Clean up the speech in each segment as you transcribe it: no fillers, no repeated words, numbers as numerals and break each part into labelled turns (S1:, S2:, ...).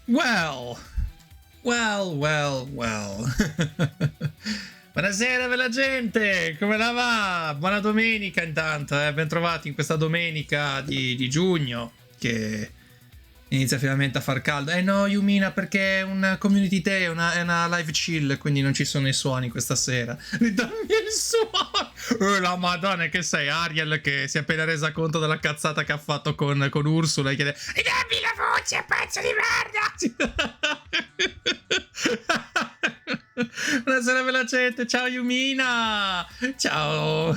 S1: Well, well. Buonasera bella gente, come la va? Buona domenica intanto, ben trovati in questa domenica di giugno che inizia finalmente a far caldo. No Yumina, perché è una community day, è una live chill, quindi non ci sono i suoni questa sera. Ridammi il suono! La madonna, che sei Ariel che si è appena resa conto della cazzata che ha fatto con Ursula e chiede ridammi la voce, pezzo di merda! Buonasera bella gente, ciao Yumina! Ciao,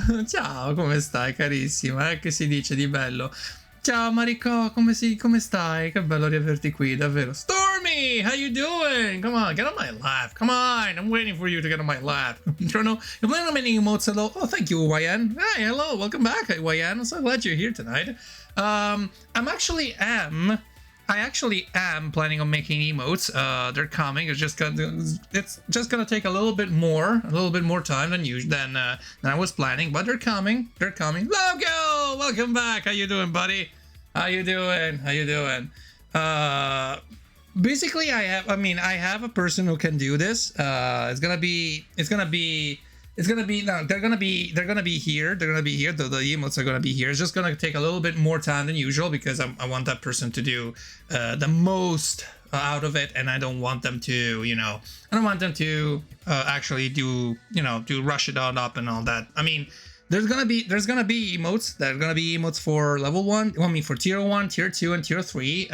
S1: come stai carissima? Che si dice di bello? Ciao Mariko, come stai? Che bello riaverti qui, davvero. Stormy, how you doing? Come on, get on my lap. Come on, I'm waiting for you to get on my lap. You're playing on many emotes. Hello. Oh, thank you, YN. Hi, hello, welcome back, YN. I'm so glad you're here tonight. I actually am planning on making emotes. They're coming. It's just gonna take a little bit more time than I was planning. But they're coming. Logo, welcome back. How you doing, buddy? How you doing? Basically, I have a person who can do this. They're gonna be here. The emotes are gonna be here. It's just gonna take a little bit more time than usual because I want that person to do the most out of it, and I don't want them to, actually do rush it on up and all that. I mean, there's gonna be emotes. There are gonna be emotes for level 1. I mean, for tier 1, tier 2, and tier 3.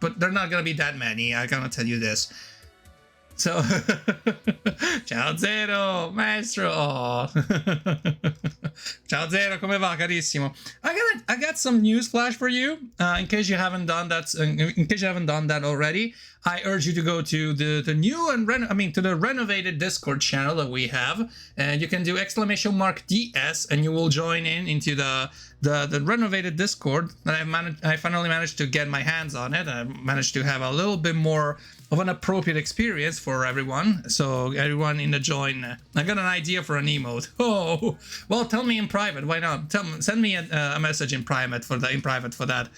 S1: But they're not gonna be that many. I gotta tell you this. So, ciao Zero, maestro. Ciao Zero, come va, carissimo? I got some news flash for you. In case you haven't done that, already, I urge you to go to the new and to the renovated Discord channel that we have, and you can do !DS, and you will join into the renovated Discord. And I finally managed to get my hands on it. I managed to have a little bit more of an appropriate experience for everyone. So everyone in the join, I got an idea for an emote. Oh, well, tell me in private. Why not? Send me a message in private for that.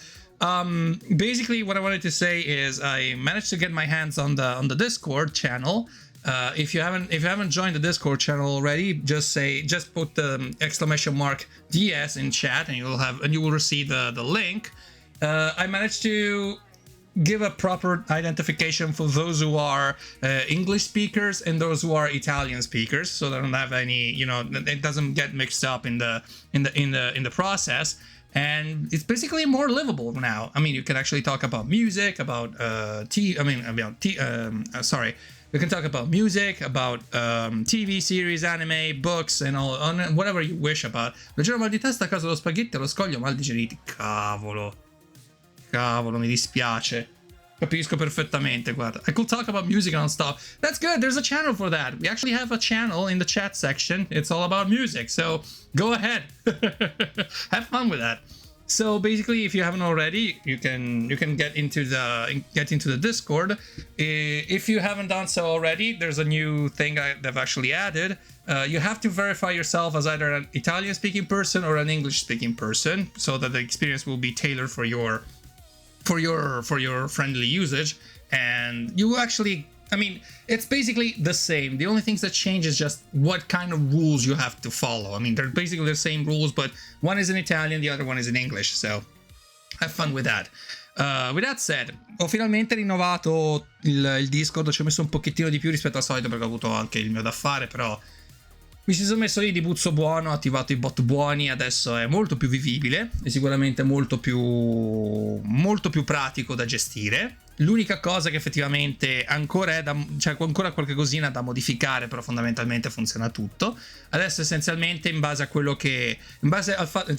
S1: Basically, what I wanted to say is I managed to get my hands on the Discord channel. If you haven't joined the Discord channel already, just put the !DS in chat, and you will receive the link. I managed to give a proper identification for those who are English speakers and those who are Italian speakers, so they don't have any, it doesn't get mixed up in the process. And it's basically more livable now. I mean, you can actually talk about music, about we can talk about music, about TV series, anime, books, and all, whatever you wish about. Leggero mal di testa a causa dello spaghetti allo scoglio, mal digeriti. Cavolo, mi dispiace. Capisco perfettamente, guarda. I could talk about music non-stop. That's good, there's a channel for that. We actually have a channel in the chat section. It's all about music, so go ahead. Have fun with that. So basically, if you haven't already, you can get into the Discord. If you haven't done so already, there's a new thing they've actually added. You have to verify yourself as either an Italian-speaking person or an English-speaking person, so that the experience will be tailored for your friendly usage. And you actually, it's basically the same. The only things that change is just what kind of rules you have to follow. They're basically the same rules, but one is in Italian, the other one is in English, so have fun with that. With that said, ho finalmente rinnovato il Discord. Ci ho messo un pochettino di più rispetto al solito perché ho avuto anche il mio da fare, però mi ci sono messo lì di buzzo buono, ho attivato i bot buoni, adesso è molto più vivibile e sicuramente molto più pratico da gestire. L'unica cosa che effettivamente ancora ancora qualche cosina da modificare, però fondamentalmente funziona tutto. Adesso essenzialmente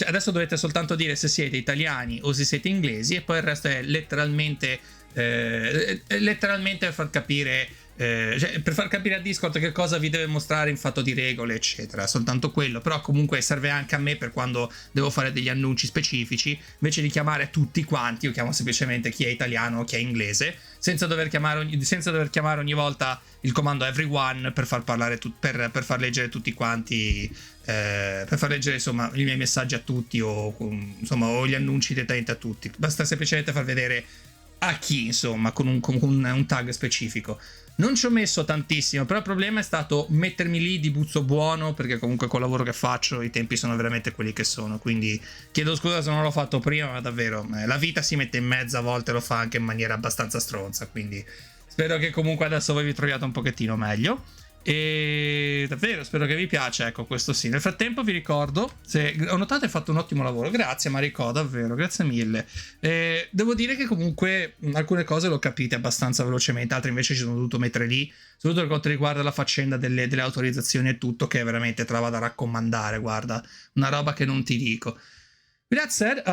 S1: adesso dovete soltanto dire se siete italiani o se siete inglesi, e poi il resto è letteralmente per far capire per far capire a Discord che cosa vi deve mostrare in fatto di regole, eccetera. Soltanto quello, però comunque serve anche a me per quando devo fare degli annunci specifici. Invece di chiamare tutti quanti, io chiamo semplicemente chi è italiano o chi è inglese, senza dover chiamare ogni volta il comando everyone per far parlare per far leggere tutti quanti, per far leggere insomma i miei messaggi a tutti, o gli annunci direttamente a tutti. Basta semplicemente far vedere a chi, insomma, con un tag specifico. Non ci ho messo tantissimo, però il problema è stato mettermi lì di buzzo buono, perché comunque col lavoro che faccio i tempi sono veramente quelli che sono, quindi chiedo scusa se non l'ho fatto prima, ma davvero la vita si mette in mezzo, a volte lo fa anche in maniera abbastanza stronza, quindi spero che comunque adesso voi vi troviate un pochettino meglio. E davvero spero che vi piaccia, ecco, questo sì. Nel frattempo vi ricordo, se ho notato hai fatto un ottimo lavoro, grazie Maricò, davvero, grazie mille. Devo dire che comunque alcune cose l'ho capite abbastanza velocemente, altre invece ci sono dovuto mettere lì, soprattutto per quanto riguarda la faccenda delle autorizzazioni e tutto, che è veramente trova da raccomandare, guarda, una roba che non ti dico. With that said,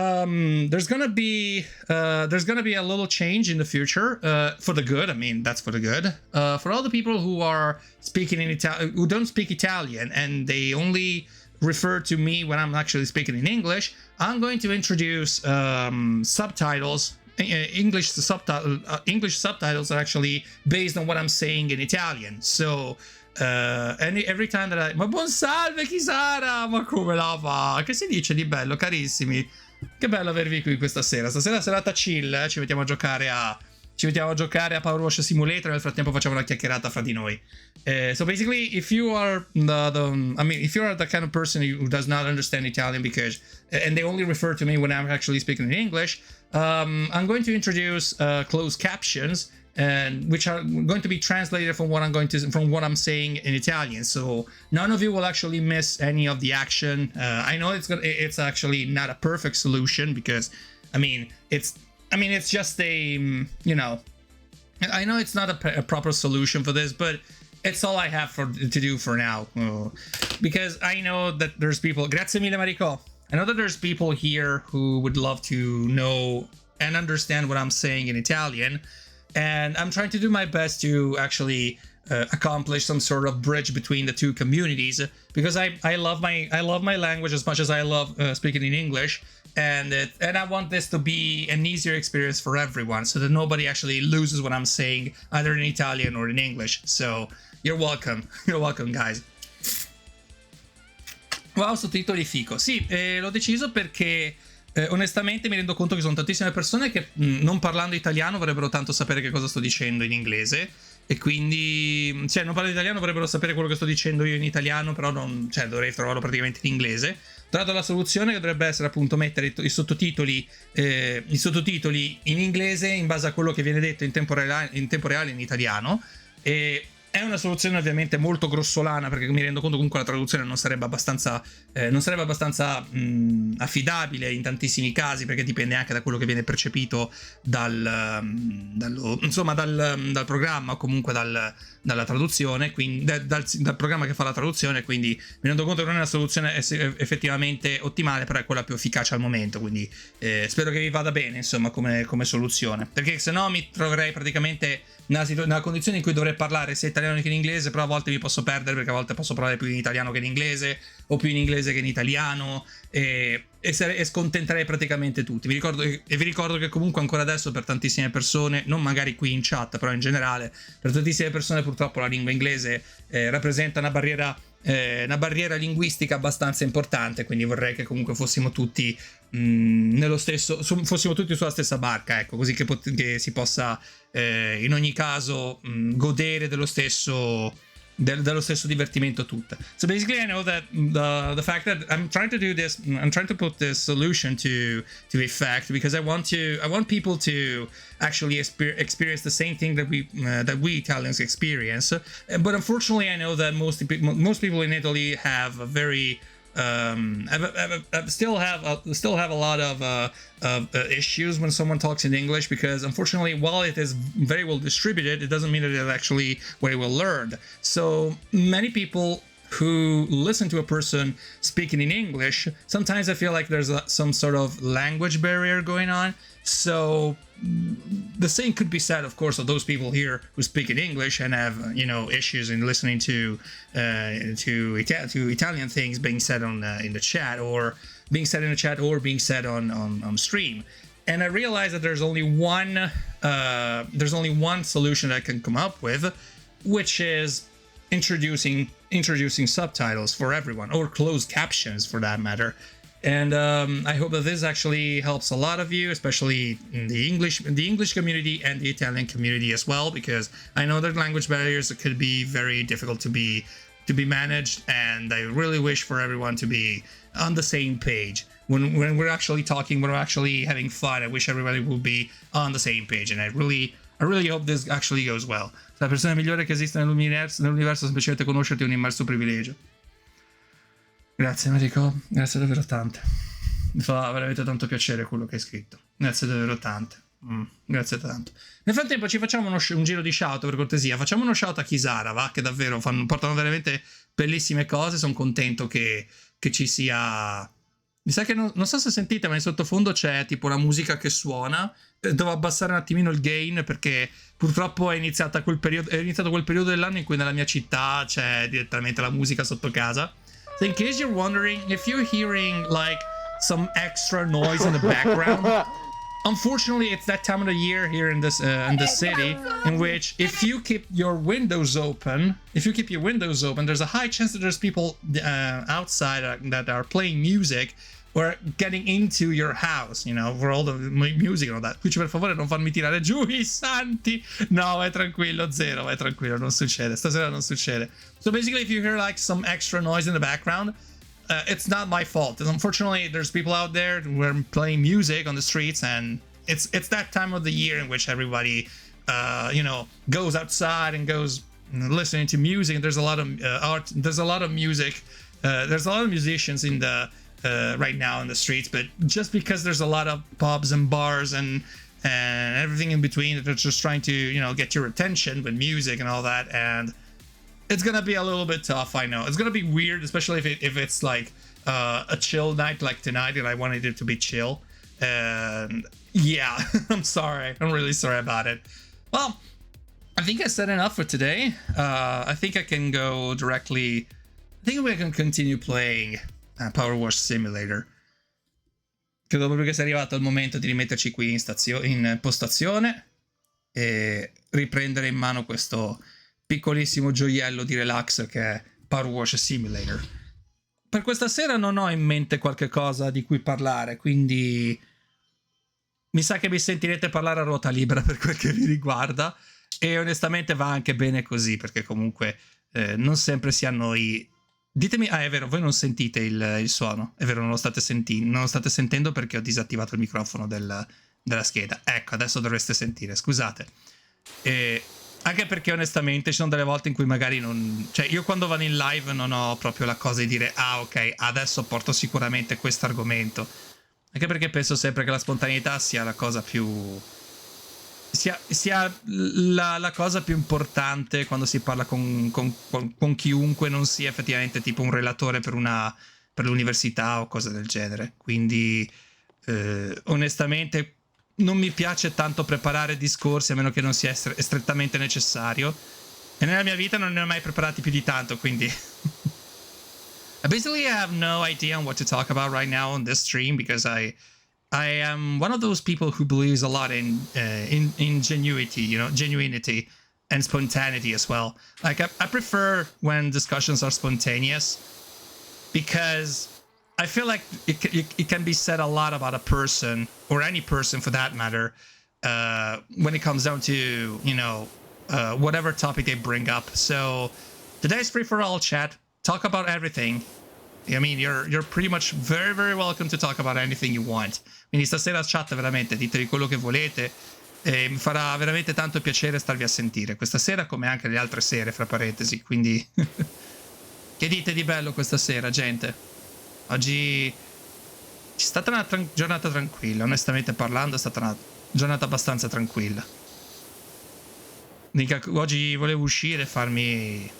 S1: there's gonna be a little change in the future, for the good. That's for the good. For all the people who are speaking in who don't speak Italian and they only refer to me when I'm actually speaking in English, I'm going to introduce subtitles. English subtitles are actually based on what I'm saying in Italian. So every time that ma buon salve Kisara, ma come la fa? Che si dice di bello, carissimi? Che bello avervi qui questa sera. Stasera serata chill, ci mettiamo a giocare a PowerWash Simulator. Nel frattempo facciamo una chiacchierata fra di noi. So basically, if you are if you are the kind of person who does not understand Italian and they only refer to me when I'm actually speaking in English, I'm going to introduce closed captions and which are going to be translated from what I'm saying in Italian. So none of you will actually miss any of the action. I know it's actually not a perfect solution because it's just a I know it's not a proper solution for this, but it's all I have to do for now. Because I know that there's people. Grazie mille, Mariko. I know that there's people here who would love to know and understand what I'm saying in Italian, and I'm trying to do my best to actually accomplish some sort of bridge between the two communities, because I love my language as much as I love speaking in English, and I want this to be an easier experience for everyone, so that nobody actually loses what I'm saying either in Italian or in English. So you're welcome guys. Wow, sottotitoli fico. Sì, l'ho deciso perché onestamente mi rendo conto che sono tantissime persone che non parlando italiano vorrebbero tanto sapere che cosa sto dicendo in inglese, e quindi non parlando italiano vorrebbero sapere quello che sto dicendo io in italiano, però dovrei trovarlo praticamente in inglese. Ho trovato la soluzione, che dovrebbe essere appunto mettere i sottotitoli in inglese in base a quello che viene detto in tempo reale in italiano, e è una soluzione ovviamente molto grossolana, perché mi rendo conto comunque la traduzione non sarebbe abbastanza affidabile in tantissimi casi, perché dipende anche da quello che viene percepito dal programma, o comunque dalla traduzione, quindi dal programma che fa la traduzione. Quindi mi rendo conto che non è una soluzione effettivamente ottimale, però è quella più efficace al momento, quindi spero che vi vada bene insomma come soluzione, perché se no mi troverei praticamente nella condizione in cui dovrei parlare sia italiano che in inglese, però a volte mi posso perdere, perché a volte posso parlare più in italiano che in inglese, o più in inglese che in italiano, e scontenterei praticamente tutti. Vi ricordo che comunque ancora adesso per tantissime persone, non magari qui in chat, però in generale, per tantissime persone purtroppo la lingua inglese rappresenta una barriera linguistica abbastanza importante, quindi vorrei che comunque fossimo tutti fossimo tutti sulla stessa barca, ecco, così che si possa in ogni caso godere dello stesso divertimento tutta. So basically I know that the fact that I'm trying to put this solution to effect, because I want people to actually experience the same thing that we Italians experience, but unfortunately I know that most people in Italy have a very still have a lot of issues when someone talks in English, because unfortunately, while it is very well distributed, it doesn't mean that it's actually very well learned. So many people who listen to a person speaking in English, sometimes I feel like there's some sort of language barrier going on. So the same could be said, of course, of those people here who speak in English and have issues in listening to Italian things being said in the chat, or being said on stream. And I realize that there's only one solution I can come up with, which is introducing subtitles for everyone, or closed captions for that matter. And I hope that this actually helps a lot of you, especially in the English community and the Italian community as well, because I know that language barriers could be very difficult to be managed, and I really wish for everyone to be on the same page. When we're actually talking, when we're actually having fun, I wish everybody will be on the same page, and I really hope this actually goes well. La persona migliore che esiste nell'universo è semplicemente conoscerti, è un immenso privilegio. Grazie Mariko, grazie davvero tante. Mi fa veramente tanto piacere quello che hai scritto. Grazie davvero tante. Grazie tanto. Nel frattempo ci facciamo un giro di shout, per cortesia. Facciamo uno shout a Kisara, va? Che davvero portano veramente bellissime cose. Sono contento che ci sia. Mi sa che non so se sentite, ma in sottofondo c'è tipo la musica che suona. Devo abbassare un attimino il gain, perché purtroppo è iniziato quel periodo dell'anno in cui nella mia città c'è direttamente la musica sotto casa. So in case you're wondering, if you're hearing like some extra noise in the background, unfortunately it's that time of the year here in this city, in which if you keep your windows open, there's a high chance that there's people outside that are playing music or getting into your house, for all the music and all that. Quindi per favore non farmi tirare giù i santi. No, vai tranquillo, zero, vai tranquillo, non succede. Stasera non succede. So basically, if you hear like some extra noise in the background, it's not my fault. Unfortunately, there's people out there who are playing music on the streets, and it's that time of the year in which everybody you know, goes outside and goes listening to music. And there's a lot of art. There's a lot of music. There's a lot of musicians in the right now in the streets. But just because there's a lot of pubs and bars and everything in between, they're just trying to, you know, get your attention with music and all that. And it's gonna be a little bit tough. I know it's gonna be weird, especially if it's like a chill night like tonight, and I wanted it to be chill. And yeah, I'm sorry. I'm really sorry about it. Well, I think I said enough for today. I think I can go directly. I think we can continue playing Power Wash Simulator. Credo proprio che sia arrivato il momento di rimetterci qui in postazione e riprendere in mano questo piccolissimo gioiello di relax che è Power Wash Simulator. Per questa sera non ho in mente qualche cosa di cui parlare, quindi mi sa che mi sentirete parlare a ruota libera per quel che vi riguarda, e onestamente va anche bene così, perché comunque non sempre si hanno i... Ditemi, è vero, voi non sentite il suono, è vero, non lo state sentendo perché ho disattivato il microfono della scheda. Ecco, adesso dovreste sentire, scusate. Anche perché onestamente ci sono delle volte in cui magari non... Cioè, io quando vado in live non ho proprio la cosa di dire ah, ok, adesso porto sicuramente questo argomento. Anche perché penso sempre che la spontaneità sia la cosa più... sia la cosa più importante quando si parla con chiunque non sia effettivamente tipo un relatore per l'università o cose del genere. Quindi onestamente non mi piace tanto preparare discorsi a meno che non sia strettamente necessario, e nella mia vita non ne ho mai preparati più di tanto, quindi I basically have no idea on what to talk about right now on this stream, because I am one of those people who believes a lot in ingenuity, you know, genuinity and spontaneity as well. Like I prefer when discussions are spontaneous, because I feel like it can be said a lot about a person, or any person for that matter, when it comes down to, you know, whatever topic they bring up. So today's free for all chat. Talk about everything. I mean, you're pretty much very, very welcome to talk about anything you want. Quindi stasera chat veramente ditevi quello che volete, e mi farà veramente tanto piacere starvi a sentire questa sera, come anche le altre sere, fra parentesi. Quindi che dite di bello questa sera, gente? Oggi è stata una giornata tranquilla, onestamente parlando è stata una giornata abbastanza tranquilla. Oggi volevo uscire e farmi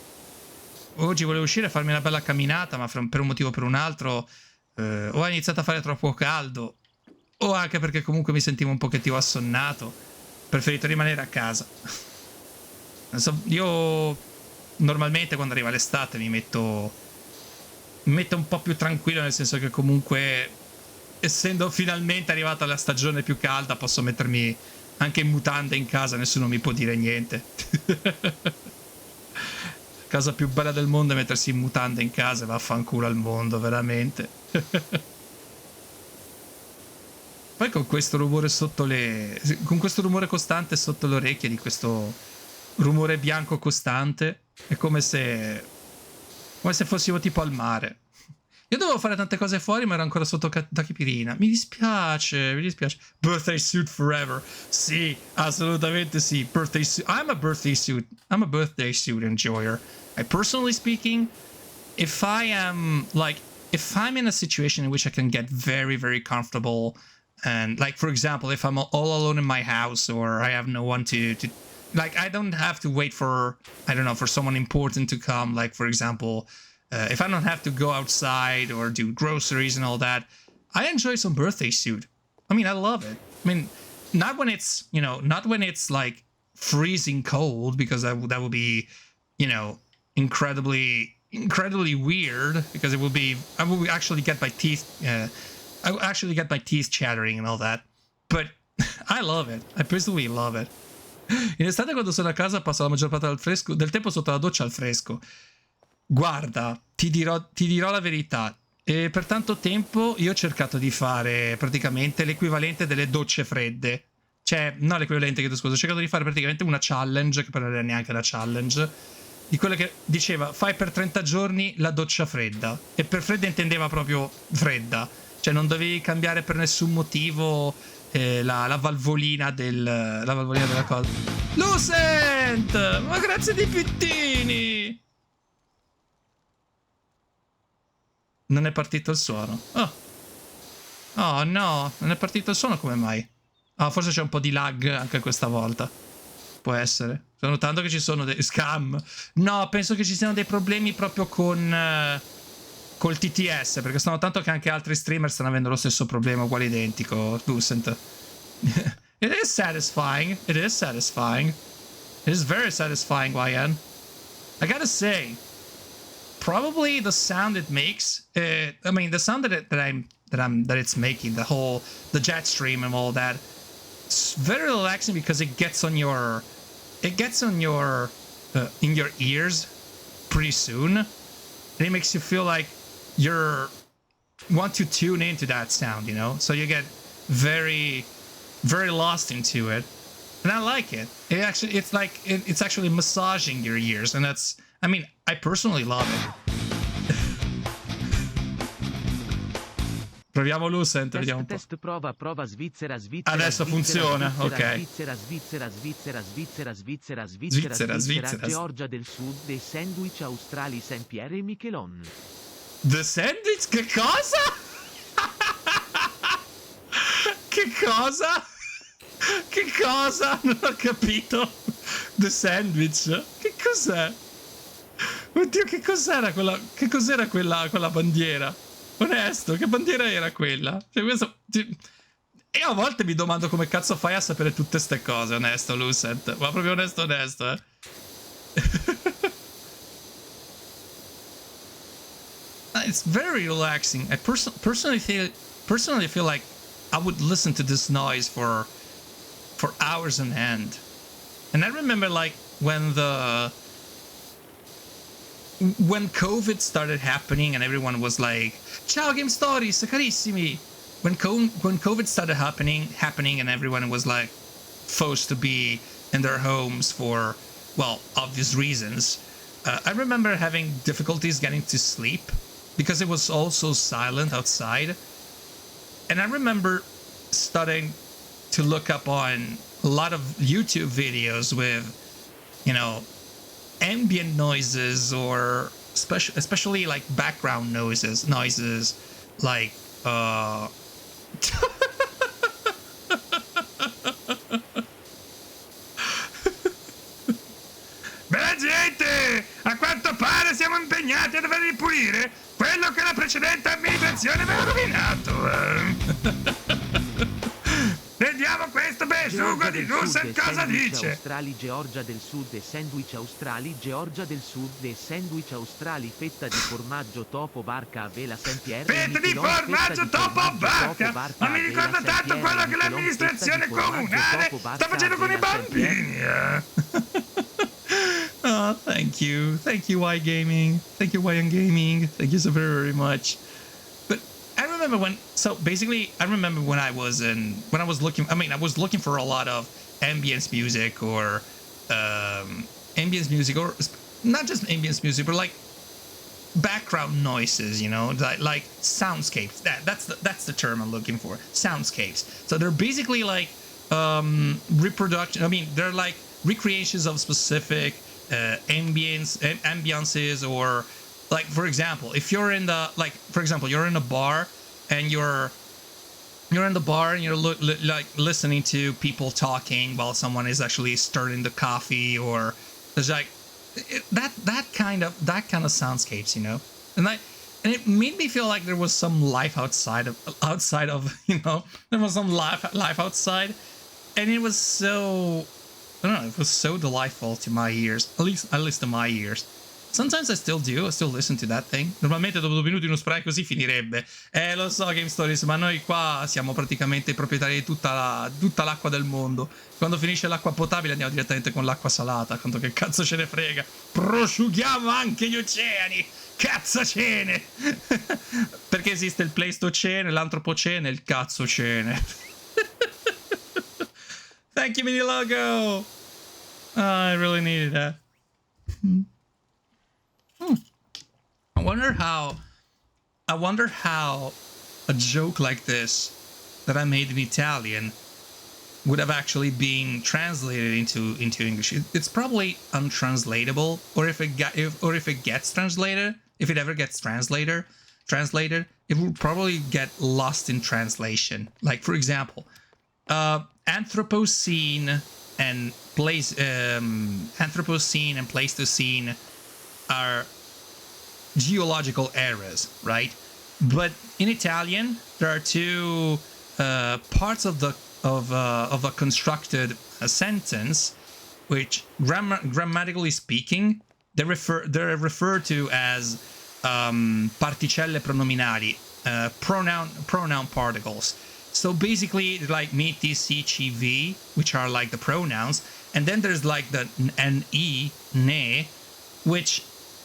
S1: una bella camminata, ma per un motivo o per un altro o ha iniziato a fare troppo caldo, o anche perché comunque mi sentivo un pochettino assonnato, ho preferito rimanere a casa. Io normalmente quando arriva l'estate mi metto un po' più tranquillo, nel senso che comunque, essendo finalmente arrivata la stagione più calda, posso mettermi anche in mutande in casa, nessuno mi può dire niente. La cosa più bella del mondo è mettersi in mutande in casa, e vaffanculo al mondo, veramente. Poi con questo rumore con questo rumore costante sotto le orecchie, di questo rumore bianco costante, è come se fossimo tipo al mare. Io dovevo fare tante cose fuori, ma ero ancora sotto tachipirina. Mi dispiace. Birthday suit forever. Sì, assolutamente sì. Birthday suit. I'm a birthday suit enjoyer. Personally speaking, if I'm in a situation in which I can get very, very comfortable, and like, for example, if I'm all alone in my house, or I have no one to like, I don't have to wait for, I don't know, for someone important to come. Like, for example, if I don't have to go outside or do groceries and all that, I enjoy some birthday suit. I mean, I love it. I mean, not when it's like freezing cold, because that would be, you know, incredibly weird, because I would actually get my teeth chattering and all that. But I love it. I personally love it. In estate, quando sono a casa, passo la maggior parte del tempo sotto la doccia al fresco. Guarda, ti dirò la verità. E per tanto tempo io ho cercato di fare praticamente l'equivalente delle docce fredde. Cioè, no, l'equivalente, chiedo scusa. Ho cercato di fare praticamente una challenge, che però non era neanche una challenge, di quella che diceva fai per 30 giorni la doccia fredda. E per fredda intendeva proprio fredda. Cioè non dovevi cambiare per nessun motivo la valvolina la valvolina della cosa. Lucent! Ma grazie di pittini! Non è partito il suono. Oh no, non è partito il suono, come mai? Ah, forse c'è un po' di lag anche questa volta. Può essere. Sto notando che ci sono dei scam. No, penso che ci siano dei problemi proprio con col TTS, perché sto notando che anche altri streamer stanno avendo lo stesso problema, uguale identico, Lucent. It is satisfying. It is satisfying. It is very satisfying, YN. I gotta say, probably the sound it makes. I mean, the sound that it's making, the jet stream and all that. It's very relaxing because it gets in your ears pretty soon, and it makes you feel like want to tune into that sound, you know. So you get very, very lost into it, and I like it. It's actually massaging your ears, and that's. I mean, I personally love it. Proviamo Lucent, vediamo un po'.
S2: Test prova Svizzera.
S1: Adesso funziona, ok.
S2: Svizzera, Georgia del Sud, dei sandwich australi Saint Pierre e Miquelon.
S1: The sandwich? Che cosa? Che cosa? Che cosa? Non ho capito. The sandwich? Che cos'è? Oddio, che cos'era quella? Che cos'era quella bandiera? Onesto, che bandiera era quella? Cioè, io a volte mi domando come cazzo fai a sapere tutte ste cose, onesto, Lucent. Ma proprio onesto, eh. It's very relaxing. I personally feel like I would listen to this noise for hours on end. And I remember like when COVID started happening and everyone was like, ciao Game Stories, carissimi. When COVID started happening and everyone was like forced to be in their homes for, well, obvious reasons. I remember having difficulties getting to sleep because it was all so silent outside. And I remember starting to look up on a lot of YouTube videos with, you know, ambient noises or especially like background noises like Bella gente, a quanto pare siamo impegnati a dover ripulire quello che la precedente amministrazione aveva rovinato. Vediamo questo besugo di Lucent cosa dice.
S2: Australi, Georgia del Sud e sandwich australi, Georgia del Sud e sandwich australi, fetta di formaggio topo barca a vela Saint Pierre.
S1: Fetta di formaggio topo barca? Ma mi ricorda tanto quello che l'amministrazione comunale sta facendo con i bambini. Oh, thank you, Y Gaming, thank you YN Gaming, thank you so very, very much. But I remember when I was looking for a lot of ambience music or not just ambience music, but like background noises, you know, like soundscapes. That's the term I'm looking for. Soundscapes. So they're basically like reproduction. I mean, they're like recreations of specific ambiances, or like, for example, if you're in a bar and you're like listening to people talking while someone is actually stirring the coffee, or there's like that kind of soundscapes, you know, and it made me feel like there was some life outside of you know, there was some life outside, and it was so, I don't know, it was so delightful to my ears, at least to my ears. Sometimes I still listen to that thing. Normalmente dopo 2 minuti uno spray così finirebbe. Lo so, Game Stories, ma noi qua siamo praticamente i proprietari di tutta l'acqua del mondo. Quando finisce l'acqua potabile andiamo direttamente con l'acqua salata, quanto che cazzo ce ne frega. Prosciughiamo anche gli oceani, cazzocene. Perché esiste il Pleistocene, l'Antropocene e il cazzocene. Thank you, Mini Logo. Oh, I really needed that. I wonder how a joke like this that I made in Italian would have actually been translated into English. It's probably untranslatable, or if it gets translated, if it ever gets translated, it will probably get lost in translation. Like, for example, Anthropocene and Pleistocene are geological eras, right? But in Italian, there are two parts of a constructed sentence, which grammatically speaking, they're referred to as particelle pronominali, pronoun particles. So basically, like me, T, C, C, V, which are like the pronouns, and then there's like the ne, ne, which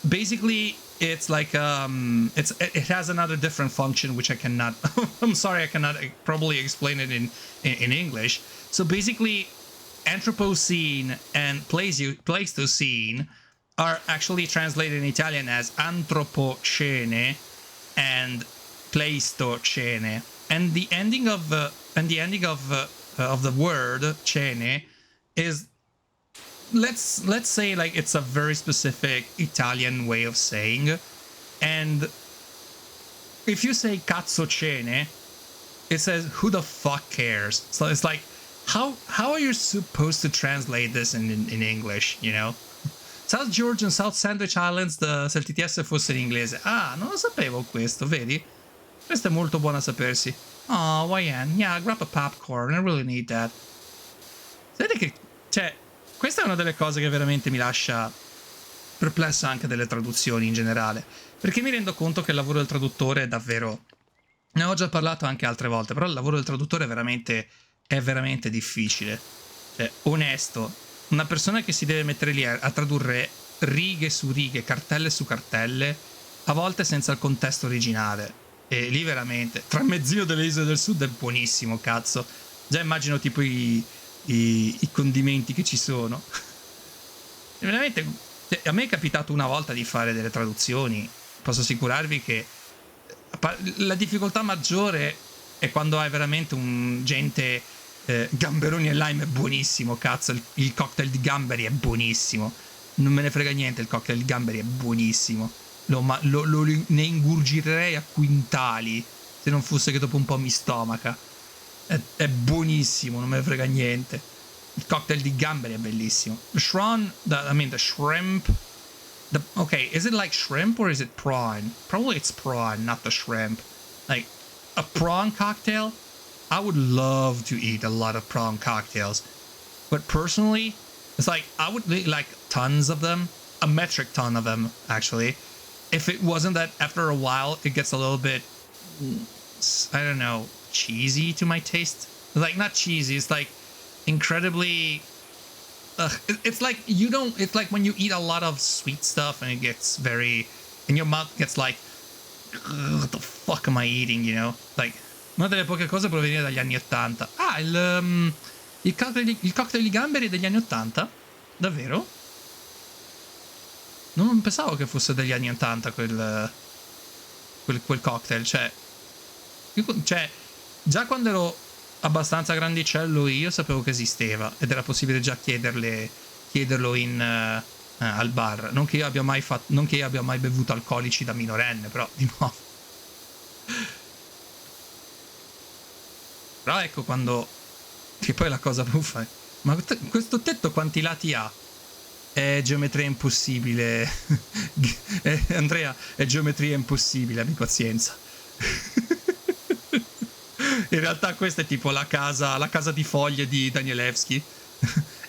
S1: basically it's like it has another different function which I cannot I'm sorry, I cannot probably explain it in English. So basically, Anthropocene and Pleistocene are actually translated in Italian as Antropocene and Pleistocene, and the ending of the word cene is, let's say, like, it's a very specific Italian way of saying, and if you say cazzo cene, it says who the fuck cares. So it's like, how are you supposed to translate this in English, you know? South George and South Sandwich Islands, se il TTS fosse in inglese. Ah, non lo sapevo questo, vedi? Questo è molto buono a sapersi. Oh, YN, yeah, grab a popcorn, I really need that. Vedete che, cioè, questa è una delle cose che veramente mi lascia perplesso, anche delle traduzioni in generale, perché mi rendo conto che il lavoro del traduttore è davvero, ne ho già parlato anche altre volte, però il lavoro del traduttore è veramente difficile. Cioè, onesto, una persona che si deve mettere lì a tradurre righe su righe, cartelle su cartelle, a volte senza il contesto originale, e lì veramente Tramezzino delle Isole del Sud è buonissimo, cazzo. Già immagino tipo i condimenti che ci sono. E veramente, a me è capitato una volta di fare delle traduzioni. Posso assicurarvi che la difficoltà maggiore è quando hai veramente un gente gamberoni e lime è buonissimo, cazzo. Il cocktail di gamberi è buonissimo, non me ne frega niente, il cocktail di gamberi è buonissimo. Ne ingurgirei a quintali se non fosse che dopo un po' mi stomaca. È buonissimo, non me ne frega niente. Il cocktail di gamberi è bellissimo. The shrimp, the shrimp. Okay, is it like shrimp or is it prawn? Probably it's prawn, not the shrimp. Like, a prawn cocktail? I would love to eat a lot of prawn cocktails. But personally, it's like, I would like tons of them. A metric ton of them, actually. If it wasn't that after a while it gets a little bit, I don't know, cheesy to my taste. Like, not cheesy, it's like incredibly it's like it's like when you eat a lot of sweet stuff and it gets very, and your mouth gets like, what the fuck am I eating, you know? Like, una delle poche cose proviene dagli anni 80. Ah, il cocktail di gamberi degli anni 80? Davvero? Non pensavo che fosse degli anni 80 quel cocktail, cioè, già quando ero abbastanza grandicello io sapevo che esisteva ed era possibile già chiederlo al bar. Non che io abbia mai bevuto alcolici da minorenne, però di nuovo. Però ecco, quando, che poi la cosa buffa è, ma questo tetto quanti lati ha? È geometria impossibile. Andrea, è geometria impossibile, abbi pazienza. In realtà questa è tipo la casa di foglie di Danielewski.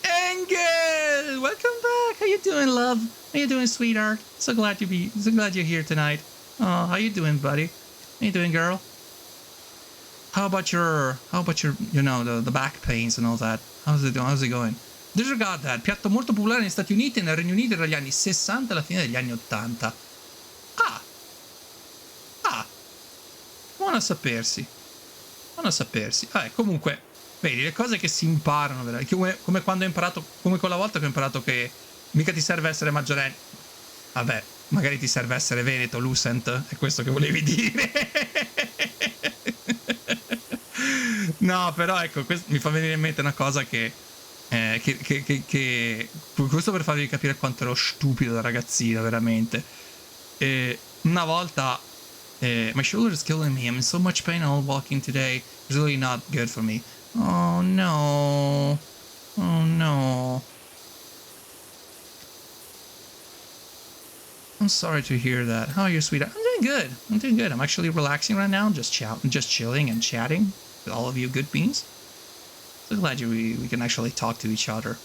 S1: Engel, welcome back. How you doing, love? How you doing, sweetheart? So glad you're here tonight. Oh, how you doing, buddy? How you doing, girl? How about your you know, the back pains and all that? How's it going? Disregard that, piatto molto popolare negli Stati Uniti e nel Regno Unito tra gli anni 60 e la fine degli anni 80. Buono a sapersi. Comunque, vedi, le cose che si imparano, come quando ho imparato, come quella volta che ho imparato che mica ti serve essere maggiorenne. Vabbè, magari ti serve essere veneto, Lucent, è questo che volevi dire. No, però ecco, mi fa venire in mente una cosa che questo per farvi capire quanto ero stupido da ragazzino, veramente. Una volta, my shoulder's killing me. I'm in so much pain all walking today. It's really not good for me. Oh no. Oh no. I'm sorry to hear that. How are you, sweetheart? I'm doing good. I'm doing good. I'm actually relaxing right now. Just chilling and chatting with all of you good beans. So glad we can actually talk to each other.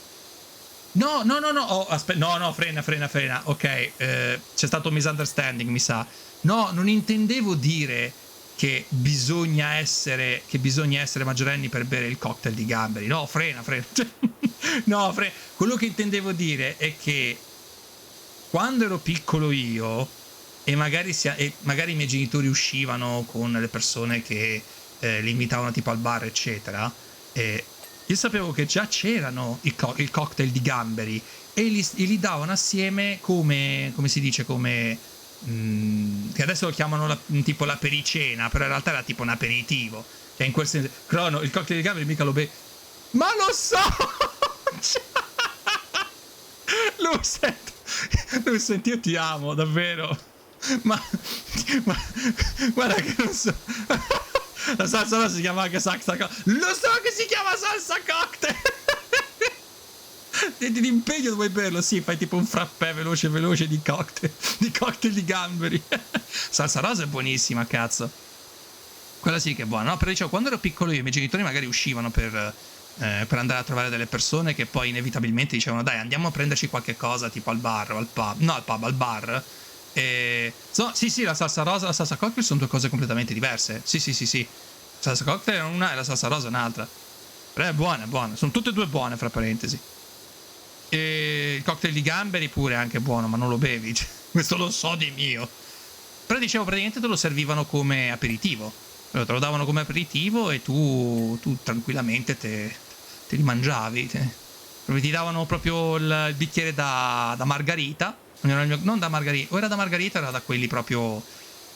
S1: No. Oh, aspetta. No, frena. Ok, c'è stato un misunderstanding, mi sa. No, non intendevo dire che bisogna essere maggiorenni per bere il cocktail di gamberi. No, frena. No, frena. Quello che intendevo dire è che quando ero piccolo io e magari i miei genitori uscivano con le persone che li invitavano tipo al bar, eccetera, io sapevo che già c'erano il cocktail di gamberi e li davano assieme come si dice, come che adesso lo chiamano tipo la pericena, però in realtà era tipo un aperitivo, cioè in quel senso. Crono, il cocktail di gamberi mica lo bevi, ma lo so. Lui senti, io ti amo davvero, ma guarda che non so. La salsa rosa si chiama anche salsa cocktail. Lo so che si chiama salsa cocktail. Ti impegno, dove berlo? Sì, fai tipo un frappè veloce di cocktail di gamberi. Salsa rosa è buonissima, cazzo. Quella sì che è buona. No, però dicevo, quando ero piccolo io, i miei genitori magari uscivano per andare a trovare delle persone che poi inevitabilmente dicevano dai, andiamo a prenderci qualche cosa tipo al bar o al pub. No, al pub, al bar. Sì, la salsa rosa e la salsa cocktail sono due cose completamente diverse. Sì. La salsa cocktail è una e la salsa rosa è un'altra. Però è buona. Sono tutte e due buone, fra parentesi. E il cocktail di gamberi pure è anche buono, ma non lo bevi. Questo lo so di mio. Però dicevo, praticamente te lo servivano come aperitivo. Te lo davano come aperitivo e tu tranquillamente te li mangiavi. Ti davano proprio il bicchiere da margarita. Non da margarita, o era da margarita o era da quelli proprio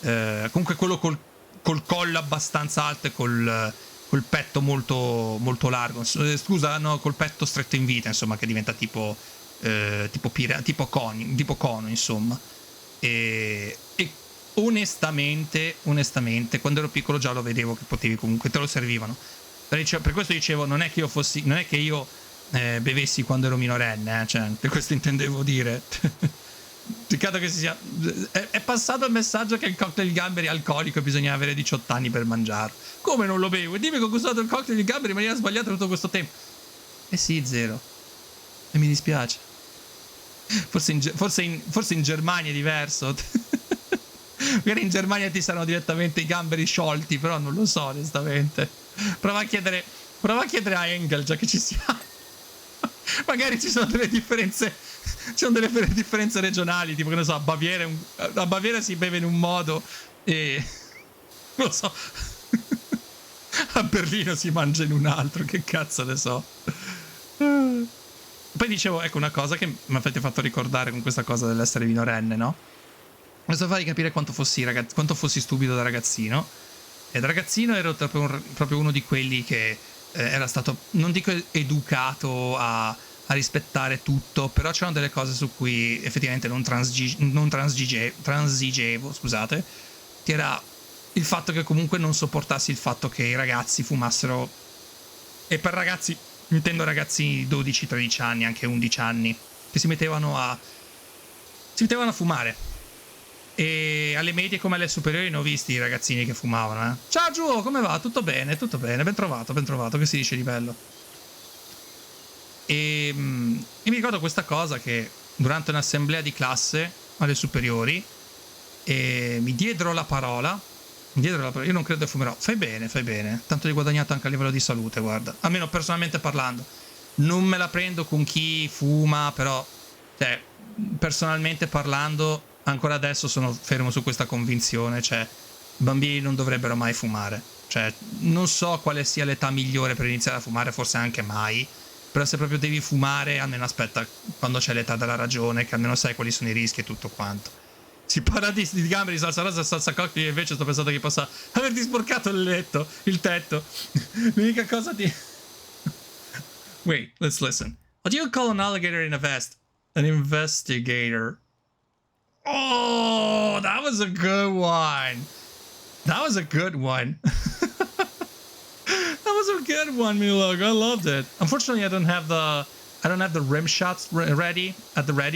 S1: comunque quello col collo abbastanza alto e col petto molto largo. Scusa, no, col petto stretto in vita, insomma, che diventa tipo cono, insomma. E onestamente, quando ero piccolo già lo vedevo che potevi, comunque te lo servivano. Per questo dicevo, non è che io bevessi quando ero minorenne, cioè, per questo intendevo dire. Peccato che è passato il messaggio che il cocktail di gamberi è alcolico e bisogna avere 18 anni per mangiarlo. Come non lo bevo? E dimmi che ho gustato il cocktail di gamberi in maniera sbagliata tutto questo tempo. Eh sì, zero. E mi dispiace. Forse in Germania è diverso. Magari in Germania ti saranno direttamente i gamberi sciolti, però non lo so onestamente. Prova a chiedere a Engel, già che ci siamo. Magari ci sono delle differenze. Ci sono delle differenze regionali, tipo che ne so, a Baviera si beve in un modo e non lo so. A Berlino si mangia in un altro, che cazzo ne so. Poi dicevo, ecco una cosa che mi avete fatto ricordare con questa cosa dell'essere minorenne, no? Questo fa capire quanto fossi stupido da ragazzino. E da ragazzino ero proprio uno di quelli che era stato, non dico educato a rispettare tutto, però c'erano delle cose su cui effettivamente non transigevo, scusate, che era il fatto che comunque non sopportassi il fatto che i ragazzi fumassero, e per ragazzi intendo ragazzi 12-13 anni, anche 11 anni, che si mettevano a fumare. E alle medie come alle superiori ne ho visti i ragazzini che fumavano. Ciao Giù, come va? Tutto bene, ben trovato, che si dice di bello. E mi ricordo questa cosa che durante un'assemblea di classe alle superiori mi diedero la parola. Io non credo che fumerò. Fai bene, tanto hai guadagnato anche a livello di salute, guarda, almeno personalmente parlando. Non me la prendo con chi fuma, però cioè, personalmente parlando ancora adesso sono fermo su questa convinzione, cioè i bambini non dovrebbero mai fumare. Cioè non so quale sia l'età migliore per iniziare a fumare, forse anche mai. Però se proprio devi fumare, almeno aspetta quando c'è l'età della ragione, che almeno sai quali sono i rischi e tutto quanto. Si parla di gamberi, di salsa rosa e salsa cocktail, e invece sto pensando che possa averti sporcato il tetto. L'unica cosa ti... Wait, let's listen. What do you call an alligator in a vest? An investigator. Oh, that was a good one. That was a good one. That was a good one, Milog. I loved it. Unfortunately, I don't have the rim shots ready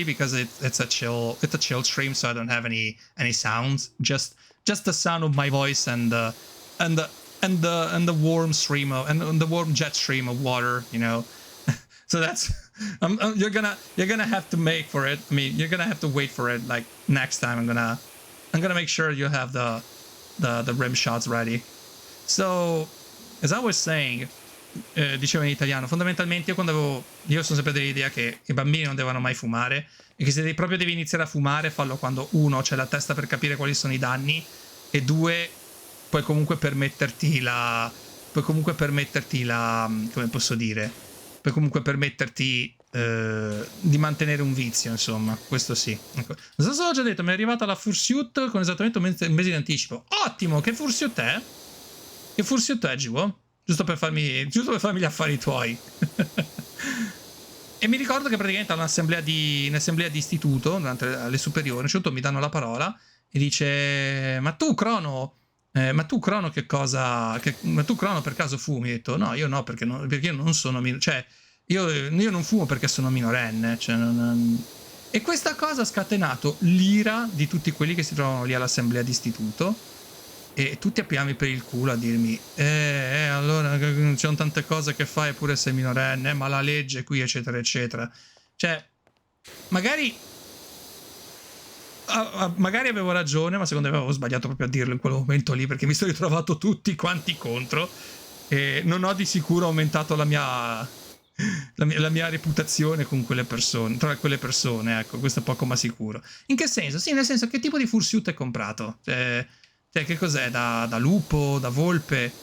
S1: because it's a chill stream, so I don't have any sounds. Just the sound of my voice and the warm stream and the warm jet stream of water, you know. So that's you're gonna have to make for it. I mean, you're gonna have to wait for it. Like next time, I'm gonna make sure you have the rim shots ready. So, as I was saying, dicevo in italiano, fondamentalmente io sono sempre dell'idea che i bambini non devono mai fumare e che se proprio devi iniziare a fumare, fallo quando uno c'è la testa per capire quali sono i danni e due puoi comunque permetterti la come posso dire, puoi comunque permetterti di mantenere un vizio, insomma, questo sì. Ecco. Non so se l'ho già detto, mi è arrivata la Fursuit con esattamente un mese di anticipo. Ottimo, che Fursuit è? Che Fursuit è, Givo? Giusto per farmi gli affari tuoi. E mi ricordo che praticamente un'assemblea di istituto, durante le superiori, a un certo punto mi danno la parola e dice: ma tu Crono che cosa... ma tu Crono per caso fumi? Ho detto no, io no, perché io non sono... cioè, io non fumo perché sono minorenne. Cioè, E questa cosa ha scatenato l'ira di tutti quelli che si trovano lì all'assemblea di istituto. E tutti a piarmi per il culo a dirmi allora ci sono tante cose che fai pure sei minorenne, ma la legge qui eccetera eccetera. Cioè magari avevo ragione, ma secondo me avevo sbagliato proprio a dirlo in quel momento lì, perché mi sono ritrovato tutti quanti contro e non ho di sicuro aumentato la mia reputazione con quelle persone, tra quelle persone, ecco, questo è poco ma sicuro. In che senso? Sì, nel senso, che tipo di fursuit hai comprato? Cioè, che cos'è? Da lupo? Da volpe?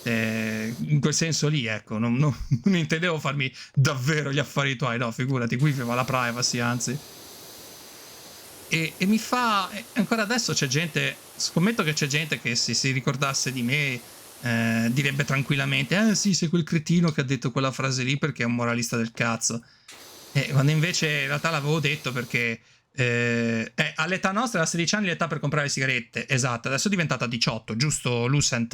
S1: In quel senso lì, ecco, non intendevo farmi davvero gli affari tuoi, no, figurati, qui va la privacy, anzi. E mi fa... ancora adesso c'è gente, scommetto che c'è gente che se si ricordasse di me direbbe tranquillamente sì, sei quel cretino che ha detto quella frase lì perché è un moralista del cazzo. Quando invece in realtà l'avevo detto perché... all'età nostra, a 16 anni l'età per comprare le sigarette, esatto, adesso è diventata 18, giusto Lucent,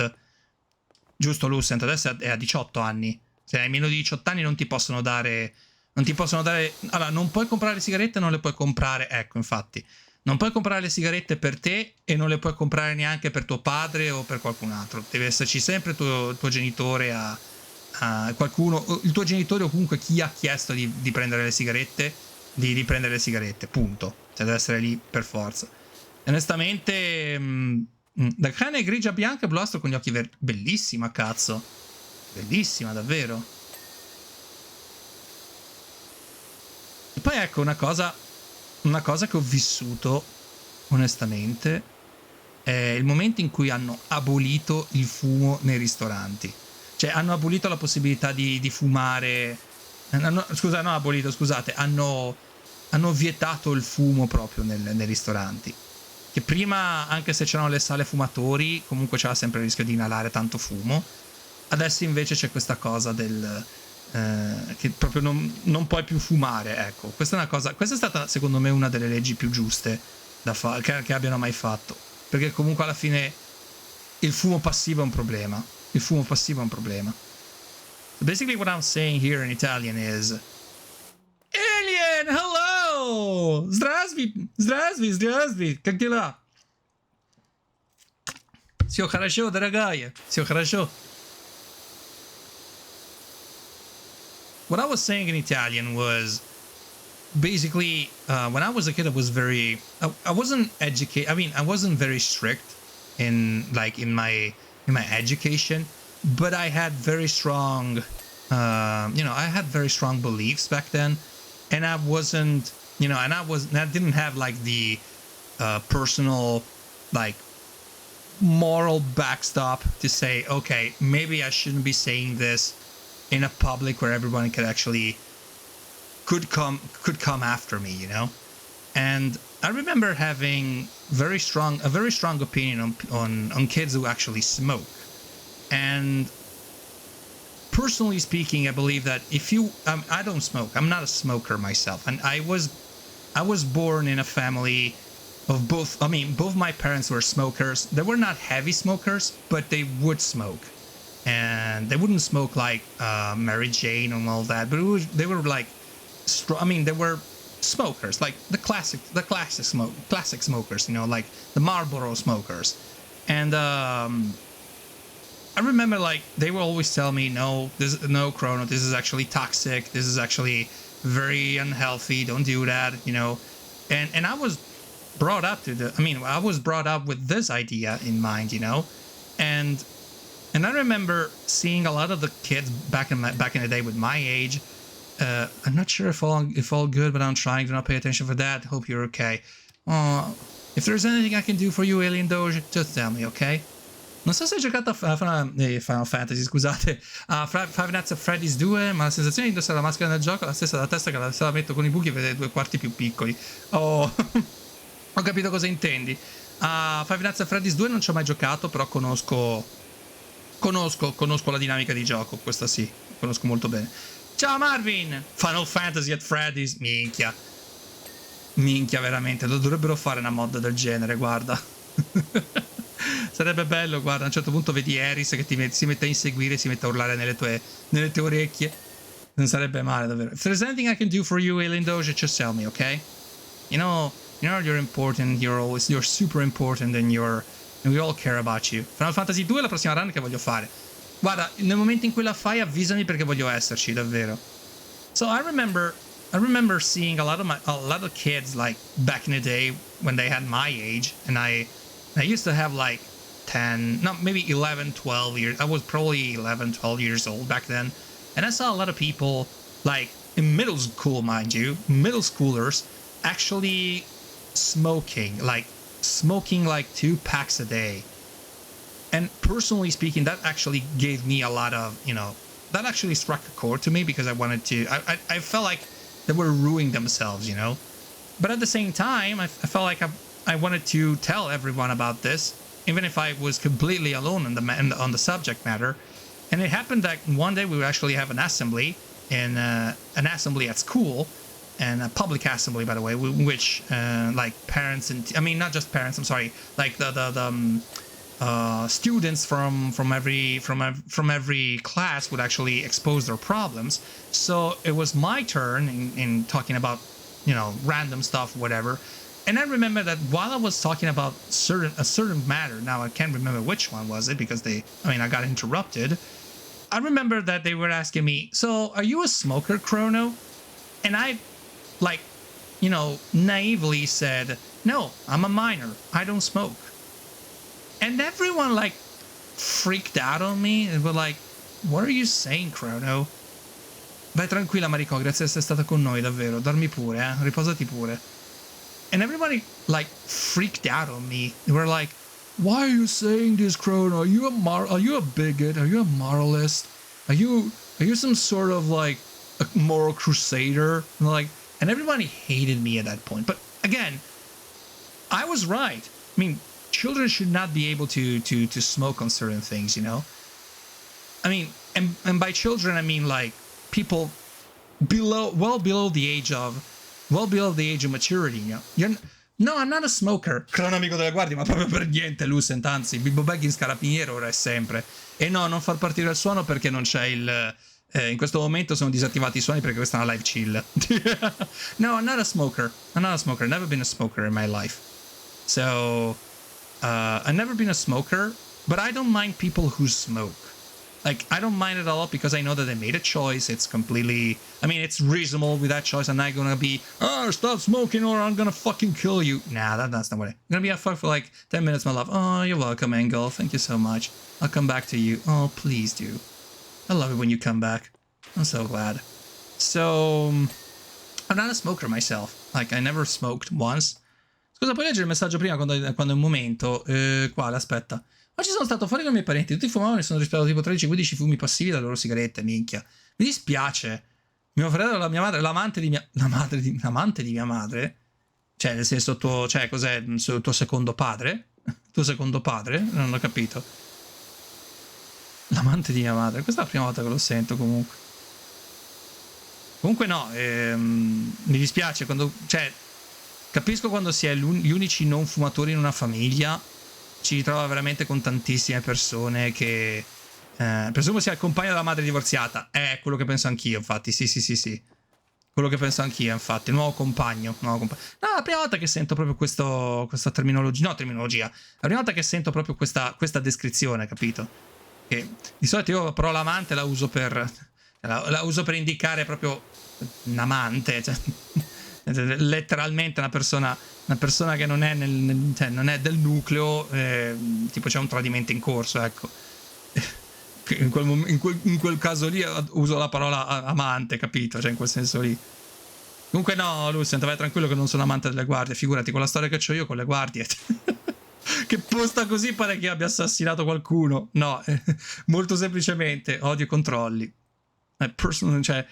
S1: adesso è a 18 anni, se hai meno di 18 anni non ti possono dare, allora non puoi comprare le sigarette, non le puoi comprare, ecco, infatti non puoi comprare le sigarette per te e non le puoi comprare neanche per tuo padre o per qualcun altro, deve esserci sempre il tuo genitore a qualcuno, il tuo genitore o comunque chi ha chiesto di prendere le sigarette, di riprendere le sigarette, punto. Cioè deve essere lì per forza. E onestamente da cane grigia bianca e bluastro con gli occhi verdi, bellissima, cazzo, bellissima davvero. E poi ecco una cosa che ho vissuto onestamente è il momento in cui hanno abolito il fumo nei ristoranti. Cioè hanno abolito la possibilità di fumare. Hanno vietato il fumo proprio nei ristoranti. Che prima, anche se c'erano le sale fumatori, comunque c'era sempre il rischio di inalare tanto fumo. Adesso invece c'è questa cosa che proprio non puoi più fumare, ecco. Questa è stata secondo me una delle leggi più giuste che abbiano mai fatto, perché comunque alla fine il fumo passivo è un problema. So basically what I'm saying here in Italian is Alien, hello! Здравствуй, как дела? Всё хорошо, дорогая, всё хорошо. What I was saying in Italian was basically when I was a kid, I was I wasn't educated. I mean, I wasn't very strict in my education, but I had very strong, I had very strong beliefs back then, and I wasn't, I didn't have like the personal like moral backstop to say, okay, maybe I shouldn't be saying this in a public where everyone could come after me, And I remember having a very strong opinion on kids who actually smoke. And personally speaking, I believe that if you, I don't smoke. I'm not a smoker myself, and I was born in a family of both. I mean, both my parents were smokers. They were not heavy smokers, but they would smoke, and they wouldn't smoke like Mary Jane and all that. But they were like, I mean, they were smokers, like the classic smokers. You know, like the Marlboro smokers, and I remember like they will always tell me, no, Chrono, this is actually toxic. This is actually very unhealthy. Don't do that, you know. And I was brought up I was brought up with this idea in mind, you know. And I remember seeing a lot of the kids back in the day with my age. I'm not sure if all good, but I'm trying to not pay attention for that. Hope you're okay. If there's anything I can do for you, Alien Doge, just tell me, okay? Non so se hai giocato a Final Fantasy, scusate, a Five Nights at Freddy's 2, ma la sensazione di indossare la maschera nel gioco è la stessa della testa che se la metto con i buchi e vedete 2 quarti più piccoli. Oh, ho capito cosa intendi. A Five Nights at Freddy's 2 non ci ho mai giocato, però conosco la dinamica di gioco, questa sì, conosco molto bene. Ciao Marvin! Final Fantasy at Freddy's, minchia, veramente, lo dovrebbero fare una mod del genere, guarda. Sarebbe bello, guarda, a un certo punto vedi Eris che si mette a inseguire, si mette a urlare nelle tue orecchie. Non sarebbe male, davvero. If there's anything I can do for you, Alien Doge, just tell me, okay? You know you're important, you're super important, and we all care about you. Final Fantasy 2 è la prossima run che voglio fare. Guarda, nel momento in cui la fai avvisami perché voglio esserci, davvero. So I remember seeing a lot of kids like back in the day when they had my age, and I used to have like 10, no, maybe 11, 12 years. I was probably 11, 12 years old back then. And I saw a lot of people, like, in middle school, mind you, middle schoolers, actually smoking like 2 packs a day. And personally speaking, that actually gave me a lot of, you know, that actually struck a chord to me because I wanted to, I felt like they were ruining themselves, you know. But at the same time, I felt like I wanted to tell everyone about this, even if I was completely alone on the subject matter. And it happened that one day we would actually have an assembly at school, and a public assembly, by the way, which like parents and not just parents. I'm sorry, like the students from every class would actually expose their problems. So it was my turn in talking about, you know, random stuff, whatever. And I remember that while I was talking about a certain matter, now I can't remember which one was it because I got interrupted. I remember that they were asking me, so are you a smoker, Chrono? And I, like, you know, naively said, no, I'm a minor. I don't smoke. And everyone, like, freaked out on me and were like, what are you saying, Chrono? Vai tranquilla, Mariko, grazie di essere stata con noi, davvero. Dormi pure, riposati pure. And everybody, like, freaked out on me. They were like, why are you saying this, Chrono? Are you a bigot? Are you a moralist? Are you some sort of, like, a moral crusader? And everybody hated me at that point. But again, I was right. I mean, children should not be able to smoke on certain things, you know? I mean, and by children, I mean, like, people well below the age of maturity, you know? No, I'm not a smoker. Crono amico della guardia, ma proprio per niente, Lucent, anzi, Bilbo Baggins carabiniero ora è sempre. E no, non far partire il suono perché non c'è il... in questo momento sono disattivati i suoni perché questa è una live chill. No, I'm not a smoker. I've never been a smoker in my life. So, I've never been a smoker, but I don't mind people who smoke. Like, I don't mind it at all because I know that they made a choice. It's completely... I mean, it's reasonable with that choice. I'm not gonna be, oh, stop smoking or I'm gonna fucking kill you. Nah, that's not what I'm gonna be at fuck for like 10 minutes, my love. Oh, you're welcome, Engel. Thank you so much. I'll come back to you. Oh, please do. I love it when you come back. I'm so glad. So, I'm not a smoker myself. Like, I never smoked once. Scusa, puoi leggere il messaggio prima quando è un momento? Quale? Aspetta. Oggi sono stato fuori con i miei parenti, tutti fumavano e sono rispettato tipo 13-15 fumi passivi dalle loro sigarette, minchia. Mi dispiace. Mio fratello, la mia madre, l'amante di mia madre. Cioè, nel senso tuo... Cioè, cos'è il tuo secondo padre? Tuo secondo padre? Non ho capito. L'amante di mia madre. Questa è la prima volta che lo sento, comunque. Comunque no, mi dispiace quando... Cioè, capisco quando si è gli unici non fumatori in una famiglia. Ci ritrova veramente con tantissime persone che... presumo sia il compagno della madre divorziata. È quello che penso anch'io, infatti. Sì. Quello che penso anch'io, infatti. Nuovo compagno. No, la prima volta che sento proprio questa terminologia. No, terminologia. La prima volta che sento proprio questa descrizione, capito? Che di solito io la parola amante la uso per... La uso per indicare proprio un amante, cioè, letteralmente una persona che non è, cioè, non è del nucleo, tipo c'è un tradimento in corso, ecco. In quel caso lì uso la parola amante, capito? Cioè in quel senso lì. Comunque no, Lucent, vai tranquillo che non sono amante delle guardie, figurati, con la storia che ho io con le guardie. Che posta così pare che abbia assassinato qualcuno. No, molto semplicemente odio i controlli. Cioè,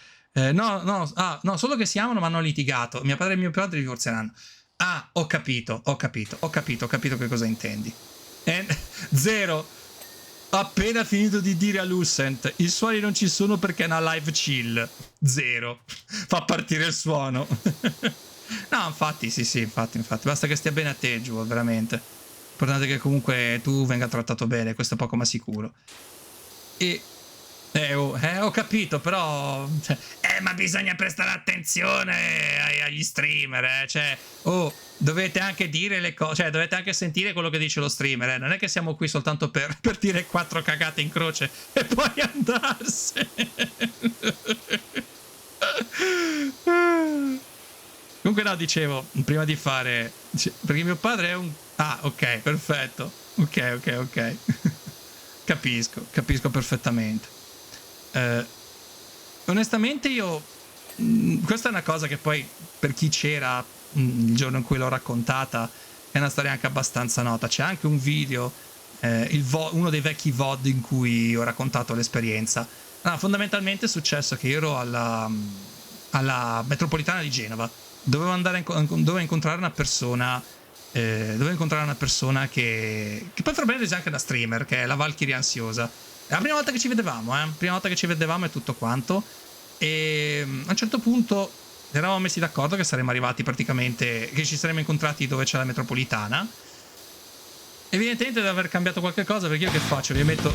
S1: no, solo che si amano ma hanno litigato. Mio padre e mio padre divorzieranno. Ah, ho capito che cosa intendi. Zero. Appena finito di dire a Lucent, i suoni non ci sono perché è una live chill. Zero. Fa partire il suono. No, infatti, sì, infatti. Basta che stia bene a te, Giù, veramente. Importante che comunque tu venga trattato bene, questo è poco ma sicuro. E... ho capito, però... Cioè, ma bisogna prestare attenzione agli streamer, cioè... dovete anche dire le cose... Cioè, dovete anche sentire quello che dice lo streamer, Non è che siamo qui soltanto per dire 4 cagate in croce e poi andarsene. Comunque no, dicevo, prima di fare... Perché mio padre è un... Ah, ok, perfetto. Ok. Capisco perfettamente. Onestamente io... questa è una cosa che poi, per chi c'era il giorno in cui l'ho raccontata, è una storia anche abbastanza nota. C'è anche un video, uno dei vecchi VOD in cui ho raccontato l'esperienza. Fondamentalmente è successo che io ero alla metropolitana di Genova. Dovevo incontrare una persona che poi fra breve è anche una streamer, che è la Valkyrie Ansiosa. È la prima volta che ci vedevamo e tutto quanto. E a un certo punto eravamo messi d'accordo che saremmo arrivati praticamente, che ci saremmo incontrati dove c'è la metropolitana. Evidentemente deve aver cambiato qualche cosa, perché io che faccio? Vi metto...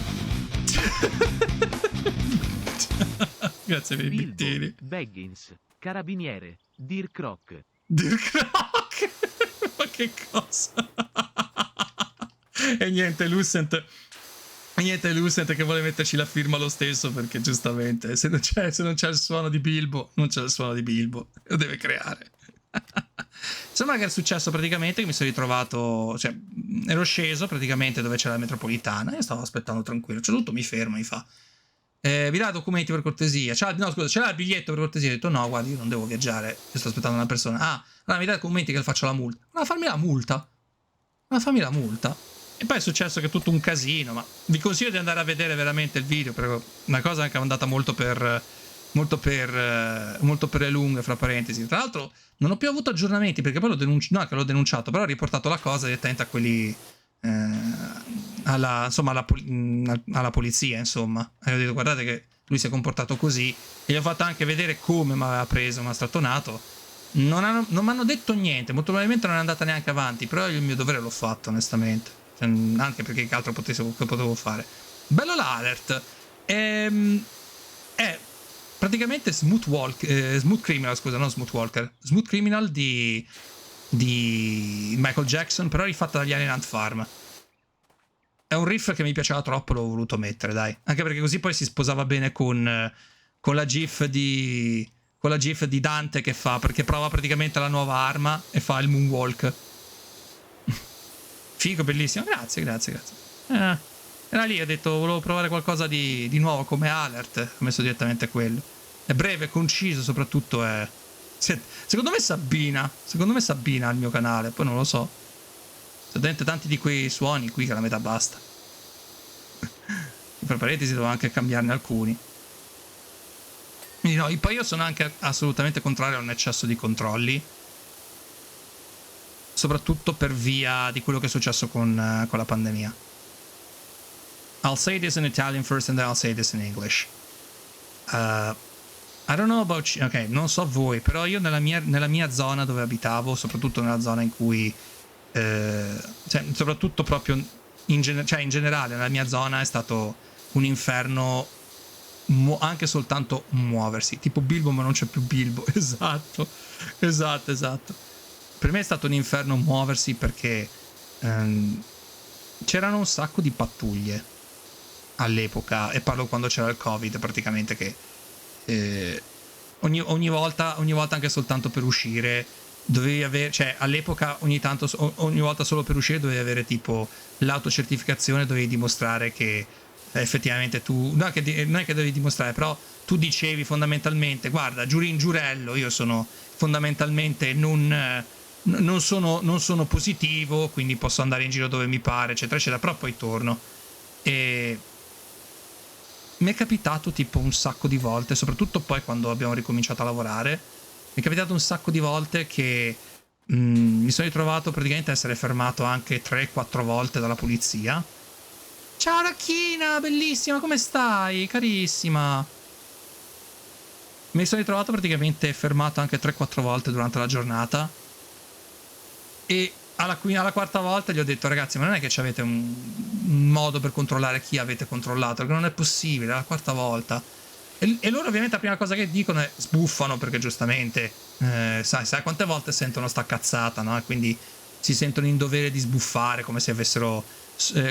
S1: Grazie per i bittini.
S2: Baggins, carabiniere, Dir Croc.
S1: Ma che cosa? E niente, Lucent che vuole metterci la firma lo stesso, perché giustamente se non c'è il suono di Bilbo, non c'è il suono di Bilbo, lo deve creare. Insomma, che è successo praticamente che mi sono ritrovato, cioè ero sceso praticamente dove c'era la metropolitana e stavo aspettando tranquillo, c'è tutto, mi ferma, mi fa vi dà documenti per cortesia, c'è il biglietto per cortesia. Ho detto no, guarda, io non devo viaggiare, io sto aspettando una persona. Allora mi dà i documenti che le faccio la multa. Ma fammi la multa. E poi è successo che è tutto un casino, ma vi consiglio di andare a vedere veramente il video, perché una cosa anche andata molto per le lunghe, fra parentesi. Tra l'altro non ho più avuto aggiornamenti, perché poi l'ho denunciato, però ho riportato la cosa direttamente a quelli alla polizia, insomma. E ho detto guardate che lui si è comportato così, e gli ho fatto anche vedere come mi aveva preso, mi ha strattonato. Non mi hanno detto niente, molto probabilmente non è andata neanche avanti, però il mio dovere l'ho fatto, onestamente, cioè, anche perché che altro potevo fare. Bello l'alert. È praticamente Smooth Criminal, scusa, non Smooth Walker, Smooth Criminal di Michael Jackson, però rifatta dagli Alien Ant Farm. È un riff che mi piaceva troppo, l'ho voluto mettere, dai. Anche perché così poi si sposava bene con la GIF di Dante che fa, perché prova praticamente la nuova arma e fa il moonwalk. Figo, bellissimo. Grazie. Era lì, ho detto, volevo provare qualcosa di nuovo come alert. Ho messo direttamente quello. È breve, conciso, soprattutto è... Secondo me s'abbina al mio canale, poi non lo so. C'è dentro tanti di quei suoni qui che la metà basta. Per parentesi devo anche cambiarne alcuni. Quindi no, poi io sono anche assolutamente contrario a un eccesso di controlli. soprattutto per via di quello che è successo con la pandemia. I'll say this in Italian first and then I'll say this in English. I don't know about you. Ok, non so voi, però io nella mia zona dove abitavo, soprattutto nella zona in cui cioè, soprattutto proprio in generale nella mia zona è stato un inferno anche soltanto muoversi, tipo Bilbo ma non c'è più Bilbo. Esatto. Per me è stato un inferno muoversi perché c'erano un sacco di pattuglie all'epoca, e parlo quando c'era il Covid praticamente, che ogni volta anche soltanto per uscire dovevi avere, cioè all'epoca ogni volta solo per uscire dovevi avere tipo l'autocertificazione, dovevi dimostrare che effettivamente tu, non è che dovevi dimostrare, però tu dicevi fondamentalmente: guarda, giurello, io sono fondamentalmente non sono positivo, quindi posso andare in giro dove mi pare, eccetera eccetera, però poi torno. E mi è capitato tipo un sacco di volte, soprattutto poi quando abbiamo ricominciato a lavorare, mi è capitato un sacco di volte che mi sono ritrovato praticamente a essere fermato anche 3-4 volte dalla polizia. Ciao Racchina, bellissima, come stai? Carissima. Mi sono ritrovato praticamente fermato anche 3-4 volte durante la giornata, e alla quarta volta gli ho detto: ragazzi, ma non è che avete un modo per controllare chi avete controllato, perché non è possibile, alla quarta volta. E loro ovviamente la prima cosa che dicono è sbuffano, perché giustamente sai quante volte sentono sta cazzata, no? E quindi si sentono in dovere di sbuffare, come se avessero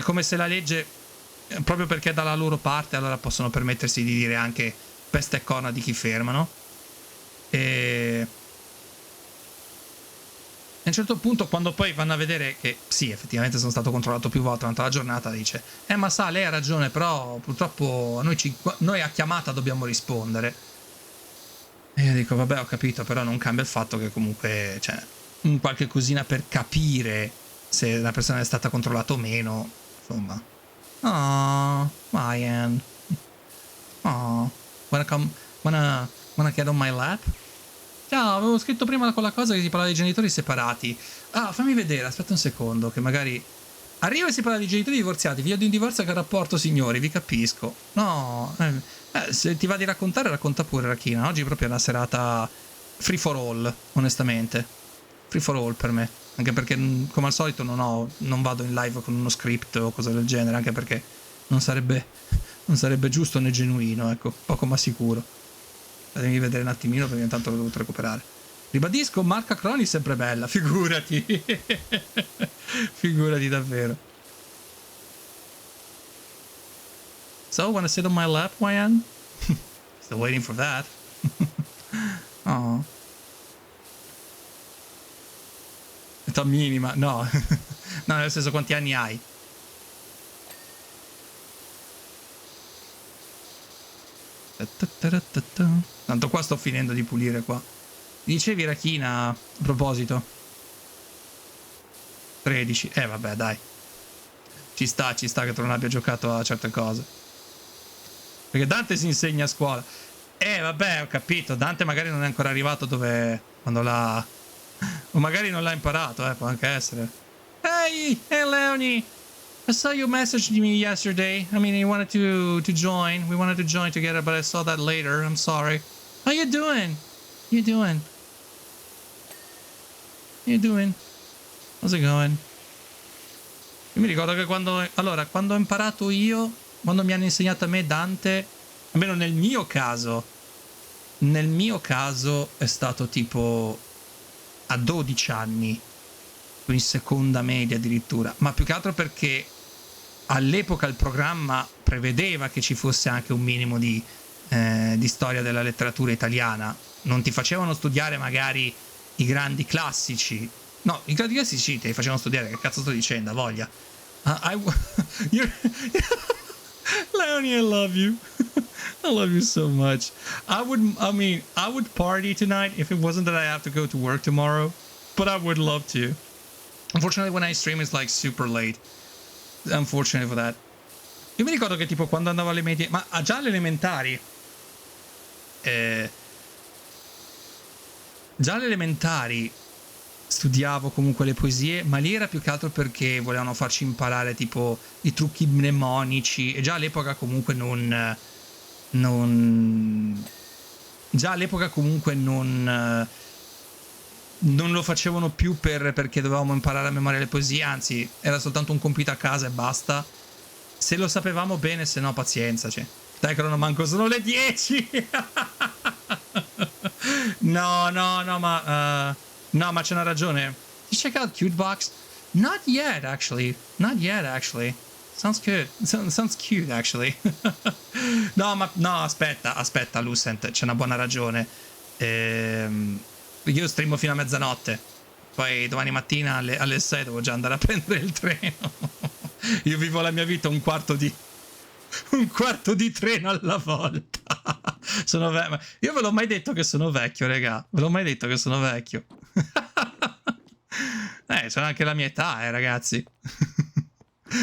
S1: come se la legge, proprio perché è dalla loro parte, allora possono permettersi di dire anche peste e corna di chi fermano. E a un certo punto, quando poi vanno a vedere che sì, effettivamente sono stato controllato più volte durante la giornata, dice: ma sa, lei ha ragione, però purtroppo noi a chiamata dobbiamo rispondere. E io dico: vabbè, ho capito, però non cambia il fatto che comunque, cioè, un qualche cosina per capire se la persona è stata controllata o meno, insomma. Oh, Ryan. Oh, wanna get on my lap? Ciao, avevo scritto prima quella cosa che si parla di genitori separati. Ah, fammi vedere, aspetta un secondo, che magari... Arriva e si parla di genitori divorziati, via di un divorzio che rapporto, signori, vi capisco. No, se ti va di raccontare, racconta pure, Rachina. Oggi proprio è una serata free for all, onestamente. Free for all per me. Anche perché, come al solito, non vado in live con uno script o cose del genere, anche perché non sarebbe giusto né genuino, ecco, poco ma sicuro. Fatemi vedere un attimino, perché intanto l'ho dovuto recuperare. Ribadisco, Marca Croni sempre bella, figurati. Figurati davvero. So, wanna sit on my lap, Ryan? Still waiting for that. Oh. Età minima, no. No, nel senso, quanti anni hai? Tanto qua sto finendo di pulire qua. Dicevi, Rachina, a proposito? 13. Vabbè, dai. Ci sta che tu non abbia giocato a certe cose. Perché Dante si insegna a scuola. Vabbè, ho capito. Dante magari non è ancora arrivato quando l'ha... O magari non l'ha imparato, può anche essere. Hey Leonie! I saw you messaged me yesterday. I mean, you wanted to join. We wanted to join together, but I saw that later. I'm sorry. How you doing? How's it going? Io mi ricordo che quando ho imparato io, quando mi hanno insegnato a me Dante, almeno nel mio caso è stato tipo a 12 anni, in seconda media addirittura, ma più che altro perché all'epoca il programma prevedeva che ci fosse anche un minimo di storia della letteratura italiana. Non ti facevano studiare magari i grandi classici. No, i grandi classici te li facevano studiare, che cazzo sto dicendo, voglia. Leonie, I love you. I love you so much. I would party tonight if it wasn't that I have to go to work tomorrow, but I would love to. Unfortunately, when I stream, it's like super late. Unfortunately for that. Io mi ricordo che tipo quando andavo alle medie, ma già alle elementari, studiavo comunque le poesie, ma lì era più che altro perché volevano farci imparare tipo i trucchi mnemonici, e già all'epoca comunque già all'epoca comunque non lo facevano più perché dovevamo imparare a memoria le poesie, anzi era soltanto un compito a casa e basta. Se lo sapevamo bene, se no pazienza, cioè. Dai che non manco, sono le 10. No, ma c'è una ragione. Did you check out Cutebox? Not yet actually. Sounds good. Sounds cute actually. No, aspetta Lucent, c'è una buona ragione. Io streamo fino a mezzanotte. Poi domani mattina alle 6 devo già andare a prendere il treno. Io vivo la mia vita un quarto di treno alla volta. Io ve l'ho mai detto che sono vecchio, raga. Ve l'ho mai detto che sono vecchio. Sono anche la mia età, ragazzi.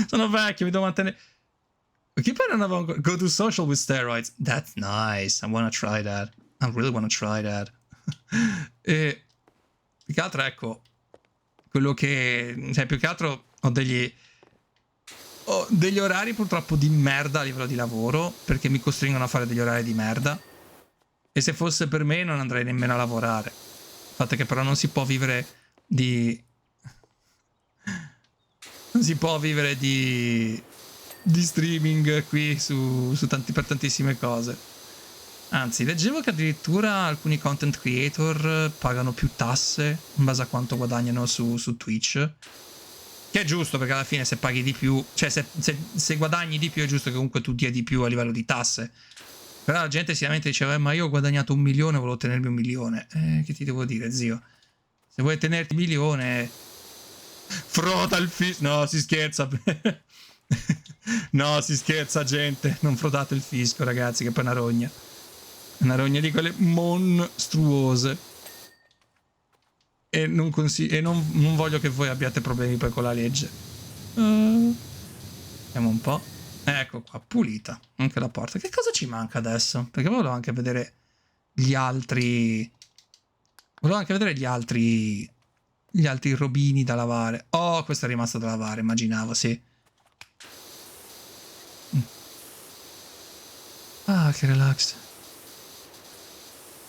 S1: Sono vecchio, mi devo mantenere. Chi poi non avevo go to social with steroids? That's nice. I wanna try that. I really wanna try that. E più che altro, ecco, quello che, cioè, più che altro ho degli orari purtroppo di merda a livello di lavoro, perché mi costringono a fare degli orari di merda, e se fosse per me non andrei nemmeno a lavorare. Il fatto è che però non si può vivere di streaming qui per tantissime cose. Anzi, leggevo che addirittura alcuni content creator pagano più tasse in base a quanto guadagnano su Twitch. Che è giusto, perché alla fine se paghi di più, cioè se guadagni di più è giusto che comunque tu dia di più a livello di tasse. Però la gente sicuramente diceva, ma io ho guadagnato 1 milione, volevo tenermi 1 milione. Che ti devo dire, zio? Se vuoi tenerti 1 milione, frota il fisco. No, si scherza. No, si scherza, gente. Non frotate il fisco, ragazzi, che poi è una rogna. Una rogna di quelle mostruose. E non voglio che voi abbiate problemi poi con la legge. Vediamo un po'. Ecco qua, pulita anche la porta. Che cosa ci manca adesso? Perché volevo anche vedere gli altri. Gli altri robini da lavare. Oh, questo è rimasto da lavare, immaginavo, sì. Ah, che relax.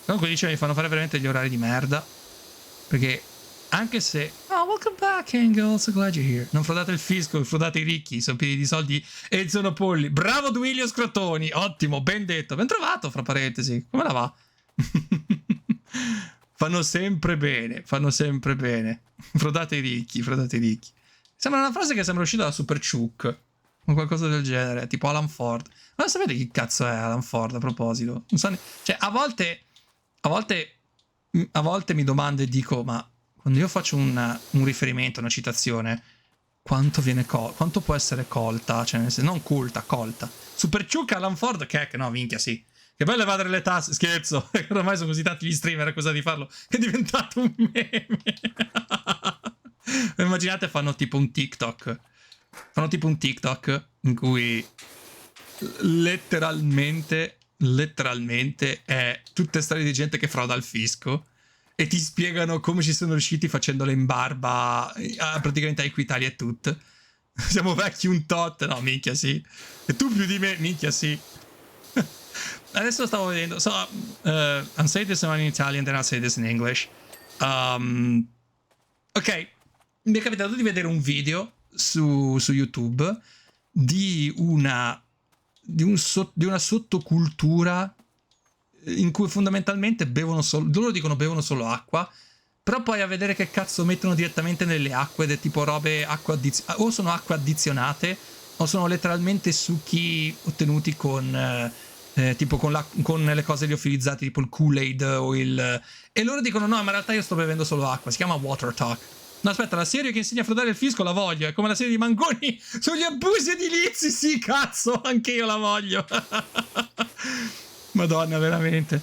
S1: Comunque dice mi fanno fare veramente gli orari di merda. Perché anche se... Oh, welcome back, Engel. So glad you're here. Non frodate il fisco, frodate i ricchi. Sono pieni di soldi e sono polli. Bravo Duilio Scrotoni. Ottimo, ben detto. Ben trovato, fra parentesi. Come la va? Fanno sempre bene. Frodate i ricchi. Sembra una frase che sembra uscita da Super Chuck. O qualcosa del genere. Tipo Alan Ford. Ma sapete chi cazzo è Alan Ford a proposito? Non so cioè, a volte mi domando e dico, ma quando io faccio un riferimento, una citazione, quanto può essere colta? Cioè, non culta, colta. Super Ciucca, Alan Ford, che no, minchia, sì. Che bello evadere le tasse, scherzo. Ormai sono così tanti gli streamer a cosa di farlo, che è diventato un meme. Immaginate fanno tipo un TikTok in cui letteralmente è tutte storie di gente che froda il fisco e ti spiegano come ci sono riusciti facendole in barba praticamente a Equitalia e tutto. Siamo vecchi un tot, no minchia sì, e tu più di me, minchia sì. Adesso stavo vedendo, so I'm saying this in Italian, then I'll say this in English. Ok, mi è capitato di vedere un video su YouTube di una sottocultura in cui fondamentalmente loro dicono bevono solo acqua, però poi a vedere che cazzo mettono direttamente nelle acque, tipo robe o sono acque addizionate o sono letteralmente succhi ottenuti con tipo con le cose liofilizzate, tipo il Kool-Aid e loro dicono no, ma in realtà io sto bevendo solo acqua. Si chiama Water Talk. No, aspetta, la serie che insegna a frodare il fisco la voglio. È come la serie di Mangoni sugli abusi edilizi. Sì, cazzo, anche io la voglio. Madonna, veramente.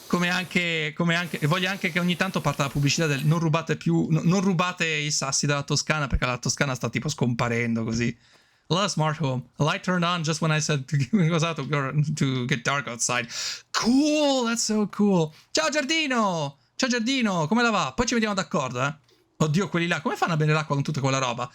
S1: Come anche e voglio anche che ogni tanto parta la pubblicità del non rubate i sassi dalla Toscana, perché la Toscana sta tipo scomparendo così. La smart home. A light turned on just when I said it was out to get dark outside. Cool, that's so cool. Ciao Giardino. Ciao Giardino, come la va? Poi ci vediamo d'accordo, eh? Oddio, quelli là, come fanno a bere l'acqua con tutta quella roba?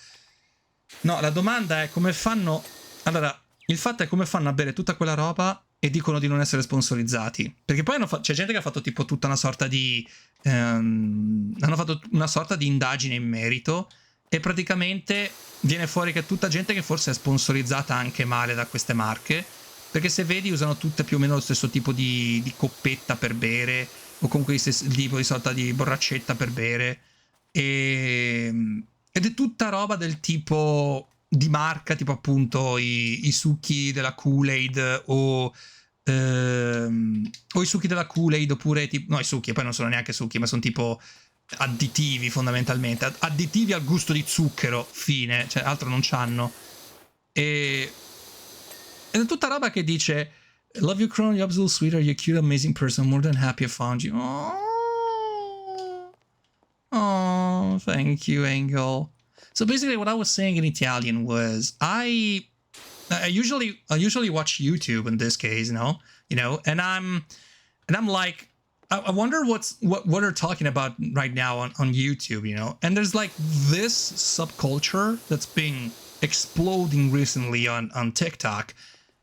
S1: No, la domanda è come fanno... Allora, il fatto è come fanno a bere tutta quella roba e dicono di non essere sponsorizzati. Perché poi c'è gente che ha fatto tipo tutta una sorta di... hanno fatto una sorta di indagine in merito e praticamente viene fuori che è tutta gente che forse è sponsorizzata anche male da queste marche, perché se vedi usano tutte più o meno lo stesso tipo di coppetta per bere, o comunque il stesso tipo di sorta di borraccetta per bere, ed è tutta roba del tipo di marca, tipo appunto i succhi della Kool-Aid o i succhi della Kool-Aid, oppure tipo, no, i succhi, poi non sono neanche succhi, ma sono tipo additivi fondamentalmente, additivi al gusto di zucchero, fine, cioè altro non c'hanno. Ed è tutta roba che dice love you Crown, you're absolute sweetheart, you're cute, amazing person, more than happy I found you. Oh, thank you, Angel. So basically what I was saying in Italian was I usually watch YouTube in this case, and I'm like, I wonder what they're talking about right now on YouTube, and there's like this subculture that's been exploding recently on TikTok,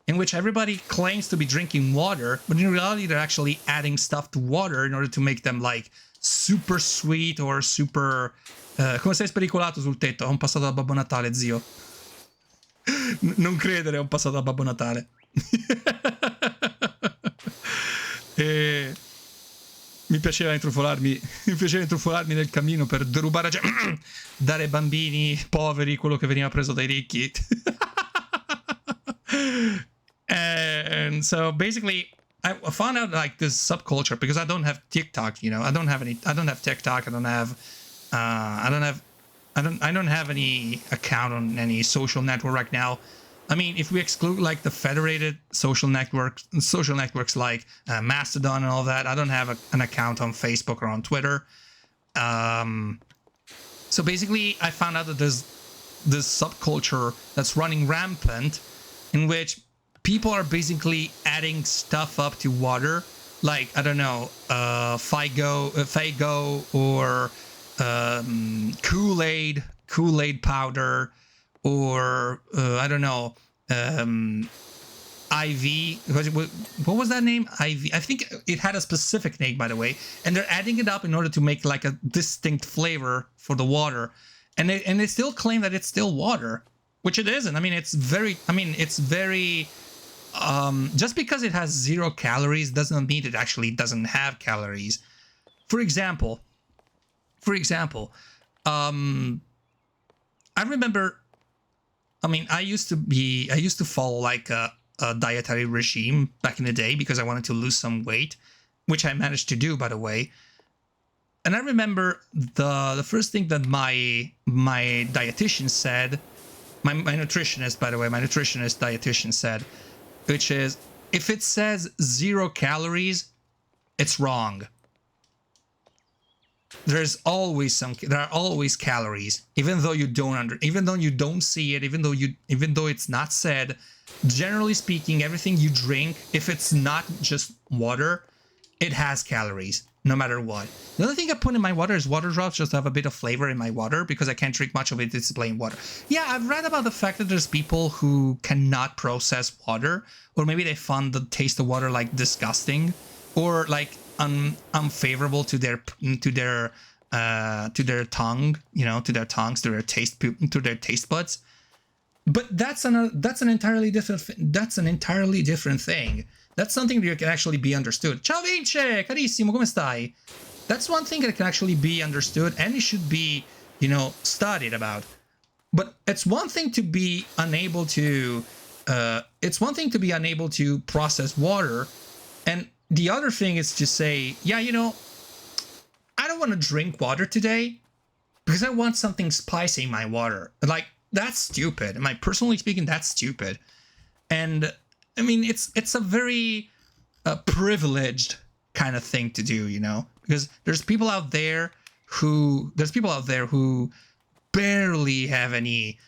S1: in which everybody claims to be drinking water, but in reality they're actually adding stuff to water in order to make them like super sweet or super... come sei spericolato sul tetto? Ho un passato da Babbo Natale, zio. Non credere, ho un passato da Babbo Natale. E mi piaceva intrufolarmi nel cammino per derubare, cioè, dare ai bambini poveri quello che veniva preso dai ricchi. And so basically I found out like this subculture because I don't have TikTok, I don't have TikTok, I don't have any account on any social network right now. I mean, if we exclude like the federated social networks like Mastodon and all that, I don't have an account on Facebook or on Twitter. So basically, I found out that there's this subculture that's running rampant, in which people are basically adding stuff up to water, like I don't know, Faygo or Kool-Aid powder, or I don't know, IV. What was that name? IV. I think it had a specific name, by the way. And they're adding it up in order to make like a distinct flavor for the water, and they still claim that it's still water, which it isn't. I mean, it's very. Just because it has 0 calories doesn't mean it actually doesn't have calories. For example, I remember, I used to follow like a dietary regime back in the day because I wanted to lose some weight, which I managed to do, by the way. And I remember the first thing that my dietitian said, my nutritionist, by the way, dietitian said, which is, if it says 0 calories, it's wrong. There are always calories, even though you don't see it, even though it's not said. Generally speaking, everything you drink, if it's not just water, it has calories, no matter what. The only thing I put in my water is water drops, just to have a bit of flavor in my water, because I can't drink much of it. It's plain water. Yeah, I've read about the fact that there's people who cannot process water, or maybe they find the taste of water like disgusting, or like unfavorable to their tongue, to their tongues, to their taste buds. But that's an entirely different thing. That's something that can actually be understood. Ciao Vince, carissimo, come stai? That's one thing that can actually be understood, and it should be, studied about. But it's one thing to be unable to process water, and the other thing is to say, yeah, I don't want to drink water today because I want something spicy in my water. Like, that's stupid. Personally speaking, that's stupid. And I mean, it's a very privileged kind of thing to do, because there's people out there who barely have any,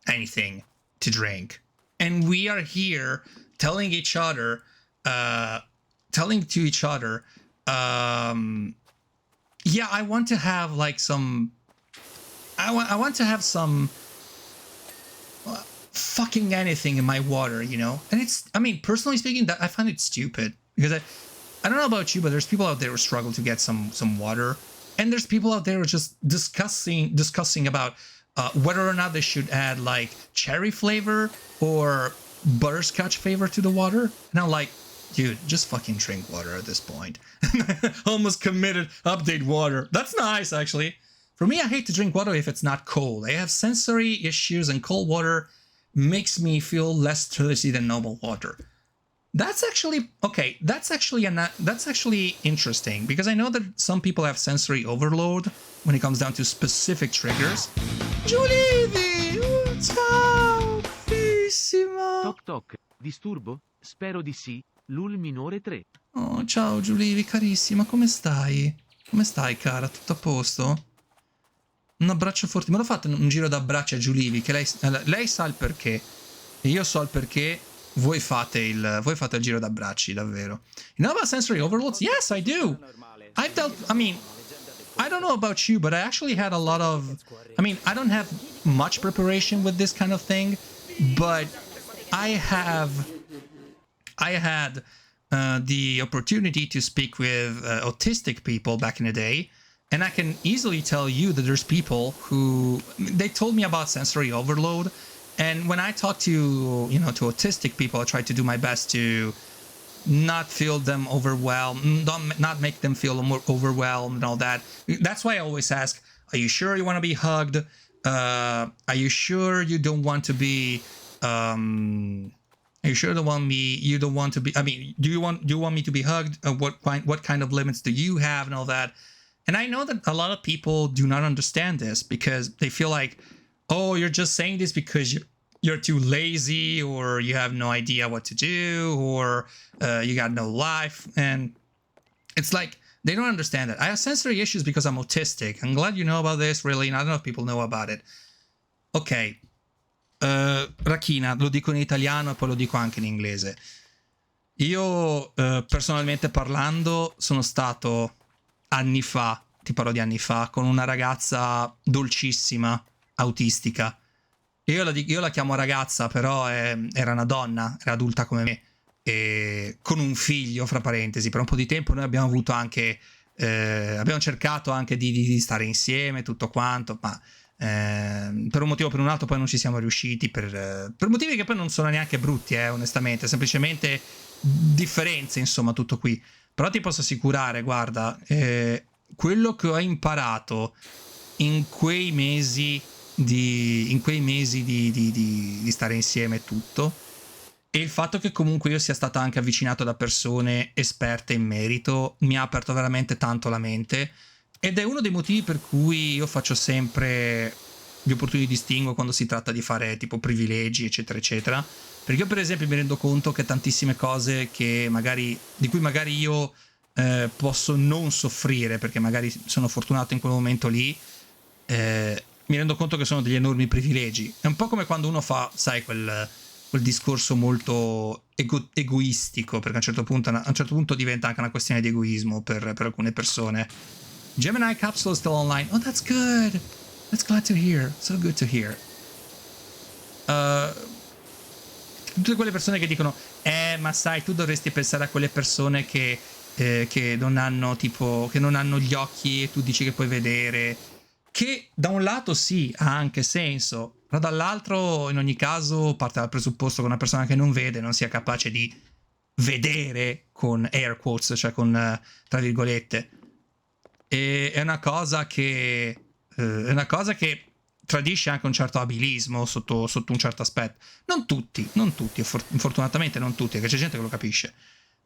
S1: anything to drink, and we are here telling each other, telling to each other, yeah, I want to have like some, I want to have some fucking anything in my water, you know? And it's, I mean, personally speaking, that I find it stupid because I don't know about you, but there's people out there who struggle to get some water, and there's people out there who are just discussing about whether or not they should add like cherry flavor or butterscotch flavor to the water. And I'm like, dude, just fucking drink water at this point. Almost committed, update water. That's nice, actually. For me, I hate to drink water if it's not cold. I have sensory issues, and cold water makes me feel less thirsty than normal water. That's actually okay. That's actually interesting, because I know that some people have sensory overload when it comes down to specific triggers. Giulivi, ciao, bellissima.
S2: Toc toc, disturbo? Spero di sì. Lul minore 3.
S1: Oh, ciao Giulivi, carissima, come stai? Come stai, cara? Tutto a posto? Un abbraccio forte. Me l'ho fatto un giro d'abbracci a Giulivi, che lei sa il perché. E io so il perché. Voi fate il giro d'abbracci, davvero. You know about sensory overloads? Yes, I do. I've dealt, I mean, I don't know about you, but I actually had a lot of, I mean, I don't have much preparation with this kind of thing, but I had the opportunity to speak with autistic people back in the day, and I can easily tell you that there's people who, they told me about sensory overload, and when I talk to, you know, to autistic people, I try to do my best to not feel them overwhelmed, not make them feel more overwhelmed and all that. That's why I always ask, are you sure you want to be hugged? Are you sure you don't want to be, are you sure you don't want to be, I mean, do you want me to be hugged? What kind of limits do you have and all that? And I know that a lot of people do not understand this, because they feel like, oh, you're just saying this because you're too lazy, or you have no idea what to do, or you got no life. And it's like, they don't understand it. I have sensory issues because I'm autistic. I'm glad you know about this, really. And I don't know if people know about it. Ok. Rachina, lo dico in italiano e poi lo dico anche in inglese. Io, personalmente parlando, sono stato anni fa, ti parlo di anni fa, con una ragazza dolcissima, autistica. Io la chiamo ragazza, però era una donna, era adulta come me, e con un figlio, fra parentesi. Per un po' di tempo noi abbiamo avuto anche, abbiamo cercato anche di stare insieme, tutto quanto, ma per un motivo o per un altro poi non ci siamo riusciti, per motivi che poi non sono neanche brutti, onestamente, semplicemente differenze, insomma, tutto qui. Però ti posso assicurare, guarda, quello che ho imparato in quei mesi di stare insieme e tutto, e il fatto che comunque io sia stato anche avvicinato da persone esperte in merito, mi ha aperto veramente tanto la mente, ed è uno dei motivi per cui io faccio sempre gli opportuni distinguo quando si tratta di fare tipo privilegi, eccetera eccetera, perché io per esempio mi rendo conto che tantissime cose che magari, di cui magari io posso non soffrire perché magari sono fortunato in quel momento lì, mi rendo conto che sono degli enormi privilegi. È un po' come quando uno fa, sai, quel discorso molto egoistico, perché a un certo punto diventa anche una questione di egoismo per alcune persone. Gemini Capsule is still online. Oh, that's good. That's glad to hear. So good to hear. Tutte quelle persone che dicono, ma sai, tu dovresti pensare a quelle persone che non hanno gli occhi e tu dici che puoi vedere. Che da un lato sì, ha anche senso, però dall'altro in ogni caso parte dal presupposto che una persona che non vede non sia capace di vedere, con air quotes, cioè con tra virgolette. E è una cosa che tradisce anche un certo abilismo sotto un certo aspetto. Non tutti, fortunatamente non tutti, perché c'è gente che lo capisce.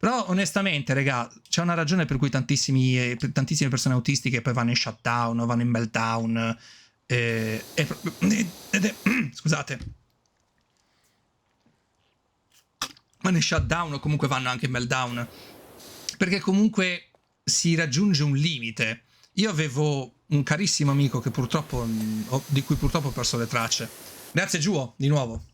S1: Però onestamente, raga, c'è una ragione per cui tantissime persone autistiche poi vanno in shutdown o vanno in meltdown. Scusate. Vanno in shutdown o comunque vanno anche in meltdown. Perché comunque si raggiunge un limite. Io avevo un carissimo amico che purtroppo, di cui purtroppo ho perso le tracce. Grazie Giuo, di nuovo.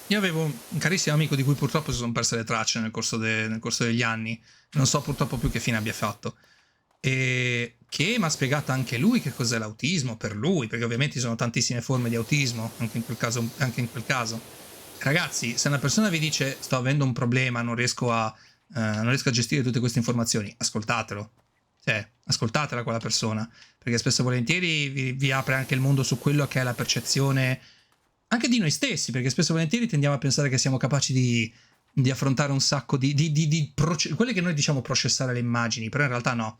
S1: Io avevo un carissimo amico di cui purtroppo si sono perse le tracce nel corso degli anni. Non so purtroppo più che fine abbia fatto. E che mi ha spiegato anche lui che cos'è l'autismo per lui, perché ovviamente ci sono tantissime forme di autismo, anche in quel caso. Anche in quel caso. Ragazzi, se una persona vi dice sto avendo un problema, non riesco a gestire tutte queste informazioni, ascoltatelo. Cioè, ascoltatela quella persona, perché spesso e volentieri vi apre anche il mondo su quello che è la percezione anche di noi stessi, perché spesso e volentieri tendiamo a pensare che siamo capaci di affrontare un sacco quelle che noi diciamo processare le immagini, però in realtà no.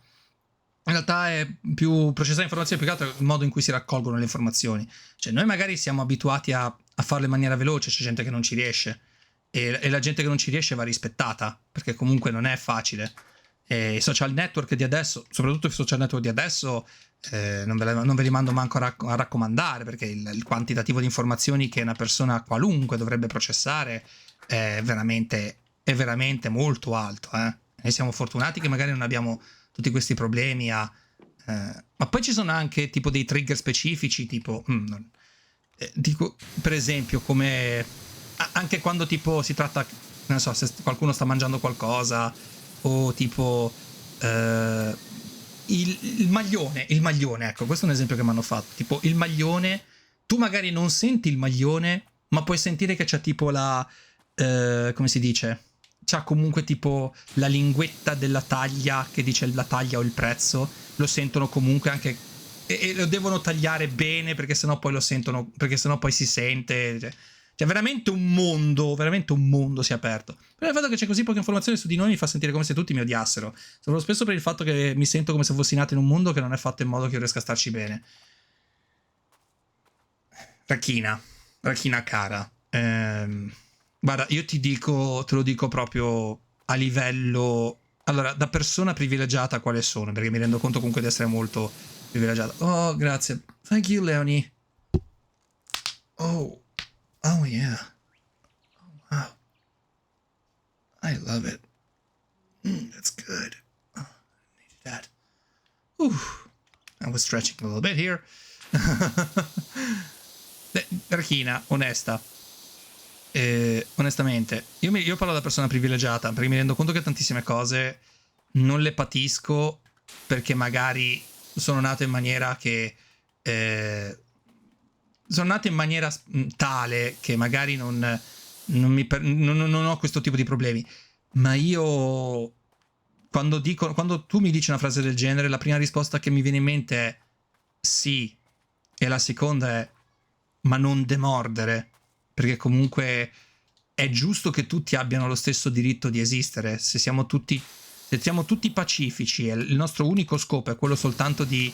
S1: In realtà è più processare informazioni, più che altro il modo in cui si raccolgono le informazioni. Cioè, noi magari siamo abituati a farle in maniera veloce, c'è gente che non ci riesce. E la gente che non ci riesce va rispettata, perché comunque non è facile. E i social network di adesso, soprattutto i social network di adesso, non ve li mando manco a raccomandare, perché il quantitativo di informazioni che una persona qualunque dovrebbe processare è veramente molto alto. Noi siamo fortunati che magari non abbiamo tutti questi problemi ma poi ci sono anche tipo dei trigger specifici, tipo dico, per esempio, come anche quando tipo si tratta, non so, se qualcuno sta mangiando qualcosa o tipo eh, il maglione, ecco, questo è un esempio che mi hanno fatto, tipo il maglione, tu magari non senti il maglione, ma puoi sentire che c'è tipo come si dice? C'ha comunque tipo la linguetta della taglia che dice la taglia o il prezzo, lo sentono comunque anche e lo devono tagliare bene perché sennò poi lo sentono, perché sennò poi si sente, cioè veramente un mondo si è aperto. Però il fatto che c'è così poca informazione su di noi mi fa sentire come se tutti mi odiassero, solo spesso per il fatto che mi sento come se fossi nato in un mondo che non è fatto in modo che io riesca a starci bene. Rachina cara, guarda, io te lo dico proprio a livello, allora, da persona privilegiata quale sono, perché mi rendo conto comunque di essere molto privilegiata. Oh, grazie. Thank you, Leonie. Oh, oh yeah. Oh, wow. I love it. That's good. Oh, I needed that. I was stretching a little bit here. Rachina, onesta. Onestamente, io parlo da persona privilegiata perché mi rendo conto che tantissime cose non le patisco perché magari sono nato in maniera che sono nato in maniera tale che magari non ho questo tipo di problemi. Ma io quando tu mi dici una frase del genere, la prima risposta che mi viene in mente è sì, e la seconda è ma non demordere, perché comunque è giusto che tutti abbiano lo stesso diritto di esistere. Se siamo tutti pacifici e il nostro unico scopo è quello soltanto di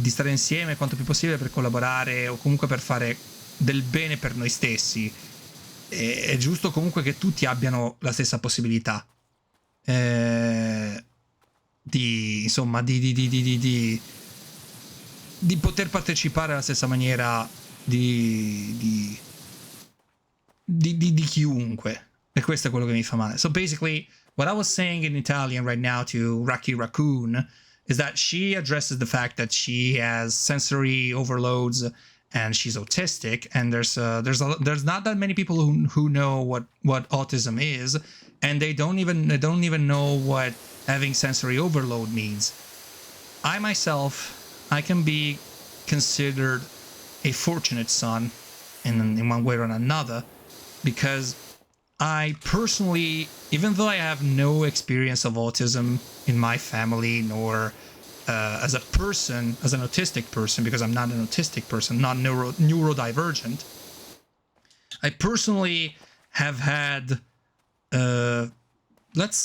S1: stare insieme quanto più possibile per collaborare o comunque per fare del bene per noi stessi, è giusto comunque che tutti abbiano la stessa possibilità insomma di poter partecipare alla stessa maniera di chiunque. E questo è quello che mi fa male. So basically, what I was saying in Italian right now to Rocky Raccoon is that she addresses the fact that she has sensory overloads and she's autistic, and there's not that many people who know what autism is, and they don't even know what having sensory overload means. I can be considered a fortunate son in one way or another, because I personally, even though I have no experience of autism in my family, nor as a person, as an autistic person, because I'm not an autistic person, not neurodivergent, I personally have had,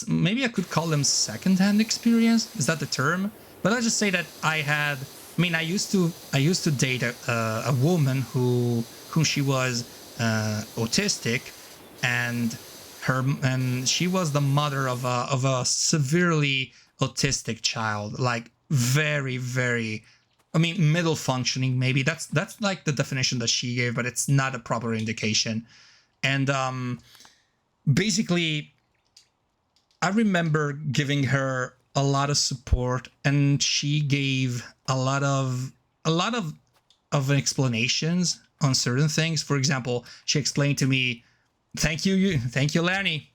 S1: maybe I could call them secondhand experience. Is that the term? But let's just say that I used to date a woman whom she was autistic, and she was the mother of a severely autistic child, like very, very, middle functioning, maybe. That's like the definition that she gave, but it's not a proper indication. And basically, I remember giving her a lot of support, and she gave a lot of explanations on certain things. For example, she explained to me Thank you, Lanny.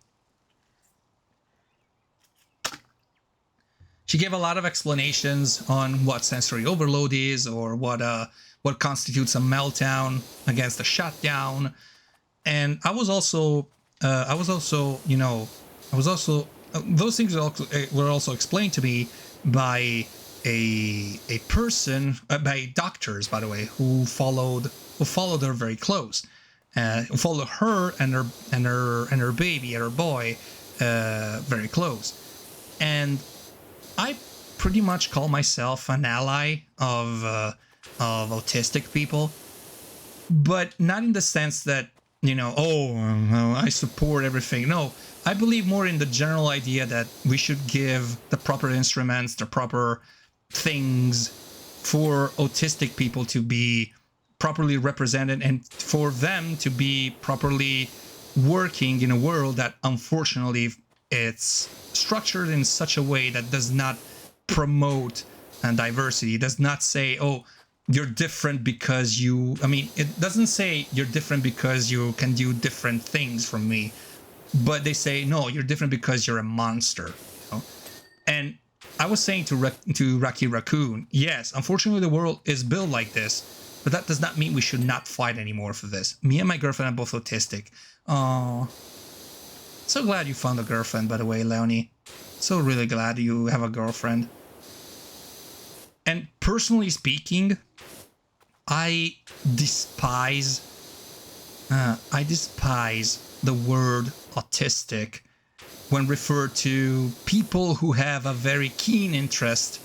S1: She gave a lot of explanations on what sensory overload is, or what constitutes a meltdown against a shutdown. And I was also, those things were also explained to me by a person, by doctors, by the way, who followed her very close, who followed her and her baby and her boy very close. And I pretty much call myself an ally of autistic people, but not in the sense that, I support everything. No, I believe more in the general idea that we should give the proper instruments, the proper things for autistic people to be properly represented, and for them to be properly working in a world that, unfortunately, it's structured in such a way that does not promote diversity. It does not say, oh, you're different because it doesn't say you're different because you can do different things from me, but they say, no, you're different because you're a monster. And I was saying to Rocky Raccoon, yes, unfortunately the world is built like this, but that does not mean we should not fight anymore for this. Me and my girlfriend are both autistic. Aww. So glad you found a girlfriend, by the way, Leonie. So really glad you have a girlfriend. And personally speaking, I despise the word autistic when referred to people who have a very keen interest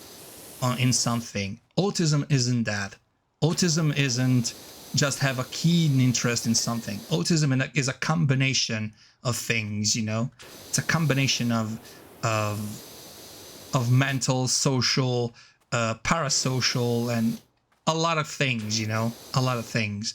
S1: in something. Autism isn't that. Autism isn't just have a keen interest in something. Autism is a combination of things, It's a combination of mental, social, parasocial, and a lot of things, a lot of things.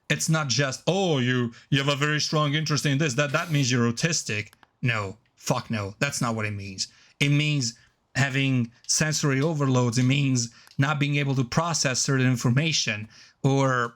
S1: It's not just, oh, you have a very strong interest in this, that means you're autistic. No, fuck no, that's not what it means. It means having sensory overloads. It means not being able to process certain information, or,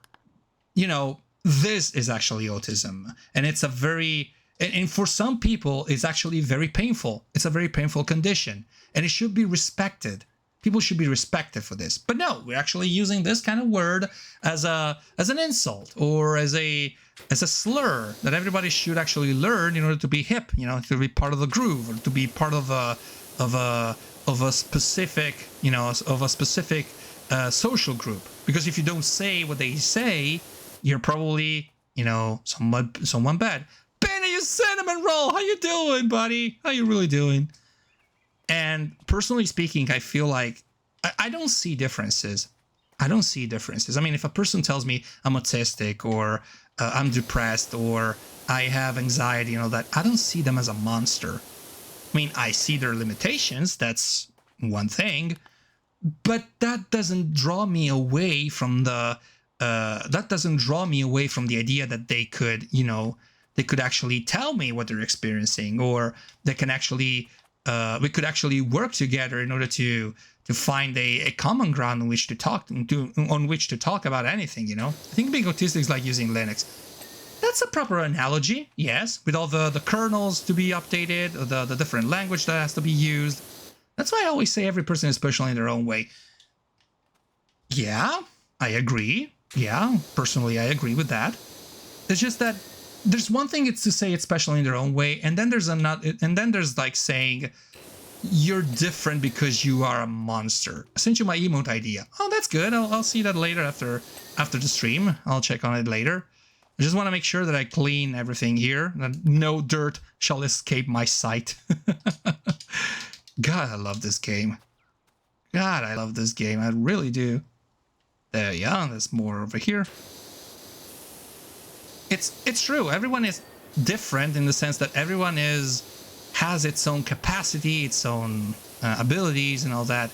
S1: this is actually autism. And it's and for some people, it's actually very painful. It's a very painful condition, and it should be respected. People should be respected for this. But no, we're actually using this kind of word as an insult, or as a slur that everybody should actually learn in order to be hip, to be part of the groove, or to be part of a specific, social group. Because if you don't say what they say, you're probably, someone bad. Benny, you cinnamon roll! How you doing, buddy? How you really doing? And personally speaking, I feel like I don't see differences. I don't see differences. I mean, if a person tells me I'm autistic, or I'm depressed, or I have anxiety and all that, I don't see them as a monster. I mean, I see their limitations. That's one thing. But that doesn't draw me away from the idea that they could actually tell me what they're experiencing, or they can actually we could actually work together in order to find a common ground on which to talk about anything. I think being autistic is like using Linux. That's a proper analogy, yes, with all the kernels to be updated, or the different language that has to be used. That's why I always say every person is special in their own way. Yeah, I agree. Yeah, personally, I agree with that. It's just that there's one thing it's to say it's special in their own way, and then there's another, and then there's like saying you're different because you are a monster. I sent you my emote idea. Oh, that's good. I'll see that later after the stream. I'll check on it later. I just want to make sure that I clean everything here, that no dirt shall escape my sight. God, I love this game. God, I love this game. I really do. There, yeah, there's more over here. It's true. Everyone is different in the sense that everyone has its own capacity, its own abilities, and all that.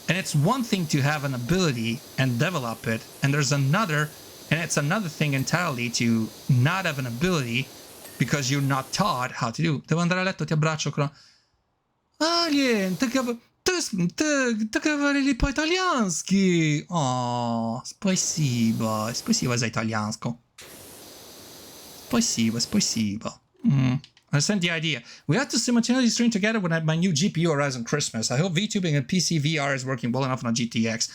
S1: And it's one thing to have an ability and develop it, and it's another thing entirely to not have an ability because you're not taught how to do. Devo andare a letto, ti abbraccio. Niente, ты говорили по-итальянски. О, спасибо. Спасибо за итальянское. It's possible. I sent the idea. We have to simultaneously stream together when my new GPU arrives on Christmas. I hope VTubing and PC VR is working well enough on a GTX.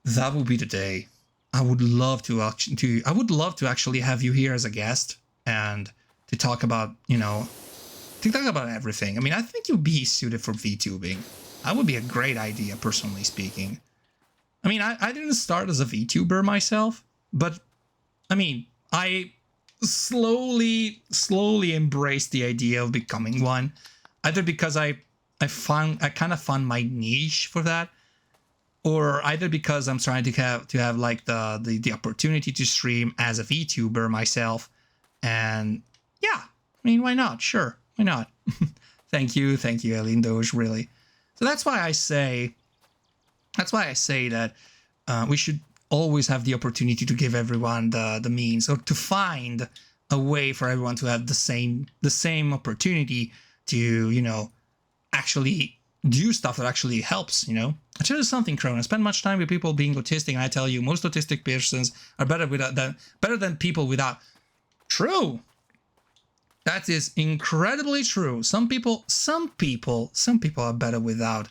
S1: That would be the day. I would love to actually have you here as a guest and to talk about, everything. I mean, I think you'd be suited for VTubing. That would be a great idea, personally speaking. I mean, I didn't start as a VTuber myself, but I mean, I slowly embraced the idea of becoming one, either because I kind of found my niche for that, or either because I'm trying to have like the opportunity to stream as a VTuber myself. And yeah, I mean, why not? Sure, why not? Thank you, Eileen Doge, really. So that's why I say that we should always have the opportunity to give everyone the means, or to find a way for everyone to have the same opportunity to, actually do stuff that actually helps, I tell you something, Crone. I spend much time with people being autistic, and I tell you, most autistic persons are better than people without. True. That is incredibly true. Some people are better without.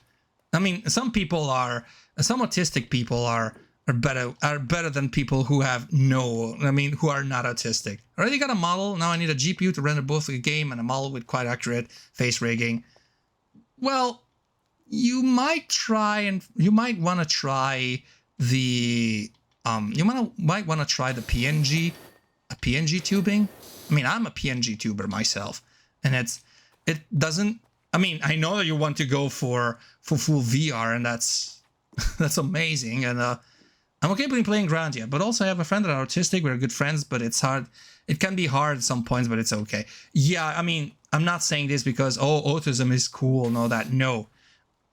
S1: I mean, some autistic people are better than people who have who are not autistic. I already got a model. Now I need a GPU to render both a game and a model with quite accurate face rigging. Well, you might want to try the PNG tubing. I mean, I'm a PNG tuber myself, and it doesn't. I mean, I know that you want to go for full VR, and that's amazing. And I'm okay playing Grandia, but also I have a friend that are autistic. We're good friends, but it's hard. It can be hard at some points, but it's okay. Yeah, I mean, I'm not saying this because autism is cool and all that. No,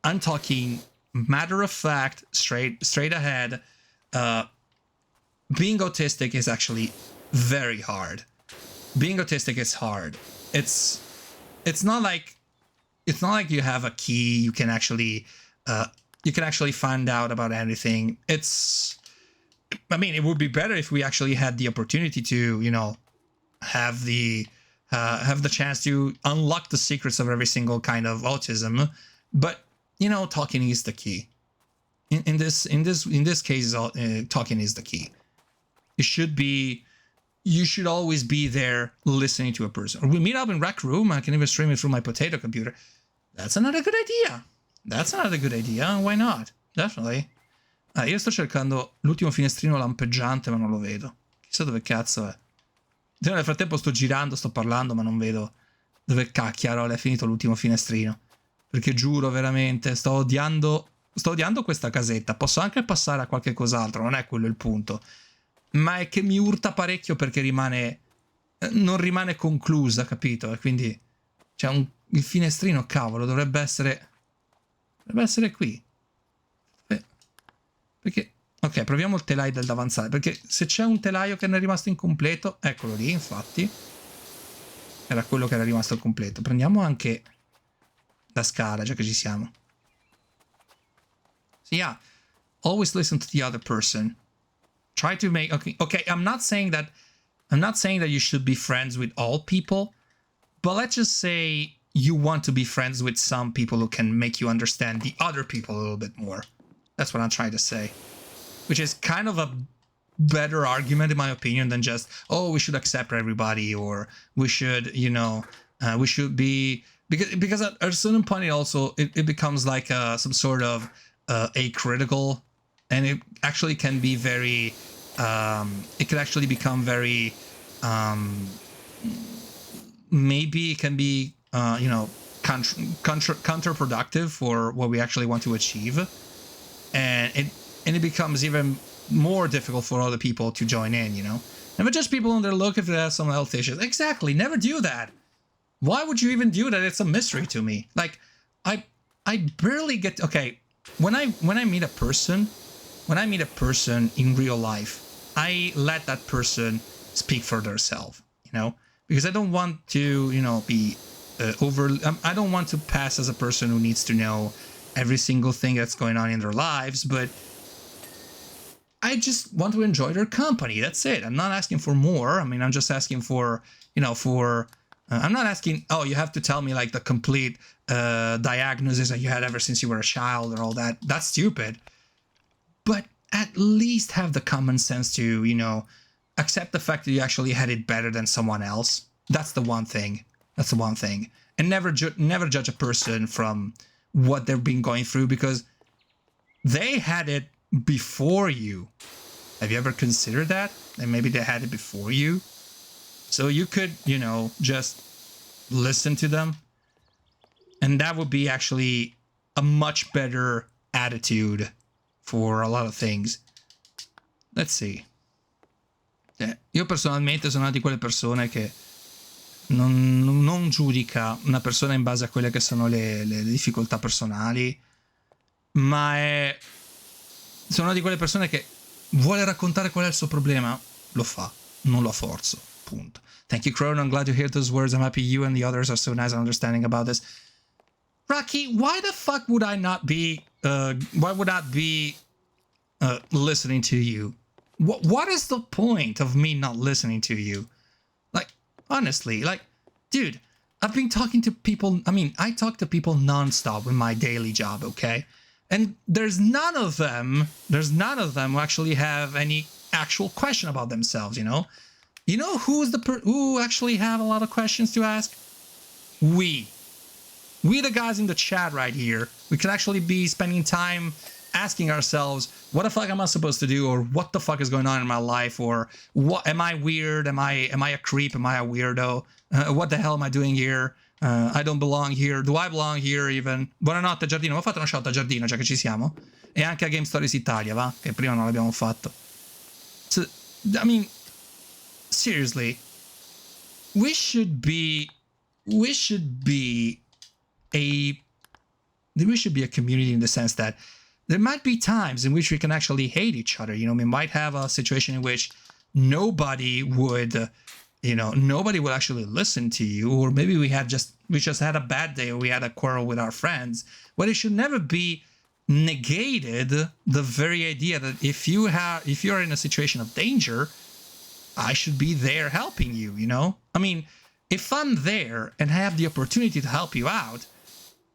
S1: I'm talking matter of fact, straight ahead. Being autistic is actually very hard. Being autistic is hard. It's not like you have a key you can actually find out about anything. I mean, it would be better if we actually had the opportunity to, have the chance to unlock the secrets of every single kind of autism. But talking is the key. In this case, talking is the key. You should always be there listening to a person. Or we meet up in Rec Room. I can even stream it through my potato computer. That's another good idea. Why not? Definitely. Io sto cercando l'ultimo finestrino lampeggiante, ma non lo vedo. Chissà dove cazzo è. Nel frattempo sto girando, sto parlando, ma non vedo dove cacchiarola è finito l'ultimo finestrino. Perché giuro, veramente, sto odiando questa casetta. Posso anche passare a qualche cos'altro, non è quello il punto. Ma è che mi urta parecchio perché non rimane conclusa, capito? E quindi c'è il finestrino, cavolo, dovrebbe essere qui. Perché ok, proviamo il telaio del davanzale, perché se c'è un telaio che ne è rimasto incompleto, eccolo lì, infatti era quello che era rimasto incompleto. Prendiamo anche la scala, già che ci siamo. So yeah, always listen to the other person. Try to make okay, I'm not saying that you should be friends with all people, but let's just say you want to be friends with some people who can make you understand the other people a little bit more. That's what I'm trying to say. Which is kind of a better argument, in my opinion, than just, we should accept everybody, or we should, we should be... Because at a certain point, it becomes like some sort of acritical, and it actually can be very... it can actually become very... maybe it can be, counterproductive for what we actually want to achieve. And it becomes even more difficult for other people to join in, Never judge people on their look if they have some health issues. Exactly, never do that. Why would you even do that? It's a mystery to me. Like, I barely get... Okay, when I meet a person in real life, I let that person speak for themselves, Because I don't want to, be I don't want to pass as a person who needs to know every single thing that's going on in their lives, but I just want to enjoy their company. That's it. I'm not asking for more. I mean, I'm just asking for, I'm not asking, oh, you have to tell me like the complete diagnosis that you had ever since you were a child and all that. That's stupid. But at least have the common sense to, accept the fact that you actually had it better than someone else. That's the one thing. That's the one thing. And never judge a person from what they've been going through, because they had it before you. Have you ever considered that? And maybe they had it before you. So you could, just listen to them. And that would be actually a much better attitude for a lot of things. Let's see. Io personalmente sono una di quelle persone che non giudica una persona in base a quelle che sono le difficoltà personali, ma sono una di quelle persone che vuole raccontare qual è il suo problema, lo fa, non lo forzo, punto. Thank you, Crown. I'm glad to hear those words. I'm happy you and the others are so nice and understanding about this. Rocky, why the fuck would I not be listening to you? What is the point of me not listening to you? Like, honestly, like, dude, I've been talking to people. I mean, I talk to people nonstop in my daily job, okay? And there's none of them who actually have any actual question about themselves, You know who actually have a lot of questions to ask? We, the guys in the chat right here. We could actually be spending time asking ourselves, what the fuck am I supposed to do, or what the fuck is going on in my life, or what am I weird? Am I a creep? Am I a weirdo? What the hell am I doing here? I don't belong here. Do I belong here even? Buonanotte Giardino, ho fatto una shot a Giardino già che ci siamo, e anche a Game Stories Italia, va? Che prima non l'abbiamo fatto. So, I mean, seriously, we should be a community in the sense that there might be times in which we can actually hate each other. We might have a situation in which nobody would actually listen to you, or maybe we just had a bad day, or we had a quarrel with our friends. But it should never be negated the very idea that if you're in a situation of danger, I should be there helping you, I mean, if I'm there and have the opportunity to help you out,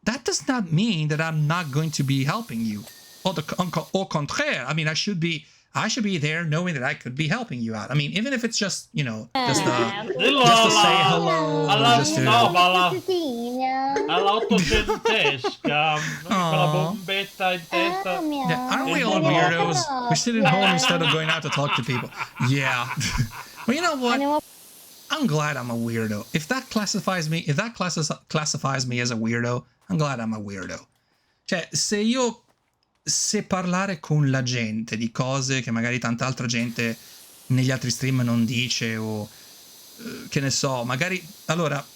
S1: that does not mean that I'm not going to be helping you. Au contraire, I mean, I should be there knowing that I could be helping you out. I mean, even if it's just, just to say hello.
S3: Alla ottocentesca, con la bombetta in testa.
S1: Yeah, aren't we all weirdos? We're sitting home instead of going out to talk to people. Yeah. Well, you know what? I'm glad I'm a weirdo. If that classifies me as a weirdo, I'm glad I'm a weirdo. Cioè, se parlare con la gente di cose che magari tanta altra gente negli altri stream non dice, o che ne so, magari, allora,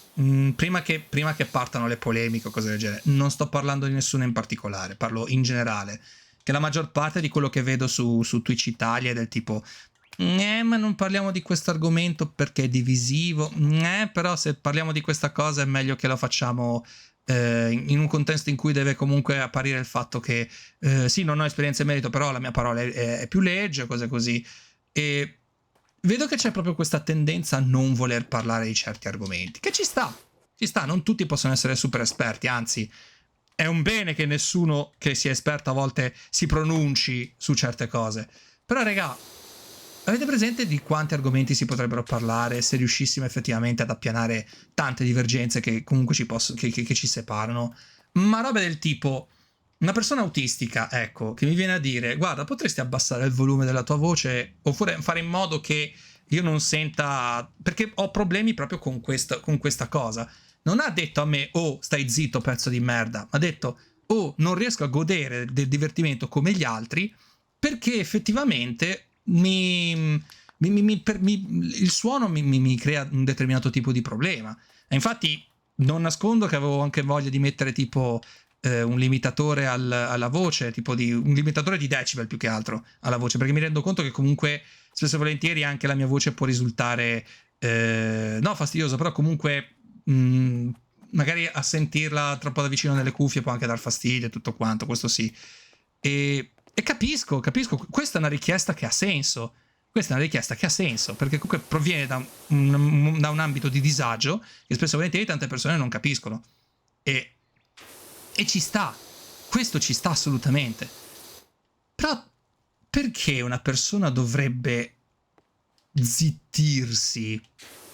S1: prima che partano le polemiche o cose del genere, non sto parlando di nessuno in particolare, parlo in generale, che la maggior parte di quello che vedo su Twitch Italia è del tipo, ma non parliamo di questo argomento perché è divisivo, però se parliamo di questa cosa è meglio che lo facciamo in un contesto in cui deve comunque apparire il fatto che sì, non ho esperienza e merito, però la mia parola è più legge, cose così. E vedo che c'è proprio questa tendenza a non voler parlare di certi argomenti, che ci sta, non tutti possono essere super esperti, anzi è un bene che nessuno che sia esperto a volte si pronunci su certe cose. Però raga, avete presente di quanti argomenti si potrebbero parlare se riuscissimo effettivamente ad appianare tante divergenze che comunque che ci separano? Ma robe del tipo, una persona autistica, ecco, che mi viene a dire, guarda, potresti abbassare il volume della tua voce, oppure fare in modo che io non senta, perché ho problemi proprio con questa cosa. Non ha detto a me, oh, stai zitto pezzo di merda, ma ha detto, oh, non riesco a godere del divertimento come gli altri, perché effettivamente il suono mi crea un determinato tipo di problema. E infatti non nascondo che avevo anche voglia di mettere tipo un limitatore alla voce, tipo un limitatore di decibel più che altro alla voce, perché mi rendo conto che comunque spesso e volentieri anche la mia voce può risultare no fastidiosa, però comunque magari a sentirla troppo da vicino nelle cuffie può anche dar fastidio e tutto quanto, questo sì. E E capisco, questa è una richiesta che ha senso. Questa è una richiesta che ha senso, perché comunque proviene da un ambito di disagio che spesso e volentieri tante persone non capiscono. E ci sta. Questo ci sta assolutamente. Però perché una persona dovrebbe zittirsi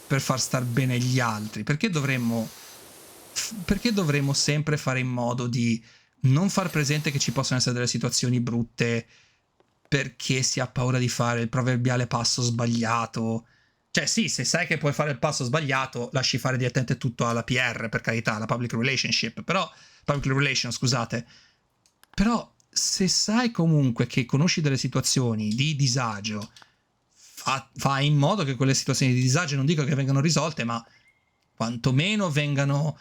S1: per far star bene gli altri? Perché dovremmo sempre fare in modo di non far presente che ci possono essere delle situazioni brutte perché si ha paura di fare il proverbiale passo sbagliato? Cioè sì, se sai che puoi fare il passo sbagliato, lasci fare direttamente tutto alla PR, per carità, alla public relations, scusate. Però se sai comunque che conosci delle situazioni di disagio, fai in modo che quelle situazioni di disagio, non dico che vengano risolte, ma quantomeno vengano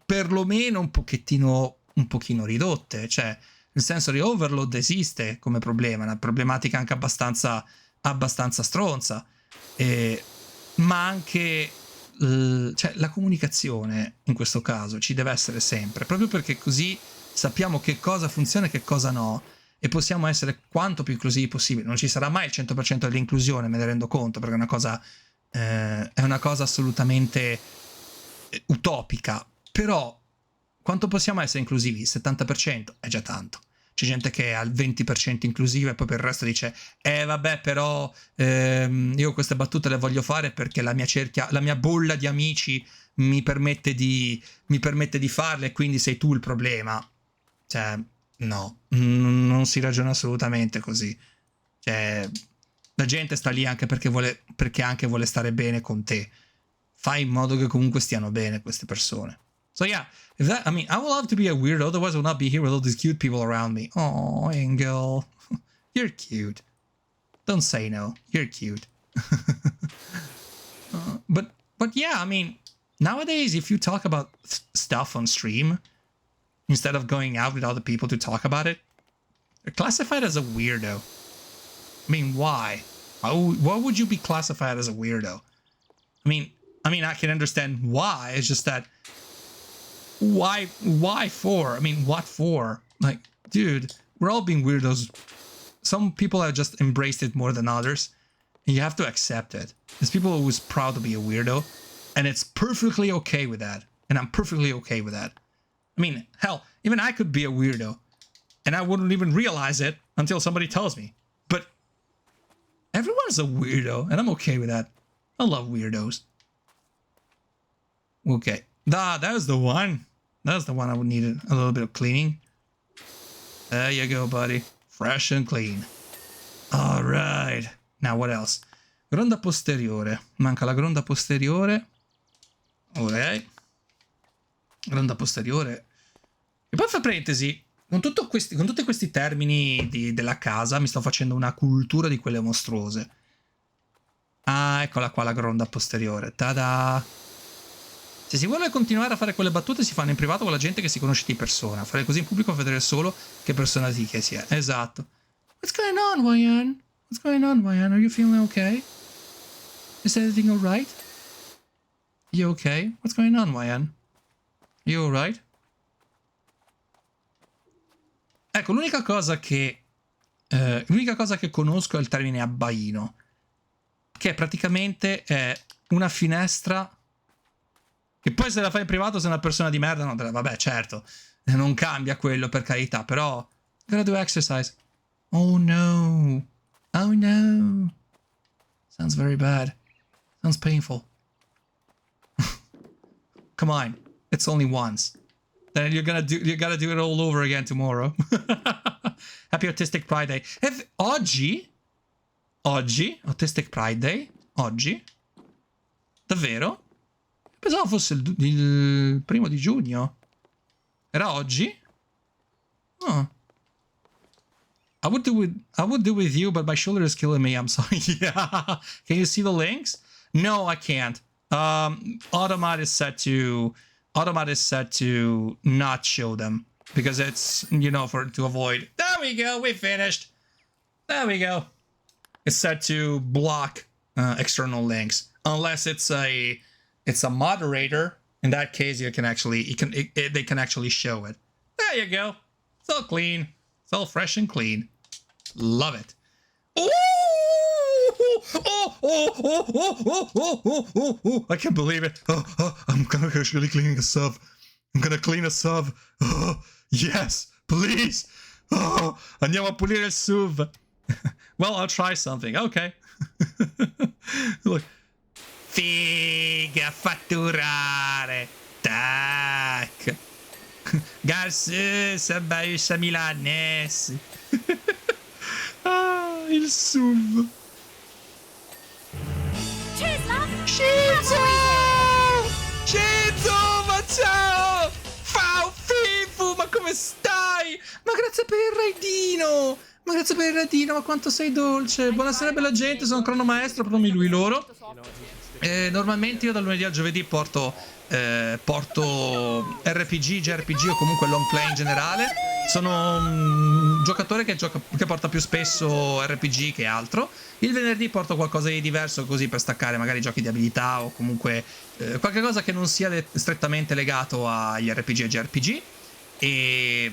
S1: perlomeno un pochino ridotte. Cioè, il sensory overload esiste come problema, è una problematica anche abbastanza stronza, ma anche cioè, la comunicazione in questo caso ci deve essere sempre, proprio perché così sappiamo che cosa funziona e che cosa no, e possiamo essere quanto più inclusivi possibile. Non ci sarà mai il 100% dell'inclusione, me ne rendo conto, perché è una cosa assolutamente utopica, però quanto possiamo essere inclusivi? Il 70% è già tanto. C'è gente che è al 20% inclusiva e poi per il resto dice vabbè, però io queste battute le voglio fare perché la mia bolla di amici mi permette di farle, e quindi sei tu il problema. Cioè, no, non si ragiona assolutamente così. Cioè, la gente sta lì anche perché anche vuole stare bene con te. Fai in modo che comunque stiano bene queste persone. So yeah, I would love to be a weirdo, otherwise I would not be here with all these cute people around me. Oh, Angel. You're cute. Don't say no. You're cute. But yeah, I mean, nowadays if you talk about stuff on stream, instead of going out with other people to talk about it, you're classified as a weirdo. I mean, why? Why would you be classified as a weirdo? I mean, I can understand why. It's just that why for? I mean, what for? Like, dude, we're all being weirdos. Some people have just embraced it more than others, and you have to accept it. There's people who's proud to be a weirdo, and it's perfectly okay with that. And I'm perfectly okay with that. I mean, hell, even I could be a weirdo, and I wouldn't even realize it until somebody tells me. But everyone's a weirdo, and I'm okay with that. I love weirdos. Okay. That was the one. That was the one I would need a little bit of cleaning. There you go, buddy. Fresh and clean. All right. Now, what else? Gronda posteriore. Manca la gronda posteriore. Ok. Gronda posteriore. E poi fra parentesi, con tutti questi termini della casa, mi sto facendo una cultura di quelle mostruose. Ah, eccola qua la gronda posteriore. Tada! Se si vuole continuare a fare quelle battute, si fanno in privato con la gente che si conosce di persona. Fare così in pubblico fa vedere solo che persona che si è. Esatto. What's going on, Wayan? What's going on, Wayan? Are you feeling okay? Is everything alright? You okay? What's going on, Wayan? You alright? Ecco, l'unica cosa che conosco è il termine abbaino, che praticamente è una finestra che poi se la fai in privato, sei una persona di merda, no, vabbè, certo, non cambia quello, per carità, però gotta do exercise. Oh no. Oh no. Sounds very bad. Sounds painful. Come on. It's only once. Then you gotta do it all over again tomorrow. Happy Autistic Pride Day. Oggi, Autistic Pride Day, oggi, davvero? Pensavo fosse il 1° di giugno. Era oggi? Oh. I would do with you, but my shoulder is killing me. I'm sorry. Yeah. Can you see the links? No, I can't. Automat is set to not show them because it's, to avoid. There we go. We finished. There we go. It's set to block external links unless it's a moderator. In that case, they can actually show it. There you go. all clean. It's all fresh and clean. Love it. Oh! I can't believe it. I'm actually cleaning a sub. I'm gonna clean a sub. Yes, please. Andiamo a pulire il SUV. Well, I'll try something. Okay. Look. Figa, fatturare. Tac. Garçon, sabaiuscia milanese. Il SUV.
S4: Cheers, love!
S1: Shinzo! Shinzo, ma ciao! Ciao, Fifu, ma come stai? Ma grazie per il raidino! Ma grazie per il raidino, ma quanto sei dolce! Buonasera, bella gente, sono Crono Maestro, pronomi lui loro. Normalmente io dal lunedì al giovedì porto RPG, JRPG o comunque long play in generale. Sono un giocatore che porta più spesso RPG che altro. Il venerdì porto qualcosa di diverso così per staccare magari giochi di abilità o comunque qualche cosa che non sia strettamente legato agli RPG e JRPG. E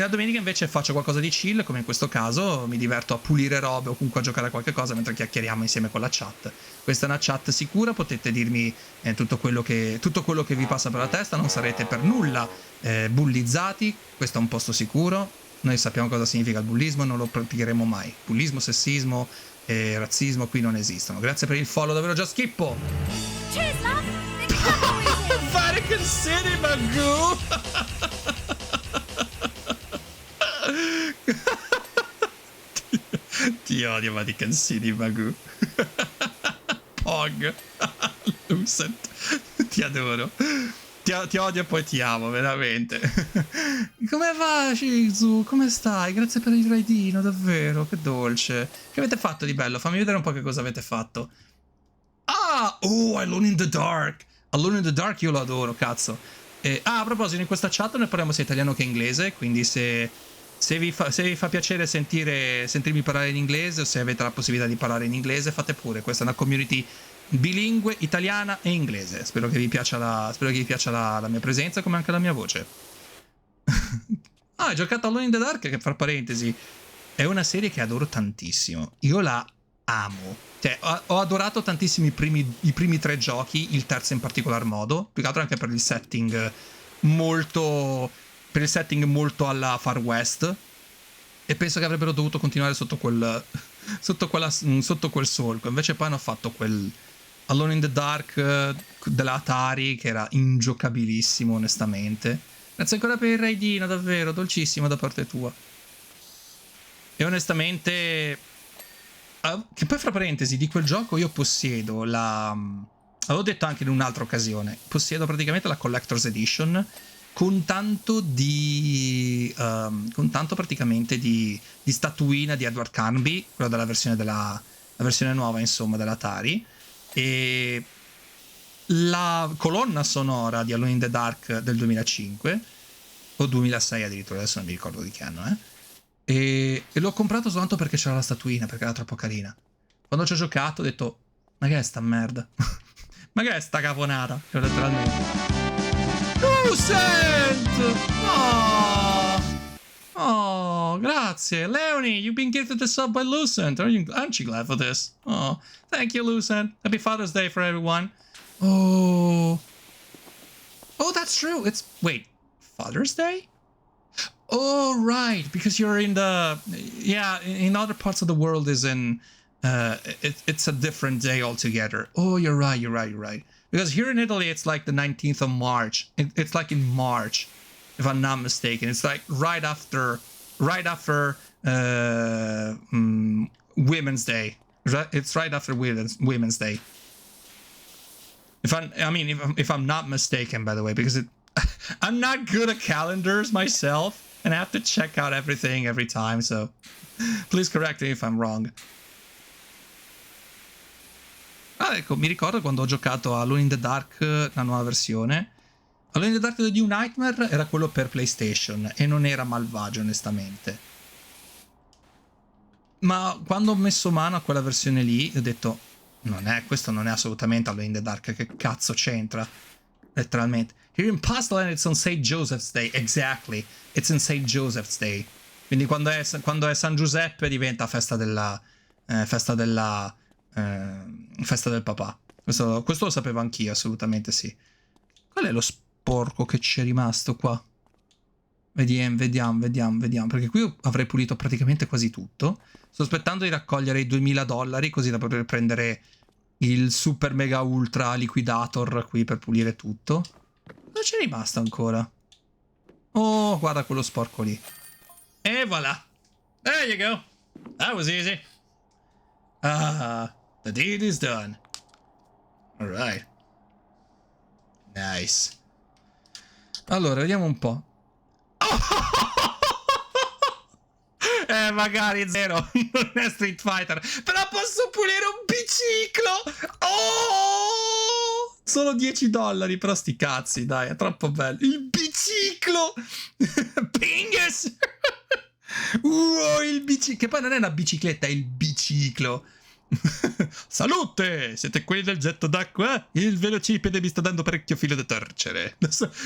S1: la domenica invece faccio qualcosa di chill, come in questo caso, mi diverto a pulire robe o comunque a giocare a qualche cosa mentre chiacchieriamo insieme con la chat. Questa è una chat sicura, potete dirmi tutto quello che vi passa per la testa, non sarete per nulla bullizzati, questo è un posto sicuro, noi sappiamo cosa significa il bullismo, non lo praticheremo mai. Bullismo, sessismo e razzismo qui non esistono. Grazie per il follow, davvero già schippo!
S4: Cheers, love!
S1: Vatican City, Magoo! Ti odio, Vatican City, Magoo. Pog. Lucent. Ti adoro. Ti odio e poi ti amo, veramente. Come va, Shizu? Come stai? Grazie per il raidino, davvero, che dolce. Che avete fatto di bello? Fammi vedere un po' che cosa avete fatto. Ah! Oh, Alone in the Dark. Alone in the Dark io lo adoro, cazzo. A proposito, in questa chat ne parliamo sia italiano che inglese, quindi se vi fa piacere sentirmi parlare in inglese o se avete la possibilità di parlare in inglese, fate pure. Questa è una community bilingue, italiana e inglese. Spero che vi piaccia la mia presenza come anche la mia voce. Hai giocato Alone in the Dark, che fra parentesi è una serie che adoro tantissimo. Io la amo. Cioè, ho adorato tantissimo i primi 3 giochi, il terzo in particolar modo, più che altro anche per il setting molto alla Far West, e penso che avrebbero dovuto continuare sotto quel solco. Invece poi hanno fatto quel Alone in the Dark della Atari che era ingiocabilissimo, onestamente. Grazie ancora per il raidino, davvero dolcissimo da parte tua. E onestamente, che poi fra parentesi di quel gioco io possiedo avevo detto anche in un'altra occasione, possiedo praticamente la Collector's Edition con tanto praticamente di statuina di Edward Carnby, quella della la versione nuova, insomma, dell'Atari, e la colonna sonora di Alone in the Dark del 2005 o 2006 addirittura, adesso non mi ricordo di che anno, e l'ho comprato soltanto perché c'era la statuina, perché era troppo carina. Quando ci ho giocato ho detto, ma che è sta merda? Ma che è sta caponata? Cioè, letteralmente. Lucent! Oh, grazie. Leonie, you've been gifted the sub by Lucent. Aren't you glad for this? Oh, thank you, Lucent. Happy Father's Day for everyone. Oh, that's true. Wait, Father's Day? Oh, right, because you're in in other parts of the world it's a different day altogether. Oh, you're right. Because here in Italy, it's like the 19th of March. It's like in March, if I'm not mistaken. It's like right after Women's Day. It's right after Women's Day. If I'm not mistaken, by the way, because I'm not good at calendars myself, and I have to check out everything every time. So please correct me if I'm wrong. Ecco, mi ricordo quando ho giocato a Alone in the Dark, la nuova versione. Alone in the Dark The New Nightmare era quello per PlayStation e non era malvagio, onestamente. Ma quando ho messo mano a quella versione lì, ho detto, questo non è assolutamente Alone in the Dark, che cazzo c'entra? Letteralmente. Here in Pastoland it's on St. Joseph's Day. Exactly. It's in St. Joseph's Day. Quindi quando è San Giuseppe diventa festa del papà. Questo lo sapevo anch'io, assolutamente sì. Qual è lo sporco che ci è rimasto qua? Vediamo, perché qui avrei pulito praticamente quasi tutto. Sto aspettando di raccogliere i $2000 così da poter prendere il super mega ultra liquidator qui per pulire tutto. Cosa c'è rimasto ancora? Oh, guarda quello sporco lì. E voilà. There you go. That was easy. Ah, the deed is done. Alright. Nice. Allora, vediamo un po'. Magari zero. Non è Street Fighter. Però posso pulire un biciclo. Oh! Solo $10, però sti cazzi, dai, è troppo bello. Il biciclo. Pingus. Il biciclo. Che poi non è una bicicletta, è il biciclo. Salute! Siete quelli del getto d'acqua? Il velocipede mi sta dando parecchio filo da torcere.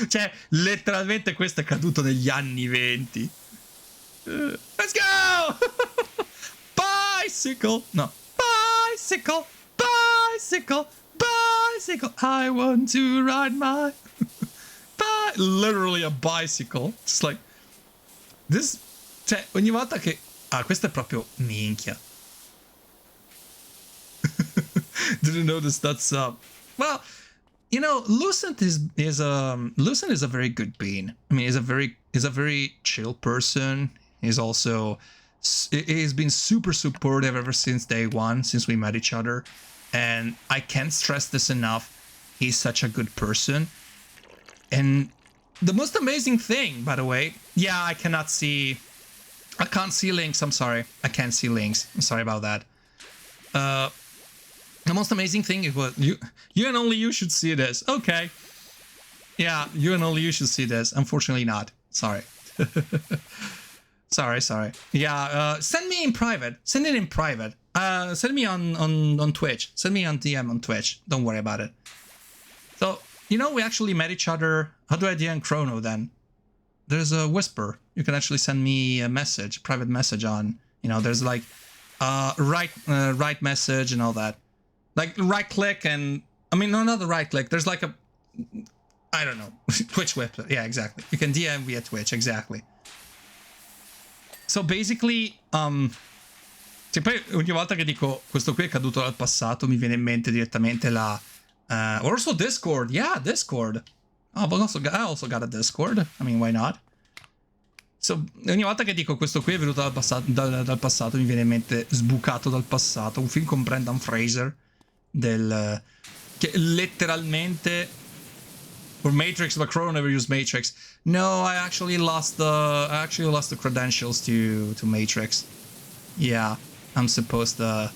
S1: Cioè, letteralmente questo è caduto negli anni 20. Let's go! Bicycle! No. Bicycle! Bicycle! Bicycle! I want to ride my... Literally a bicycle. It's like... This... Cioè, ogni volta che... Ah, questo è proprio minchia. Didn't notice that's well, you know, Lucent is a very good bean. I mean, he's a very chill person. He's been super supportive ever since day one, since we met each other, and I can't stress this enough. He's such a good person. And the most amazing thing, by the way, yeah, I can't see links. I'm sorry, I can't see links. I'm sorry about that. The most amazing thing is what you and only you should see this. Okay. Yeah, you and only you should see this. Unfortunately not. Sorry. sorry. Yeah, send me in private. Send it in private. Send me on Twitch. Send me on DM on Twitch. Don't worry about it. So, you know, we actually met each other. How do I DM Chrono then? There's a Whisper. You can actually send me a message, private message on, you know, there's like right message and all that. Like right click and I mean no, not the right click. There's like a I don't know Twitch whip. Yeah, exactly. You can DM via Twitch, exactly. So basically, cioè poi ogni volta che dico questo qui è caduto dal passato mi viene in mente direttamente la also Discord. Yeah, Discord. Oh, but I also got a Discord. I mean, why not? So, ogni volta che dico questo qui è venuto dal passato mi viene in mente Sbucato dal passato, un film con Brendan Fraser che letteralmente for Matrix, but Crow never used Matrix. No, I actually lost the credentials to Matrix. Yeah, I'm supposed to.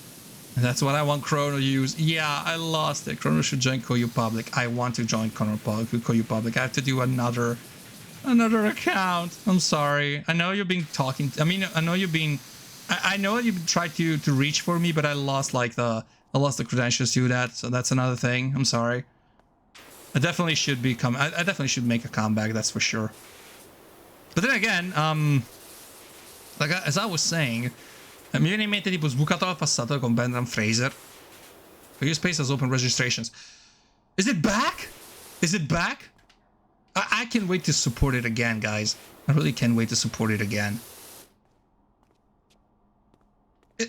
S1: That's what I want Chrono to use. Yeah, I lost it. Chrono should join Koyu Public. I want to join Koyu Public. I have to do another account. I'm sorry. I know you've been talking. I mean, I know you've been. I know you've tried to reach for me, but I lost the credentials to that. So that's another thing. I'm sorry. I definitely should become. I definitely should make a comeback. That's for sure. But then again, like as I was saying, mi viene in mente tipo Sbucato dal passato con Brendan Fraser. Your Space has open registrations. Is it back? Is it back? I can't wait to support it again, guys. I really can't wait to support it again.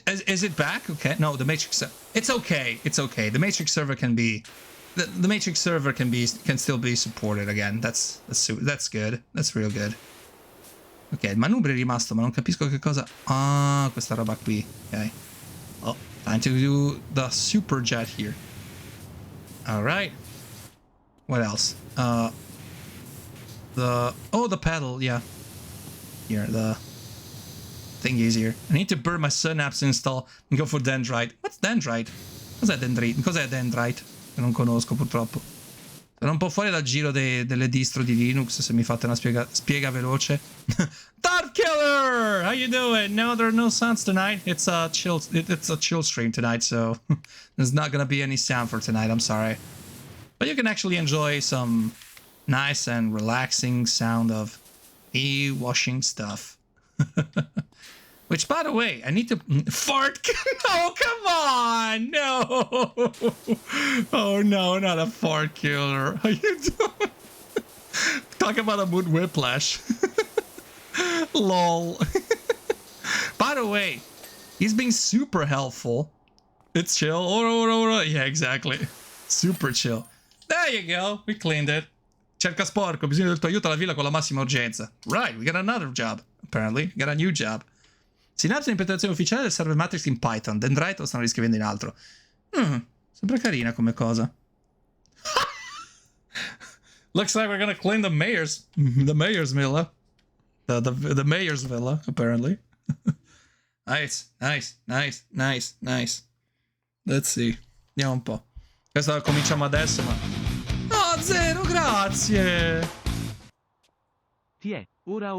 S1: Is it back? Okay. No, the Matrix. It's okay. It's okay. The Matrix server can be. The Matrix server can still be supported again. That's good. That's real good. Ok, il manubrio è rimasto, ma non capisco che cosa. Ah, questa roba qui. Ok. Oh, time to do the super jet here. Alright. What else? The pedal, yeah. Here, the thing is here. I need to burn my synapse install and go for dendrite. What's dendrite? Cos'è dendrite? Cos'è dendrite? Che non conosco purtroppo. Sono un po' fuori dal giro delle distro di Linux, se mi fate una spiega veloce. Thought Killer! How you doing? No, there are no sounds tonight. It's a chill stream tonight, so there's not gonna be any sound for tonight, I'm sorry. But you can actually enjoy some nice and relaxing sound of me washing stuff. Which, by the way, I need to fart. No, come on, no. Oh no, not a fart killer. How you doing? Talk about a mood whiplash. Lol. By the way, he's being super helpful. It's chill. Yeah, exactly. Super chill. There you go. We cleaned it. Cerca sporco. Bisogno del tuo aiuto alla villa con la massima urgenza. Right, we got another job. Apparently, we got a new job. Sinapsi un'implementazione ufficiale del server Matrix in Python. Dendrite lo stanno riscrivendo in altro. Sembra carina come cosa. Looks like we're gonna clean the mayor's villa. The mayor's villa, apparently. Nice. Let's see. Vediamo un po'. Questo cominciamo adesso, ma... Oh, Zero, grazie!
S2: Ti è. Ora.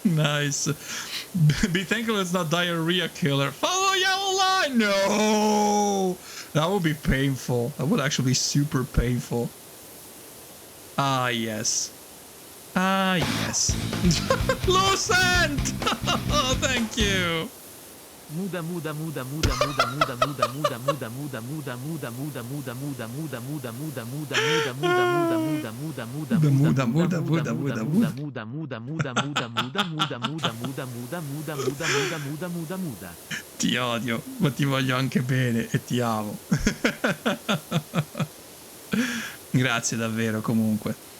S1: Nice. Be thankful it's not diarrhea killer. Follow yellow line! No! That would be painful. That would actually be super painful. Ah, yes. Ah, yes. Lucent! Thank you.
S2: Muda.
S1: Ti odio, ma ti voglio anche bene e ti amo. Grazie davvero comunque.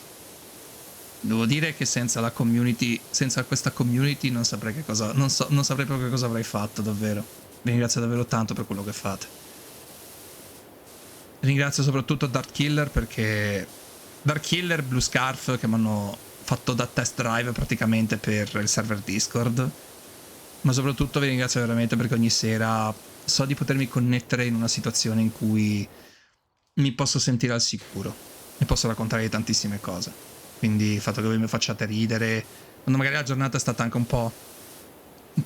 S1: Devo dire che senza la community, senza questa community non saprei che cosa, non saprei proprio cosa avrei fatto davvero. Vi ringrazio davvero tanto per quello che fate. Ringrazio soprattutto Dark Killer perché Dark Killer, Blue Scarf che mi hanno fatto da test drive praticamente per il server Discord. Ma soprattutto vi ringrazio veramente perché ogni sera so di potermi connettere in una situazione in cui mi posso sentire al sicuro e posso raccontare tantissime cose. Quindi il fatto che voi mi facciate ridere, quando magari la giornata è stata anche un po'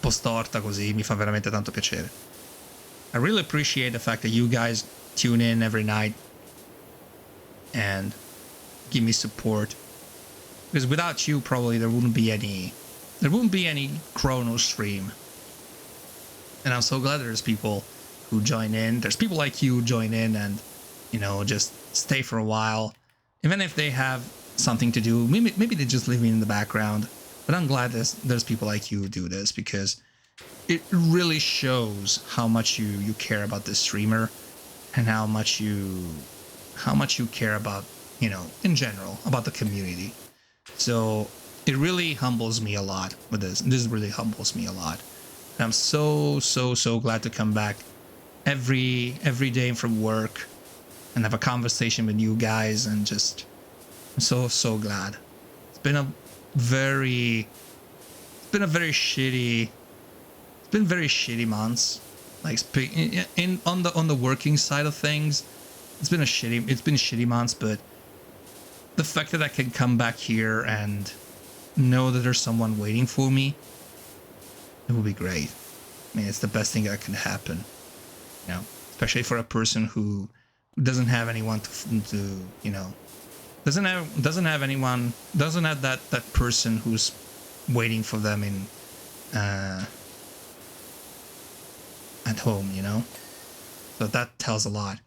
S1: storta così, mi fa veramente tanto piacere. I really appreciate the fact that you guys tune in every night and give me support. Because without you, probably there wouldn't be any Chrono stream. And I'm so glad there's people who join in. There's people like you who join in and, you know, just stay for a while. Even if they have something to do, maybe they just leave me in the background. But I'm glad there's people like you who do this because it really shows how much you care about this streamer and how much you care about, you know, in general, about the community. So it really humbles me a lot with this. This really humbles me a lot. And I'm so glad to come back every day from work and have a conversation with you guys and just I'm so glad. It's been very shitty months. Like on the working side of things, it's been shitty months, but the fact that I can come back here and know that there's someone waiting for me, it will be great. I mean, it's the best thing that can happen. You know, especially for a person who doesn't have anyone to you know, doesn't have anyone, doesn't have that person who's waiting for them in at home, you know. So that tells a lot.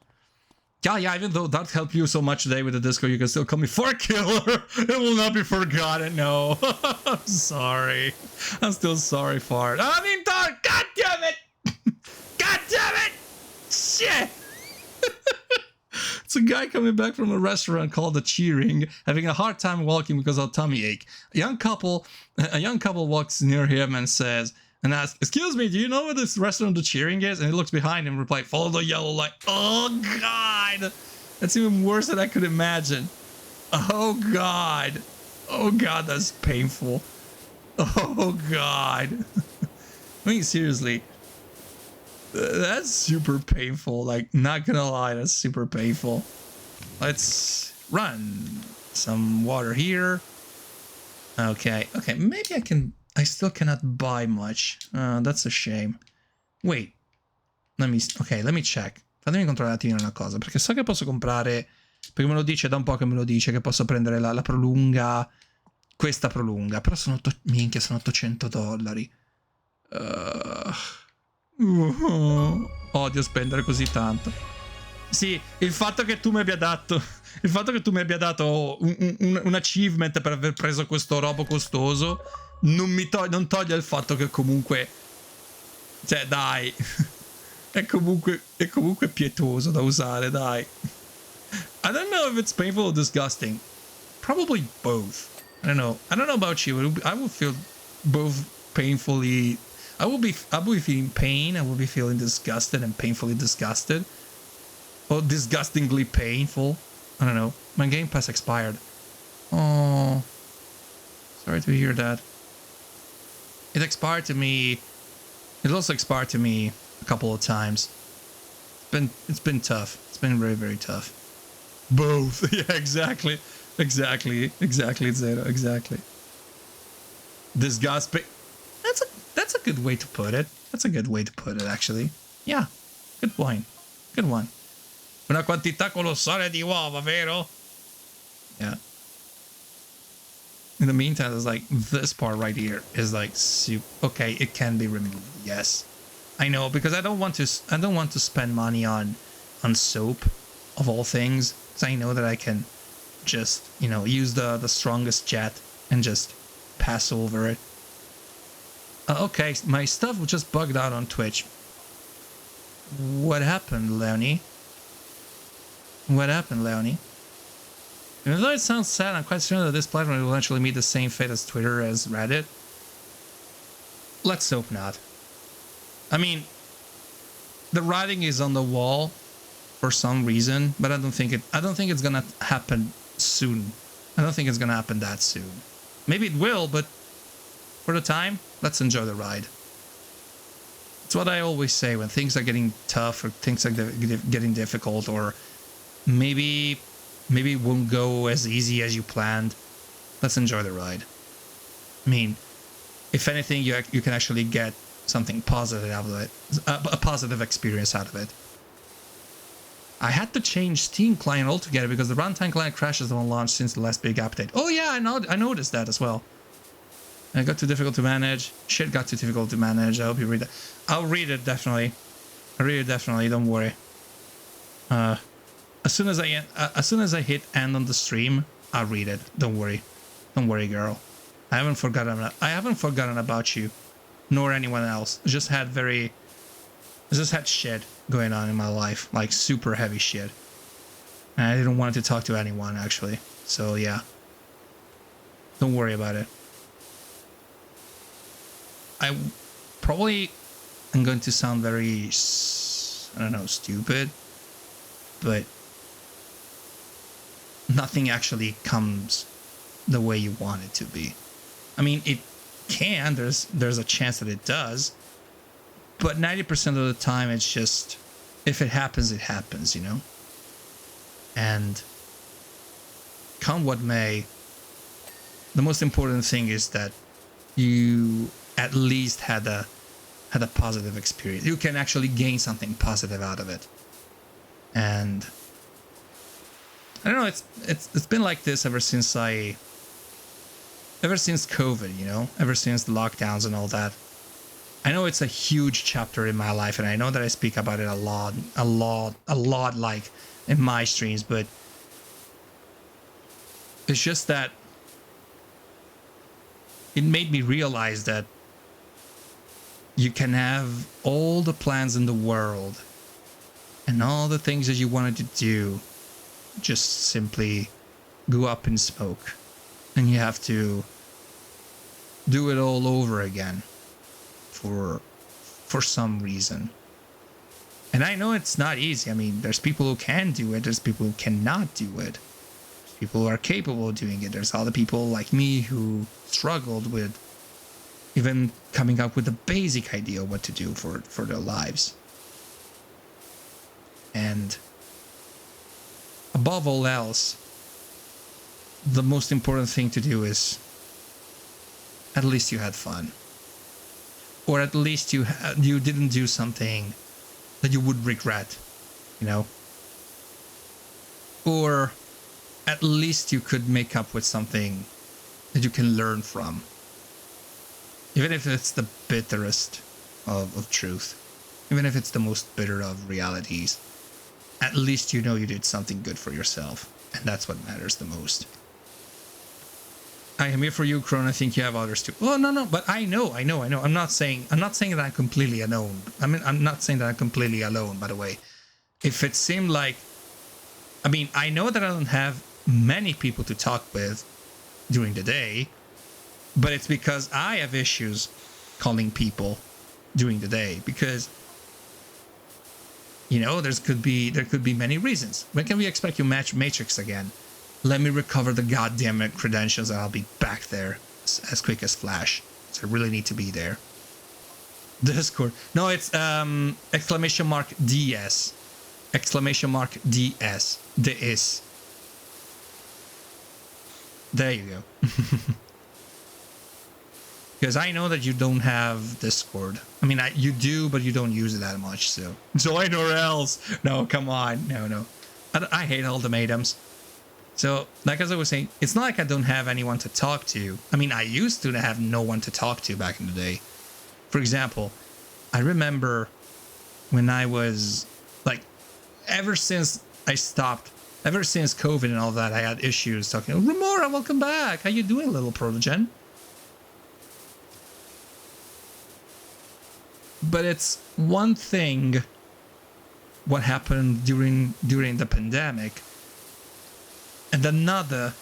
S1: Yeah, even though that helped you so much today with the Discord, you can still call me Fart Killer. It will not be forgotten, no. I'm sorry. I'm still sorry, Fart. I mean, Dark, god damn it! God damn it! Shit! It's a guy coming back from a restaurant called The Cheering, having a hard time walking because of a tummy ache. A young couple walks near him and says, and asks, "Excuse me, do you know where this restaurant The Cheering is?" And he looks behind him and replies, "Follow the yellow light." Oh god! That's even worse than I could imagine. Oh god. Oh god, that's painful. Oh god. I mean, seriously. That's super painful. Like, not gonna lie, that's super painful. Let's run some water here. Okay, okay, maybe I still cannot buy much. That's a shame. Wait, let me check. Fatemi controllare un attimino una cosa, perché so che posso comprare, perché me lo dice da un po' che me lo dice, che posso prendere la prolunga, questa prolunga, però sono, minchia, sono $800. Odio spendere così tanto. Sì, il fatto che tu mi abbia dato un achievement per aver preso questo robo costoso non toglie il fatto che comunque, cioè dai, è comunque pietoso da usare, dai. I don't know if it's painful or disgusting. Probably both. I don't know about you. I would feel both painfully. I would be feeling pain. I would be feeling disgusted and painfully disgusted. Or disgustingly painful. I don't know. My Game Pass expired. Oh, sorry to hear that. It expired to me. It also expired to me a couple of times. It's been tough. It's been very, very tough. Both. Yeah, exactly. Exactly, Zero. Exactly. Disgust. That's a good way to put it. That's a good way to put it, actually. Yeah. Good point. Good one. Una quantità colossale di uova, vero? Yeah. In the meantime, it's like this part right here is like okay, it can be removed. Yes. I know, because I don't want to spend money on soap of all things. Because I know that I can just, use the strongest jet and just pass over it. Okay, my stuff just bugged out on Twitch. What happened, Leonie? What happened, Leonie? Even though it sounds sad, I'm quite certain that this platform will eventually meet the same fate as Twitter, as Reddit. Let's hope not. I mean, the writing is on the wall for some reason, but I don't think it's gonna happen soon. I don't think it's gonna happen that soon. Maybe it will, but for the time, let's enjoy the ride. It's what I always say when things are getting tough or things are getting difficult, or maybe it won't go as easy as you planned. Let's enjoy the ride. I mean, if anything, you can actually get something positive out of it, a positive experience out of it. I had to change Steam client altogether because the runtime client crashes when launched since the last big update. Oh yeah, I noticed that as well. It got too difficult to manage. Shit got too difficult to manage. I hope you read that. I'll read it definitely. I'll read it definitely. Don't worry. As soon as I hit end on the stream, I'll read it. Don't worry. Don't worry, girl. I haven't forgotten about you, nor anyone else. I just had shit going on in my life, like super heavy shit. And I didn't want to talk to anyone, actually. So yeah. Don't worry about it. I probably am going to sound very, I don't know, stupid, but nothing actually comes the way you want it to be. I mean, it can. There's a chance that it does, but 90% of the time, it's just, if it happens, it happens, And come what may, the most important thing is that you at least had a positive experience. You can actually gain something positive out of it. And I don't know, it's been like this ever since COVID, ever since the lockdowns and all that. I know it's a huge chapter in my life, and I know that I speak about it a lot, like in my streams, but it's just that it made me realize that you can have all the plans in the world and all the things that you wanted to do just simply go up in smoke, and you have to do it all over again for some reason. And I know it's not easy. I mean, there's people who can do it, there's people who cannot do it, there's people who are capable of doing it, there's other people like me who struggled with even coming up with a basic idea of what to do for their lives. And above all else, the most important thing to do is at least you had fun. Or at least you didn't do something that you would regret, you know? Or at least you could make up with something that you can learn from. Even if it's the bitterest of truth. Even if it's the most bitter of realities. At least you know you did something good for yourself. And that's what matters the most. I am here for you, Kron. I think you have others too. Oh, no, but I know. I'm not saying that I'm completely alone. I mean, I'm not saying that I'm completely alone, by the way. If it seemed like, I mean, I know that I don't have many people to talk with during the day, but it's because I have issues calling people during the day because, you know, there could be many reasons. When can we expect you match Matrix again? Let me recover the goddamn credentials and I'll be back there as quick as Flash. So I really need to be there. Discord. No, it's exclamation mark DS. Exclamation mark DS. DS. There you go. Because I know that you don't have Discord. I mean, you do, but you don't use it that much, so. Join or else. No, come on. No. I hate ultimatums. So, like as I was saying, it's not like I don't have anyone to talk to. I mean, I used to have no one to talk to back in the day. For example, I remember when I was, like, ever since COVID and all that, I had issues talking, Remora, welcome back. How you doing, little protogen? But it's one thing what happened during the pandemic, and another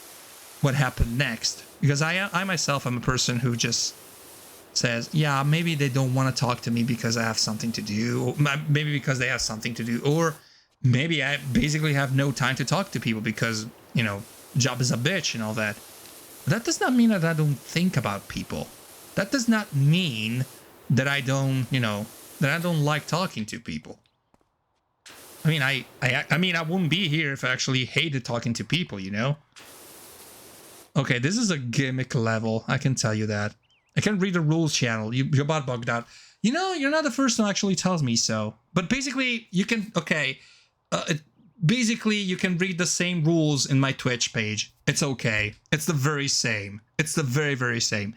S1: what happened next. Because I myself am a person who just says, yeah, maybe they don't want to talk to me because I have something to do, or maybe because they have something to do, or maybe I basically have no time to talk to people because, you know, job is a bitch and all that. But that does not mean that I don't think about people. That does not mean that I don't, you know, that I don't like talking to people. I mean, I mean, I wouldn't be here if I actually hated talking to people, you know? Okay, this is a gimmick level, I can tell you that. I can read the rules channel. Your bot bugged out. You know, you're not the first one who actually tells me so. But basically, you can, okay. Basically, you can read the same rules in my Twitch page. It's okay. It's the very same. It's the very, very same.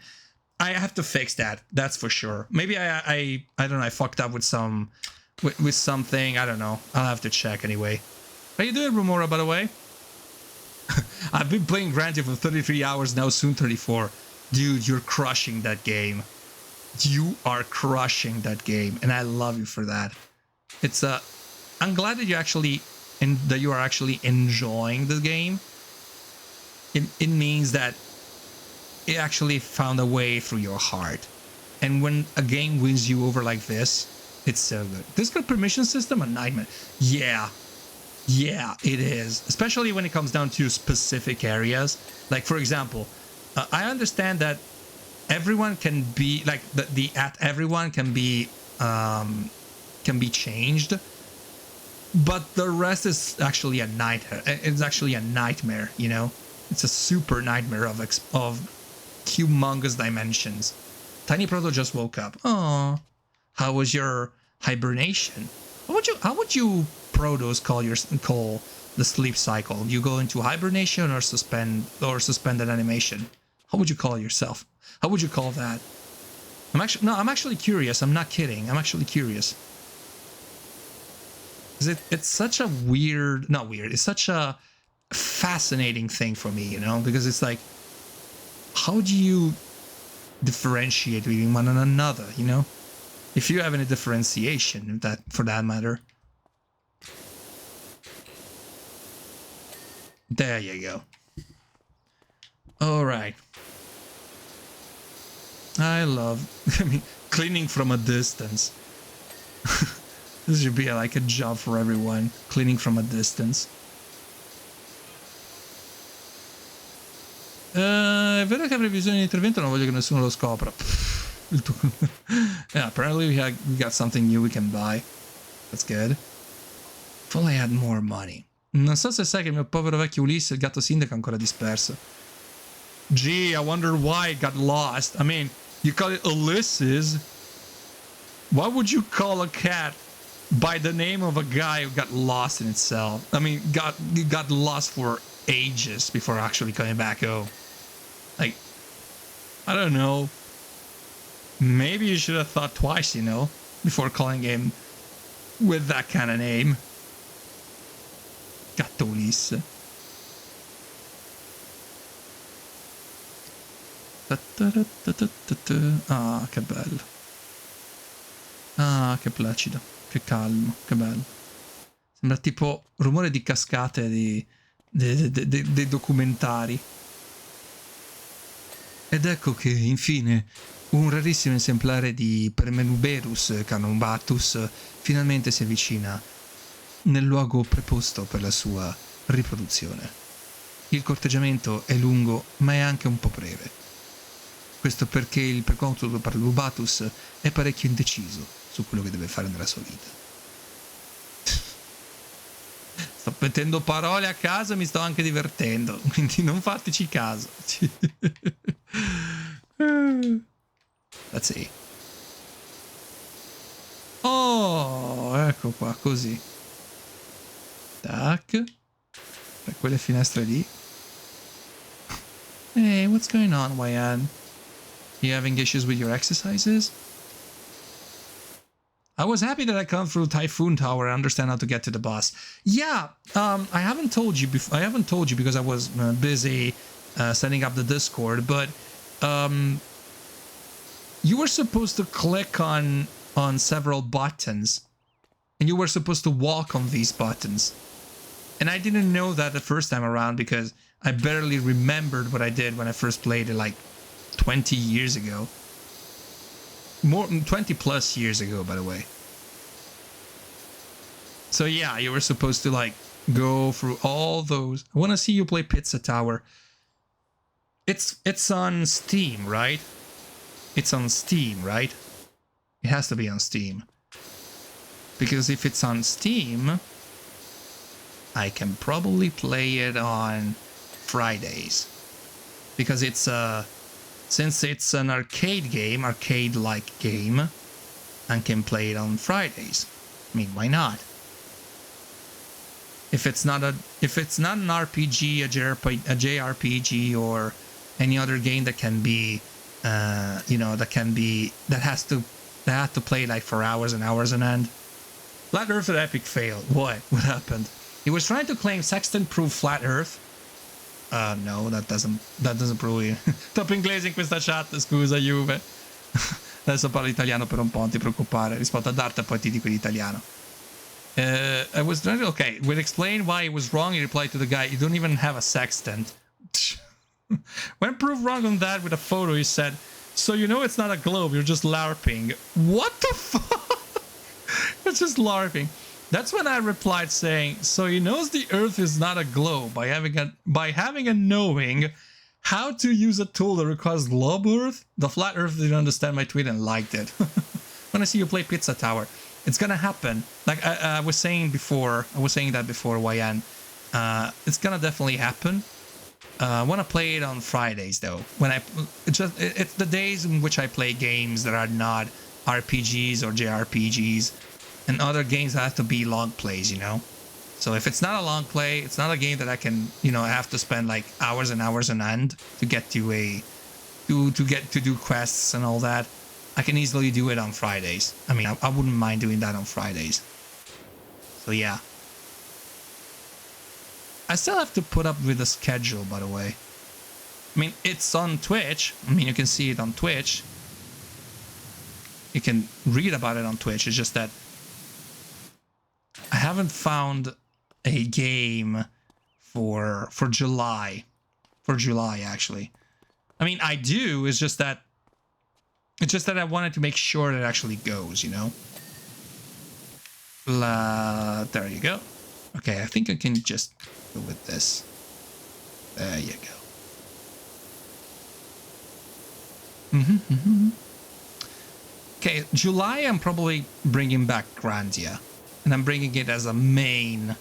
S1: I have to fix that. That's for sure. Maybe I don't know. I fucked up with with something. I don't know. I'll have to check anyway. How you doing, Rumora, by the way? I've been playing Granted for 33 hours now, soon 34. Dude, you're crushing that game. You are crushing that game, and I love you for that. It's I'm glad that you are actually enjoying the game. It means that it actually found a way through your heart. And when a game wins you over like this, it's so good. Discord permission system, a nightmare. Yeah, it is. Especially when it comes down to specific areas. Like, for example, I understand that everyone can be, like, the at everyone can be changed. But the rest is actually a nightmare. It's actually a nightmare, you know? It's a super nightmare of humongous dimensions. Tiny Proto just woke up. Oh, how was your hibernation? How would you Protos call the sleep cycle? You go into hibernation or suspended animation? How would you call yourself? How would you call that? I'm actually curious. I'm not kidding. I'm actually curious. It's such a it's such a fascinating thing for me, you know, because it's like, how do you differentiate between one and another, you know? If you have any differentiation, for that matter. There you go. All right. I mean, cleaning from a distance. This should be like a job for everyone. Cleaning from a distance. È vero che avrei bisogno di intervento, non voglio che nessuno lo scopra. Yeah, apparently we got something new we can buy. That's good. If only I had more money. Non so se sai che il mio povero vecchio Ulisse, il gatto sindaco, è ancora disperso. Gee, I wonder why it got lost. I mean, you call it Ulysses. Why would you call a cat by the name of a guy who got lost in itself? I mean, got lost for ages before actually coming back home. Like, I don't know. Maybe you should have thought twice, you know, before calling him with that kind of name. Gatto Ulisse. Ah, che bello. Ah, che placido. Che calmo, che bello. Sembra tipo rumore di cascate dei documentari. Ed ecco che, infine, un rarissimo esemplare di Permenuberus canumbatus finalmente si avvicina nel luogo preposto per la sua riproduzione. Il corteggiamento è lungo, ma è anche un po' breve. Questo perché il percontro di Permenuberus è parecchio indeciso su quello che deve fare nella sua vita. Sto mettendo parole a caso e mi sto anche divertendo, quindi non fateci caso. Let's see. Oh, ecco qua, così. Tac. Per quelle finestre lì. Hey, what's going on, Wayan? You having issues with your exercises? I was happy that I come through Typhoon Tower and understand how to get to the boss. Yeah, I haven't told you before. I haven't told you because I was busy setting up the Discord. But you were supposed to click on several buttons, and you were supposed to walk on these buttons. And I didn't know that the first time around because I barely remembered what I did when I first played it like 20 years ago. More than 20 plus years ago, by the way. So yeah, you were supposed to like go through all those. I want to see you play Pizza Tower. It's on Steam, right? It's on Steam, right? It has to be on Steam. Because if it's on Steam, I can probably play it on Fridays. Because it's since it's an arcade-like game, I can play it on Fridays. I mean, why not? If it's not an RPG, a JRPG, or any other game that can be, that has to play like for hours and hours on end. Flat Earth an epic fail. What happened? He was trying to claim Sexton proved Flat Earth. No, that doesn't prove it. Troppo inglese in questa chat, scusa Juve. Adesso parlo italiano per un po', non ti preoccupare. Rispondo a Dart e poi ti dico in italiano. I was trying to, okay, we'll explain why he was wrong. He replied to the guy, you don't even have a sextant. When proved wrong on that with a photo, he said, so you know it's not a globe, you're just LARPing. What the fuck? It's just LARPing. That's when I replied saying, so he knows the Earth is not a globe by having a knowing how to use a tool that requires globe Earth. The Flat Earth didn't understand my tweet and liked it. When I see you play Pizza Tower, it's gonna happen. Like I was saying that before, Wayan. It's gonna definitely happen. I want to play it on Fridays though. It's the days in which I play games that are not RPGs or JRPGs. And other games have to be long plays, you know? So if it's not a long play, it's not a game that I can, I have to spend like hours and hours on end to get to do quests and all that. I can easily do it on Fridays. I mean, I wouldn't mind doing that on Fridays. So yeah. I still have to put up with the schedule, by the way. I mean, it's on Twitch. I mean, you can see it on Twitch. You can read about it on Twitch. It's just that I haven't found a game for July. For July, actually. I mean, I do. It's just that I wanted to make sure it actually goes, you know? There you go. Okay, I think I can just go with this. There you go. Okay, July I'm probably bringing back Grandia. And I'm bringing it as a main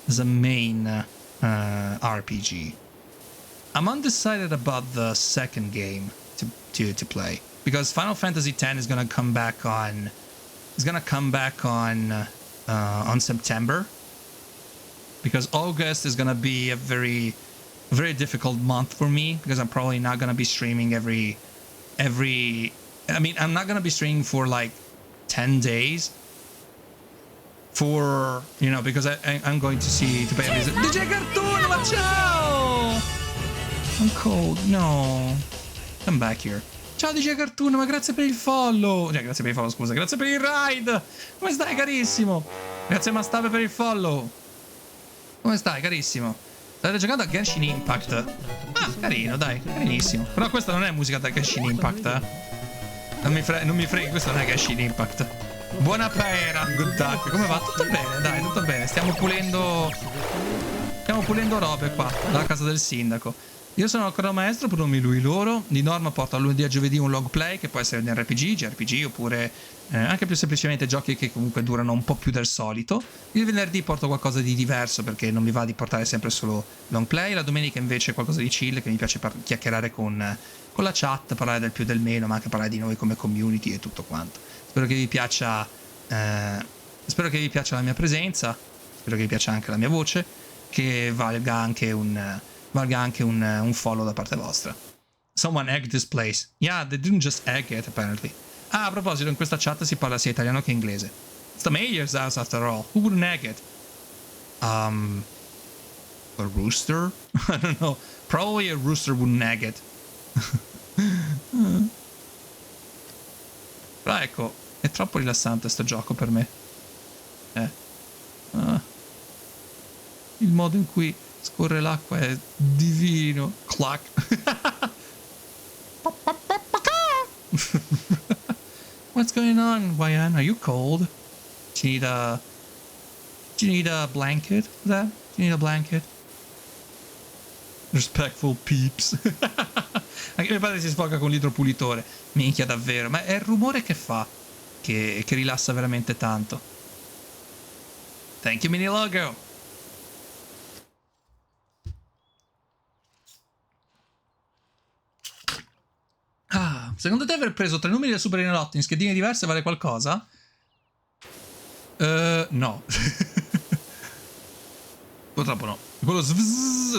S1: RPG. I'm undecided about the second game to play, because Final Fantasy X is gonna come back on. It's gonna come back on September, because August is gonna be a very difficult month for me, because I'm probably not gonna be streaming every. I mean, I'm not gonna be streaming for like 10 days. For, you know, because I'm going to pay a visit. DJ Cartoon, ma ciao! I'm cold, no. Come back here. Ciao DJ Cartoon, ma grazie per il follow. Cioè, grazie per il follow, scusa. Grazie per il ride. Come stai, carissimo? Grazie Mastave per il follow. Come stai, carissimo? State giocando a Genshin Impact. Ah, carino, dai, carinissimo. Però questa non è musica da Genshin Impact, Non mi freghi, questa non è Genshin Impact. Buona pera, good luck. Come va? Tutto bene, dai, tutto bene. Stiamo pulendo robe qua, dalla casa del sindaco. Io sono ancora maestro, pronomi lui loro. Di norma porto a lunedì a giovedì un log play, che può essere un RPG, JRPG, oppure anche più semplicemente giochi che comunque durano un po' più del solito. Il venerdì porto qualcosa di diverso, perché non mi va di portare sempre solo long play. La domenica invece qualcosa di chill, che mi piace chiacchierare con la chat, parlare del più del meno, ma anche parlare di noi come community e tutto quanto. Spero che vi piaccia la mia presenza, spero che vi piaccia anche la mia voce, che valga anche un follow da parte vostra. Someone egged this place. Yeah, they didn't just egg it, apparently. Ah, a proposito, in questa chat si parla sia italiano che inglese. It's the mayor's house after all. Who wouldn't egg it? A rooster? I don't know. Probably a rooster wouldn't egg it. Però ecco, è troppo rilassante sto gioco per me. Il modo in cui scorre l'acqua è divino. Clack. What's going on, Wyan? Are you cold? Do you need a blanket for that? Do you need a blanket? Respectful peeps. Anche mio padre si sfoga con l'idropulitore. Minchia, davvero. Ma è il rumore che fa che rilassa veramente tanto. Thank you, mini logo. Ah, secondo te aver preso 3 numeri da Super Enalotto in schedine diverse vale qualcosa? No. Purtroppo no. Quello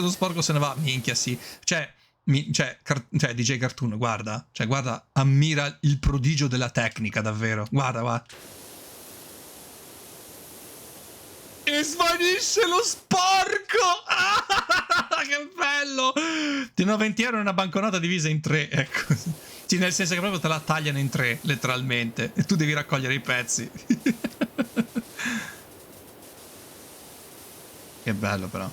S1: lo sporco se ne va. Minchia, sì. Cioè DJ Cartoon, guarda. Cioè, guarda, ammira il prodigio della tecnica, davvero. Guarda. E svanisce lo sporco! Ah, che bello! Ti do 20 euro in una banconota divisa in 3, ecco. Sì, nel senso che proprio te la tagliano in 3, letteralmente. E tu devi raccogliere i pezzi. Che bello, però.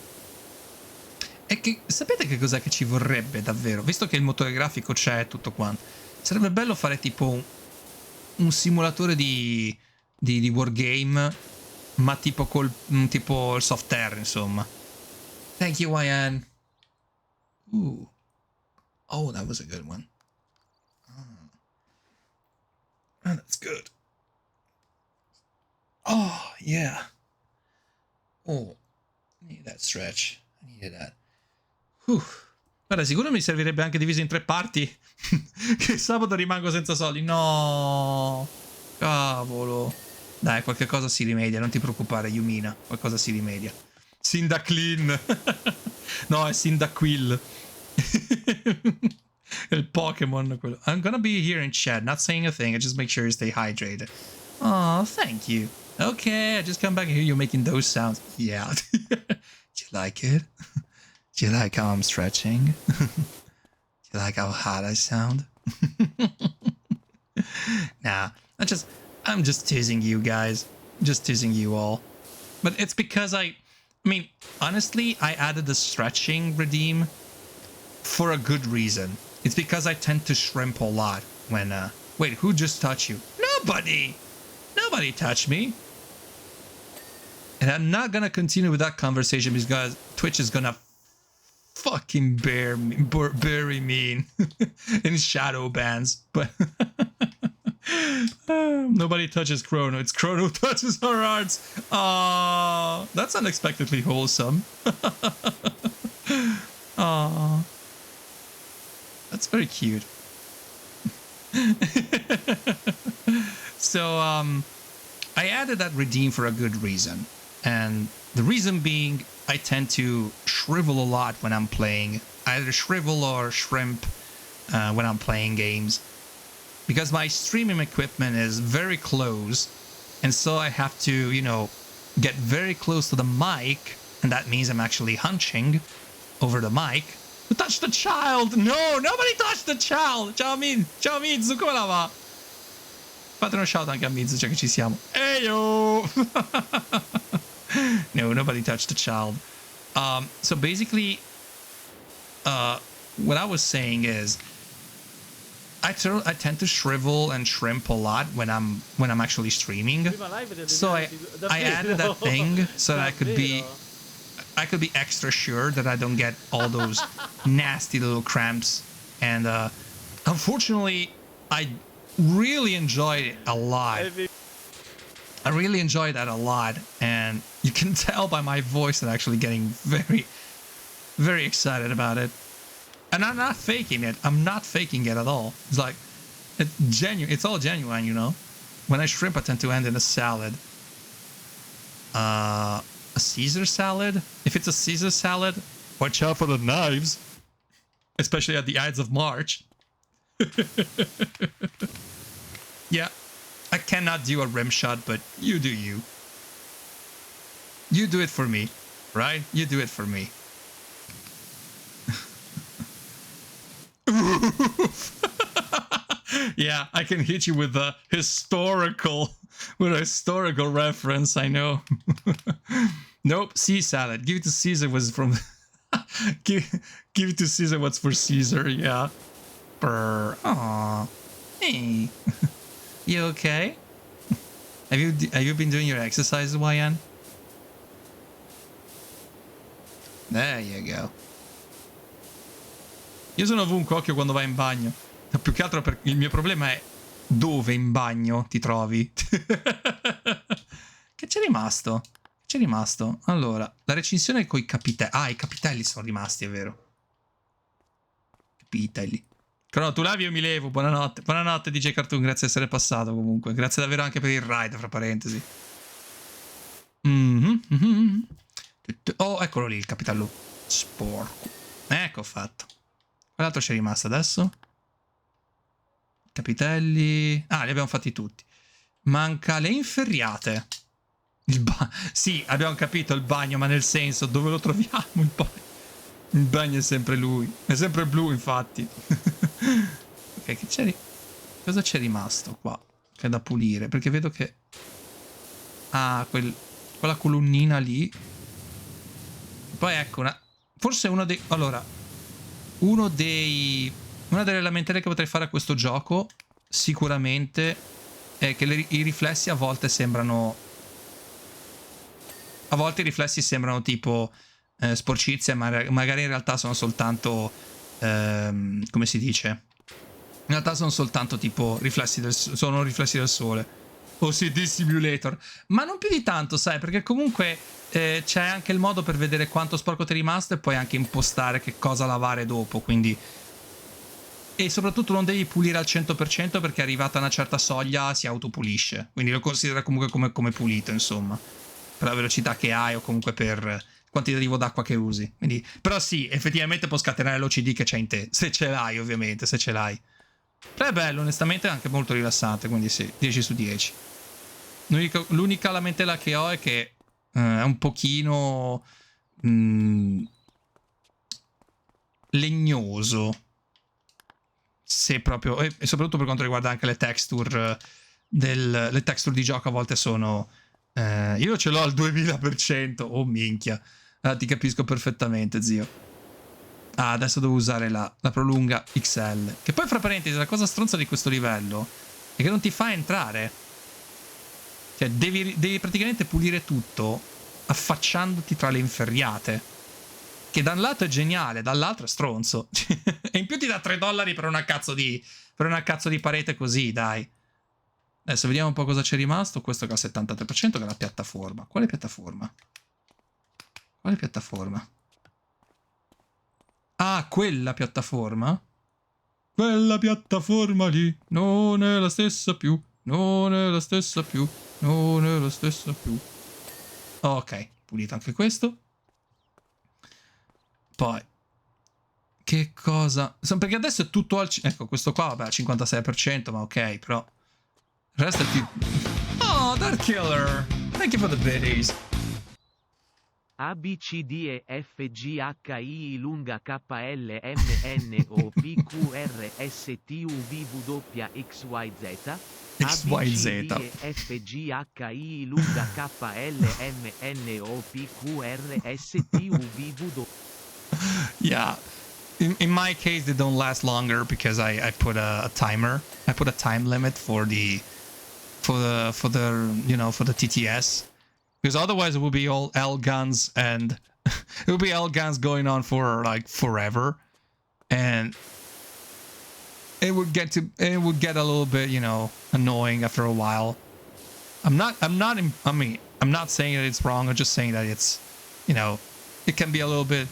S1: E che sapete che cos'è che ci vorrebbe davvero? Visto che il motore grafico c'è e tutto quanto, sarebbe bello fare tipo un simulatore di wargame, ma tipo tipo il soft air, insomma. Thank you, Wyan. Ooh. Oh, that was a good one. Oh, that's good. Oh, yeah. Oh, I need that stretch. I needed that. Guarda, sicuro mi servirebbe anche diviso in 3 parti. Che sabato rimango senza soldi. No, cavolo. Dai, qualche cosa si rimedia, non ti preoccupare, Yumina. Qualcosa si rimedia. Clean. No, è Cyndaquil. Il Pokémon quello. I'm gonna be here in chat, not saying a thing. I just make sure you stay hydrated. Oh, thank you. Okay, I just come back and hear you making those sounds. Yeah. Do you like it? Do you like how I'm stretching? Do you like how hot I sound? Nah, I'm just teasing you guys. Just teasing you all. But it's because I mean, honestly, I added the stretching redeem for a good reason. It's because I tend to shrimp a lot when, wait, who just touched you? Nobody! Nobody touched me. And I'm not gonna continue with that conversation because Twitch is gonna fucking bury me in shadow bans. But nobody touches Chrono. It's Chrono who touches our hearts. That's unexpectedly wholesome. Very cute. So, I added that redeem for a good reason. And the reason being, I tend to shrivel a lot when I'm playing. Either shrivel or shrimp when I'm playing games. Because my streaming equipment is very close. And so I have to, you know, get very close to the mic. And that means I'm actually hunching over the mic. Who touched the child? No, nobody touched the child. Ciao Mizu, come la va? Fate uno shout anche a Mizu, cioè che ci siamo. Eyo! No, nobody touched the child. So basically, what I was saying is, I tend to shrivel and shrimp a lot when I'm actually streaming. So I added that thing so that I could be extra sure that I don't get all those nasty little cramps. And unfortunately, I really enjoyed it a lot. I really enjoyed that a lot. And you can tell by my voice that I'm actually getting very, very excited about it. And I'm not faking it. I'm not faking it at all. It's like, it's genuine. It's all genuine, you know? When I shrimp, I tend to end in a salad. A Caesar salad? If it's a Caesar salad, watch out for the knives. Especially at the Ides of March. Yeah. I cannot do a rim shot, but you do you. You do it for me, right? You do it for me. Yeah, I can hit you with a historical reference, I know. Nope, sea salad. Give it to Caesar was from give it to Caesar what's for Caesar, yeah. Brr. Aww. Hey. You okay? Have you been doing your exercises, YN? There you go. Io sono ovunque, occhio quando vai in bagno. Più che altro perché il mio problema è dove in bagno ti trovi. Che c'è rimasto? C'è rimasto. Allora, la recensione con i capitelli. Ah, i capitelli sono rimasti, è vero. Capitelli. Però tu lavi io mi levo. Buonanotte. Buonanotte DJ Cartoon, grazie di essere passato comunque. Grazie davvero anche per il ride, fra parentesi. Oh, eccolo lì il capitello. Sporco. Ecco fatto. Quell'altro c'è rimasto adesso? Capitelli. Ah, li abbiamo fatti tutti. Manca le inferriate. Sì, abbiamo capito il bagno, ma nel senso, dove lo troviamo il bagno? Il bagno è sempre lui. È sempre blu, infatti. Ok, che c'è? Cosa c'è rimasto qua? Che è da pulire? Perché vedo che... Ah, quella colonnina lì. Poi ecco una... Forse uno dei... Allora... Una delle lamentele che potrei fare a questo gioco sicuramente è che i riflessi a volte sembrano... A volte i riflessi sembrano tipo sporcizie, ma magari in realtà sono soltanto... come si dice? In realtà sono soltanto tipo riflessi del sole. OCD Simulator. Ma non più di tanto, sai, perché comunque c'è anche il modo per vedere quanto sporco ti è rimasto e poi anche impostare che cosa lavare dopo, quindi... E soprattutto non devi pulire al 100% perché arrivata a una certa soglia si autopulisce, quindi lo considera comunque come pulito, insomma, per la velocità che hai o comunque per il quantitativo d'acqua che usi. Quindi... Però sì, effettivamente può scatenare l'OCD che c'è in te, se ce l'hai ovviamente, se ce l'hai. Però è bello, onestamente è anche molto rilassante, quindi sì, 10 su 10. L'unica lamentela che ho è che è un pochino legnoso, se proprio, e soprattutto per quanto riguarda anche le texture le texture di gioco a volte sono io ce l'ho al 2000%, oh minchia. Ti capisco perfettamente, zio. Ah, adesso devo usare la prolunga XL, che poi fra parentesi la cosa stronza di questo livello è che non ti fa entrare. Cioè devi praticamente pulire tutto affacciandoti tra le inferriate, che da un lato è geniale, dall'altro è stronzo. E in più ti dà $3 per una cazzo di parete così, dai. Adesso vediamo un po' cosa c'è rimasto. Questo che ha il 73%, che è la piattaforma. Quale piattaforma? Quale piattaforma? Ah, quella piattaforma? Quella piattaforma lì non è la stessa più. Non è la stessa più. Non è la stessa più. Ok, pulito anche questo. Poi, che cosa? Perché adesso è tutto al... Ecco, questo qua, vabbè, al 56%, ma ok, però... Il resto è più... Oh, Dark Killer! Thank you for the biddies.
S2: A B C D E F G H I lunga K L M N O P Q R S T U V W X Y Z.
S1: XYZ.
S2: F G H I lunga K L M N O P Q R S T U V W.
S1: Yeah. In my case, they don't last longer because I put a timer. I put a time limit for the TTS. Because otherwise it would be all L guns and it would be L guns going on for like forever, and it would get a little bit, you know, annoying after a while. I'm not saying that it's wrong. I'm just saying that it's, you know, it can be a little bit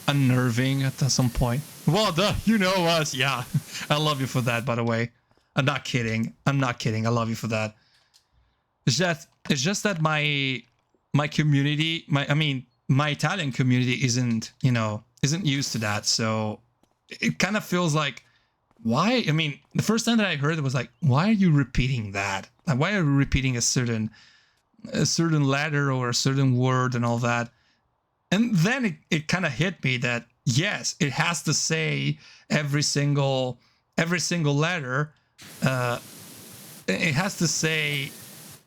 S1: unnerving at some point. Well, you know us, yeah. I love you for that, by the way. I'm not kidding. I love you for that. It's just that my community, my Italian community isn't used to that. So it kind of feels like, why? I mean, the first time that I heard it was like, why are you repeating that? Like, why are you repeating a certain letter or a certain word and all that? And then it kind of hit me that yes, it has to say every single letter. It has to say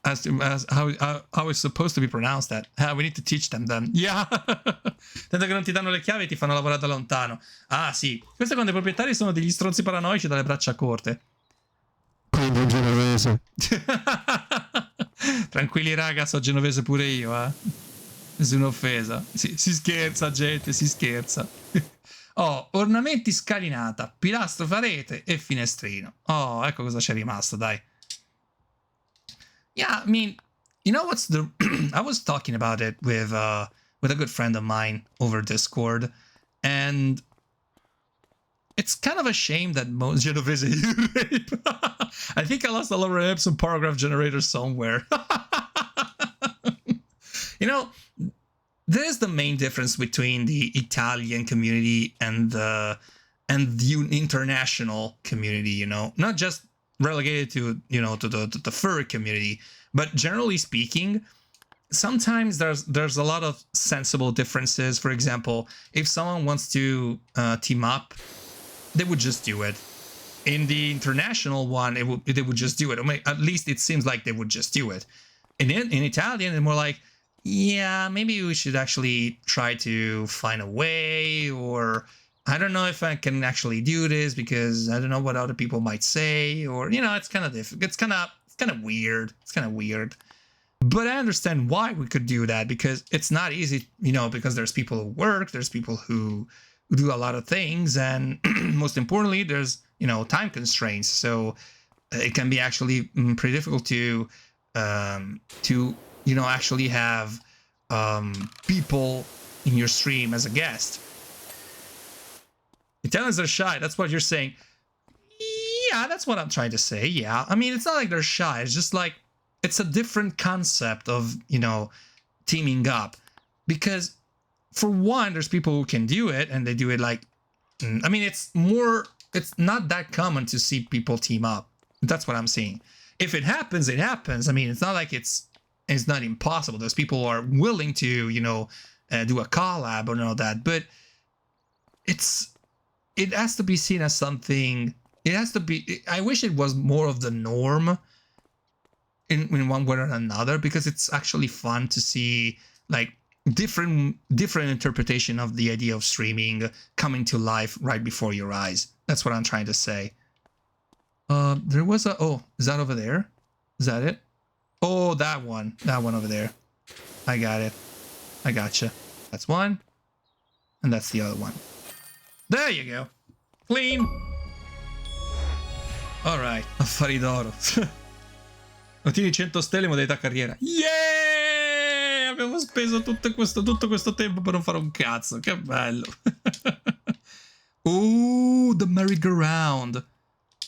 S1: as how it's supposed to be pronounced. That we need to teach them then. Yeah. Tanto che non ti danno le chiavi e ti fanno lavorare da lontano. Ah sì, questo è quando i proprietari sono degli stronzi paranoici dalle braccia corte. Quindi genovese. Tranquilli raga, so genovese pure io, Nessuna offesa. Si scherza, gente, si scherza. Oh, ornamenti scalinata, pilastro parete e finestrino. Oh, ecco cosa c'è rimasto, dai. Yeah, I mean, you know what's the... I was talking about it with a good friend of mine over Discord, and it's kind of a shame that most Genovese rape. I think I lost a lot of Epson paragraph generator somewhere. You know, there's the main difference between the Italian community and the international community, you know, not just relegated to, you know, to the furry community, but generally speaking, sometimes there's a lot of sensible differences. For example, if someone wants to team up, they would just do it. In the international one, they would just do it. I mean, at least it seems like they would just do it. In Italian, it's more like, yeah, maybe we should actually try to find a way, or I don't know if I can actually do this because I don't know what other people might say, or, you know, it's kind of difficult. It's kind of weird. It's kind of weird. But I understand why we could do that, because it's not easy, you know, because there's people who work, there's people who do a lot of things, and most importantly, there's, you know, time constraints. So it can be actually pretty difficult to you know, actually have people in your stream as a guest. Italians are shy, that's what you're saying. Yeah, that's what I'm trying to say, yeah. I mean, it's not like they're shy, it's just like, it's a different concept of, you know, teaming up. Because, for one, there's people who can do it, and they do it like... I mean, it's not that common to see people team up. That's what I'm saying. If it happens, it happens. I mean, it's not like it's not impossible. There's people who are willing to, you know, do a collab or all that. But it has to be seen as something... It has to be... I wish it was more of the norm in one way or another, because it's actually fun to see, like, different interpretation of the idea of streaming coming to life right before your eyes. That's what I'm trying to say. There was a... Oh, is that over there? Is that it? Oh, that one over there. I got it. I gotcha. That's one. And that's the other one. There you go. Clean. Alright, affari d'oro. Ottieni 100 stelle modalità carriera. Yeah! Abbiamo speso tutto questo tempo per non fare un cazzo. Che bello. Ooh, the merry-go-round.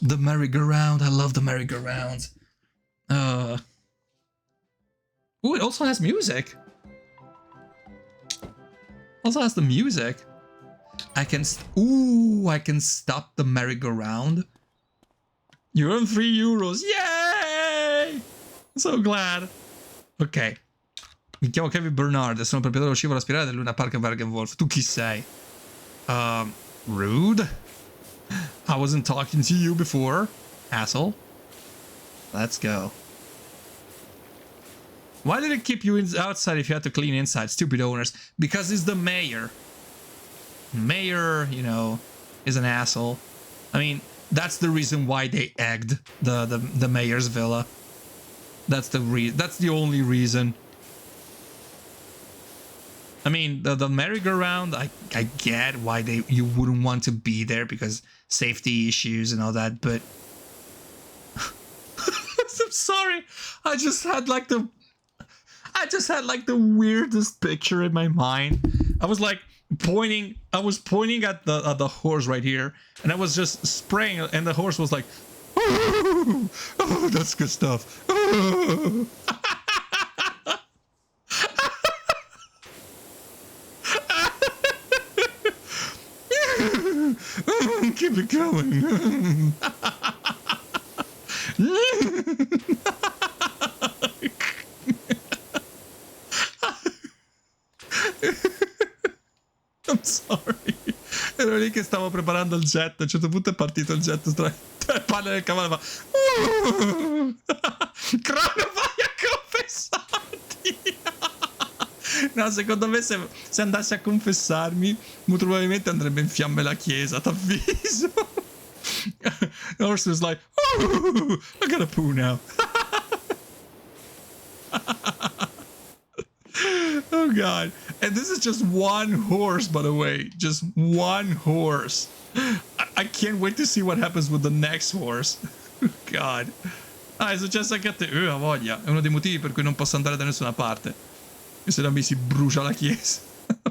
S1: The merry-go-round. I love the merry-go-round. Ooh, it also has music. Also has the music. I can stop the merry-go-round. You earn 3 euros. Yay! So glad. Ok. Mi chiamo Kevin Bernard e sono proprietario dello scivolo a spirale del Luna Park a Bergenwolf. Tu chi sei? Rude? I wasn't talking to you before, asshole. Let's go. Why did it keep you outside if you had to clean inside? Stupid owners. Because it's the mayor. Mayor, you know, is an asshole. I mean, that's the reason why they egged the mayor's villa. That's the only reason. I mean, the merry-go-round, I get why you wouldn't want to be there because safety issues and all that, but I'm sorry. I just had like the weirdest picture in my mind. I was pointing at the horse right here, and I was just spraying, and the horse was like, oh, that's good stuff. Oh. Keep it going. I'm sorry. Ero lì che stavo preparando il jet. A un certo punto è partito il jet. Palle del cavallo fa. Crono, vai a confessarti. No, secondo me se andassi a confessarmi, molto probabilmente andrebbe in fiamme la chiesa, t'avviso. The horse was like, oh, I gotta poo now. Oh god. And this is just one horse, by the way. Just one horse. I can't wait to see what happens with the next horse. God. Ah, è successo anche a te. Ha voglia. È uno dei motivi per cui non posso andare da nessuna parte. E se no mi si brucia la chiesa.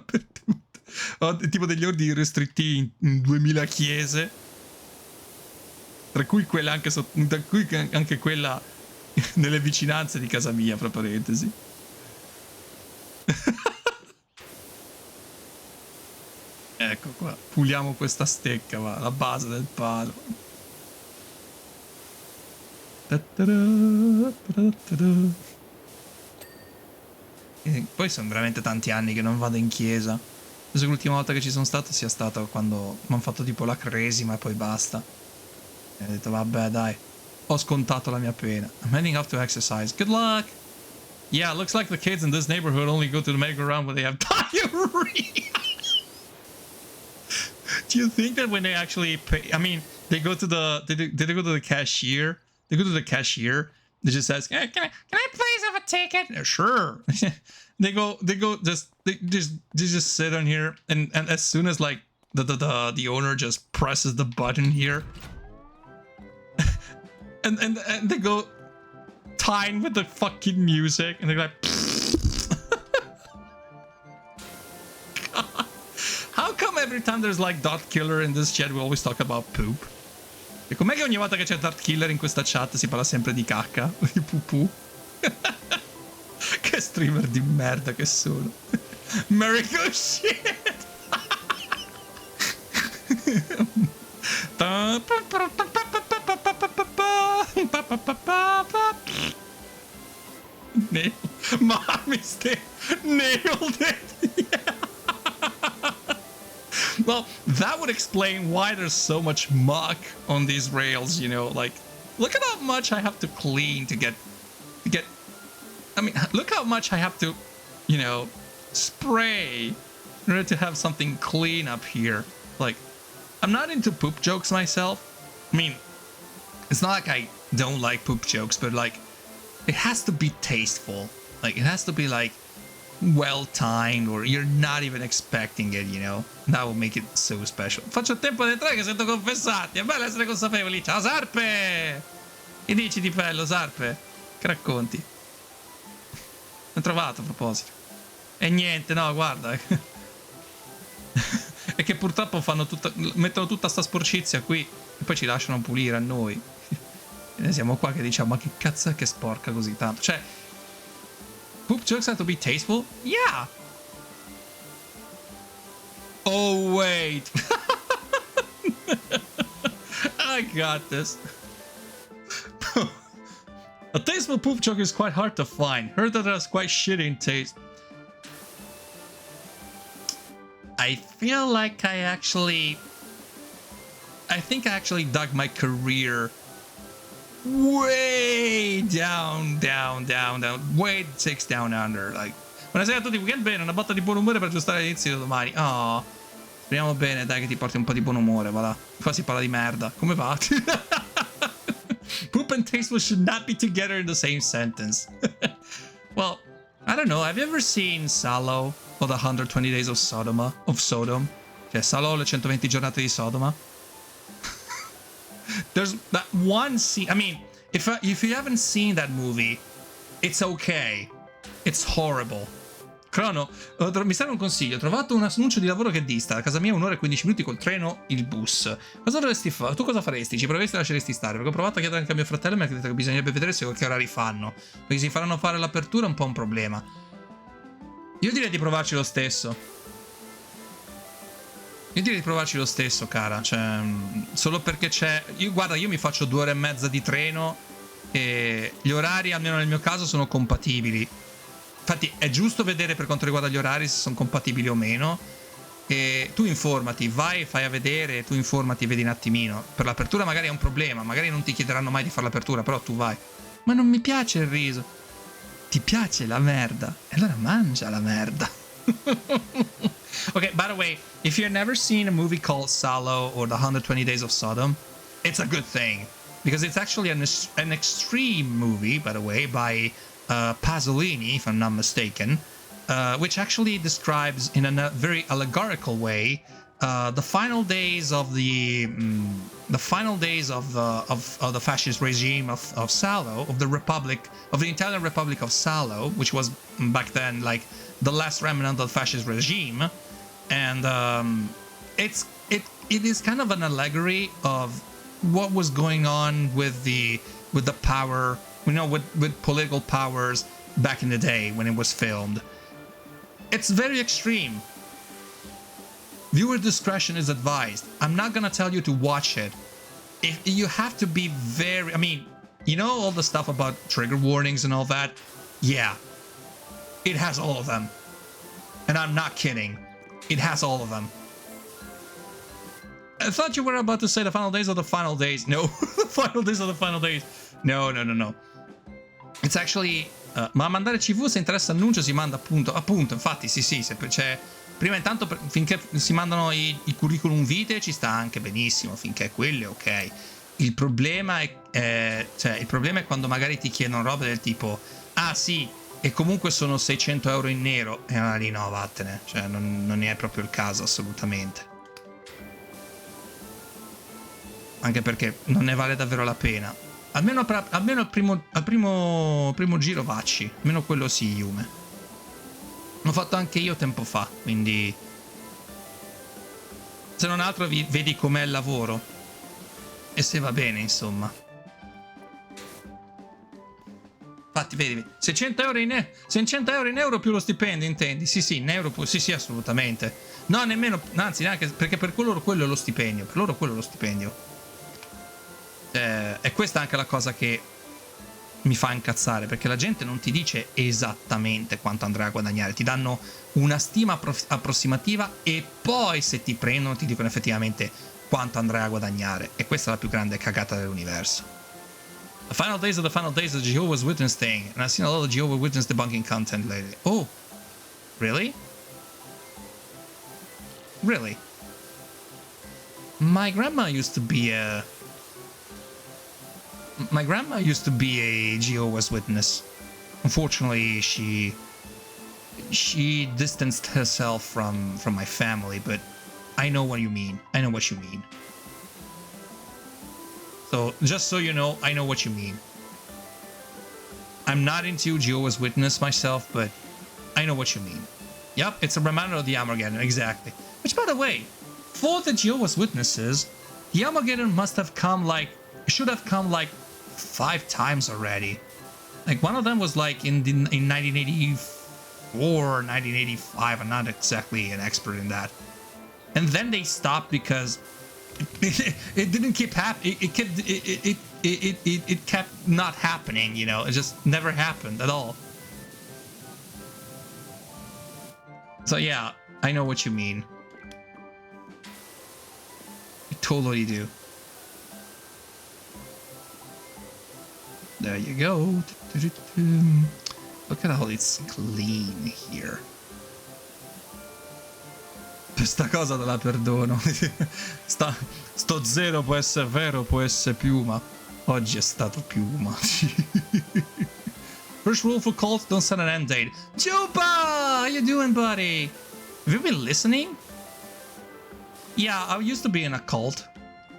S1: Per tutto. Ho tipo degli ordini restrittivi in 2000 chiese. Tra cui quella anche quella nelle vicinanze di casa mia, fra parentesi. Ecco qua, puliamo questa stecca, va, la base del palo. E poi sono veramente tanti anni che non vado in chiesa. Penso che l'ultima volta che ci sono stato sia stato quando mi hanno fatto tipo la cresima e poi basta. E ho detto vabbè dai, ho scontato la mia pena. I'm heading off to exercise. Good luck! Yeah, looks like the kids in this neighborhood only go to the merry-go-round when they have diarrhea. Do you think that when they actually pay, I mean, they go to the, did they go to the cashier? They go to the cashier. They just ask, can I please have a ticket? Yeah, sure. they just sit on here, and as soon as like the owner just presses the button here, and they go time with the fucking music, and they're like. How come every time there's like Dot Killer in this chat we always talk about poop? E com'è che ogni volta che c'è Dot Killer in questa chat si parla sempre di cacca? Di pupù? Che streamer di merda che sono. Miracle shit! Nailed it! Yeah. Well, that would explain why there's so much muck on these rails, you know, like, look at how much I have to clean to get, I mean, look how much I have to, you know, spray in order to have something clean up here. Like, I'm not into poop jokes myself. I mean, it's not like I don't like poop jokes, but like, it has to be tasteful. Like, it has to be like, well-timed, or you're not even expecting it, you know? That will make it so special. Faccio tempo di entrare che sento confessati. È bello essere consapevoli. Ciao Sarpe! Che dici di bello, Sarpe? Che racconti? L'ho trovato a proposito. E niente, no, guarda. È che purtroppo mettono tutta sta sporcizia qui e poi ci lasciano pulire a noi. E noi siamo qua che diciamo, ma che cazzo è che sporca così tanto? Cioè, poop jokes have to be tasteful? Yeah! Oh, wait! I got this. A tasteful poop joke is quite hard to find. Heard that it has quite shitty in taste. I feel like I think I actually dug my career way down, way 6 down under. Like, buonasera a tutti, weekend bene, una botta di buon umore per aggiustare l'inizio domani. Oh, speriamo bene, dai, che ti porti un po' di buon umore, va là. Qua si parla di merda. Come va? Poop and tasteful should not be together in the same sentence. Well, I don't know. Have you ever seen Salo or the 120 Days of Sodom? Cioè, Salo, le 120 giornate di Sodoma? There's that one scene. I mean, if you haven't seen that movie, it's okay. It's horrible. Crono, mi serve un consiglio. Ho trovato un annuncio di lavoro che dista. Da casa mia 1 ora e 15 minuti col treno, il bus. Cosa dovresti fare? Tu cosa faresti? Ci proveresti o lasceresti stare? Perché ho provato a chiedere anche a mio fratello e mi ha detto che bisognerebbe vedere se che orari fanno. Perché si faranno fare l'apertura è un po' un problema. Io direi di provarci lo stesso. Cara. Cioè, solo perché c'è... Guarda, io mi faccio 2 ore e mezza di treno e gli orari, almeno nel mio caso, sono compatibili. Infatti è giusto vedere per quanto riguarda gli orari se sono compatibili o meno. E tu informati, vai, fai a vedere, tu informati, vedi un attimino. Per l'apertura magari è un problema, magari non ti chiederanno mai di fare l'apertura, però tu vai. Ma non mi piace il riso. Ti piace la merda? E allora mangia la merda. Okay, by the way, if you've never seen a movie called Salo or the 120 Days of Sodom, it's a good thing. Because it's actually an extreme movie, by the way, by Pasolini, if I'm not mistaken, which actually describes in a very allegorical way the final days of the fascist regime of Salo, of the Republic, of the Italian Republic of Salo, which was back then like the last remnant of the fascist regime, and it is kind of an allegory of what was going on with the power, you know, with political powers back in the day when it was filmed. It's very extreme. Viewer discretion is advised. I'm not gonna tell you to watch it. If you have to be very, I mean, you know all the stuff about trigger warnings and all that? Yeah. It has all of them. And I'm not kidding. It has all of them. I thought you were about to say the final days of the final days. No, the final days of the final days. No. It's actually... ma a mandare CV se interessa annuncio si manda appunto, infatti sì, se c'è... Prima intanto finché si mandano i curriculum vitae ci sta anche benissimo, finché quello è ok. Il problema è quando magari ti chiedono robe del tipo ah sì, e comunque sono 600 euro in nero, e allora lì no, vattene, cioè non è proprio il caso assolutamente. Anche perché non ne vale davvero la pena. Almeno al primo giro vacci, almeno quello sì, Yume. L'ho fatto anche io tempo fa, quindi se non altro vedi com'è il lavoro e se va bene, insomma. Infatti vedi 600 euro in euro più lo stipendio, intendi? Sì, in euro, sì, assolutamente. No, nemmeno, anzi neanche, perché per loro quello è lo stipendio, per loro quello è lo stipendio. E questa è anche la cosa che mi fa incazzare, perché la gente non ti dice esattamente quanto andrai a guadagnare, ti danno una stima approssimativa e poi se ti prendono ti dicono effettivamente quanto andrai a guadagnare, e questa è la più grande cagata dell'universo. The final days of the final days of the Jehovah's Witness thing, and I've seen a lot of Jehovah's Witness debunking content lately. Oh, really? My grandma used to be a Jehovah's Witness. Unfortunately, she distanced herself from my family, but I know what you mean. So, just so you know, I know what you mean. I'm not into Jehovah's Witness myself, but I know what you mean. Yep, it's a reminder of the Armageddon, exactly. Which, by the way, for the Jehovah's Witnesses, the Armageddon should have come like 5 times already. Like one of them was like in 1984, 1985. I'm not exactly an expert in that. And then they stopped because it didn't keep happening. It kept not happening. You know, it just never happened at all. So yeah, I know what you mean. I totally do. There you go. Look at how it's clean here. Questa cosa te la perdono. Sto zero può essere vero, può essere piuma. Oggi è stato piuma. First rule for cult, don't set an end date. Chupa! How you doing, buddy? Have you been listening? Yeah, I used to be in a cult.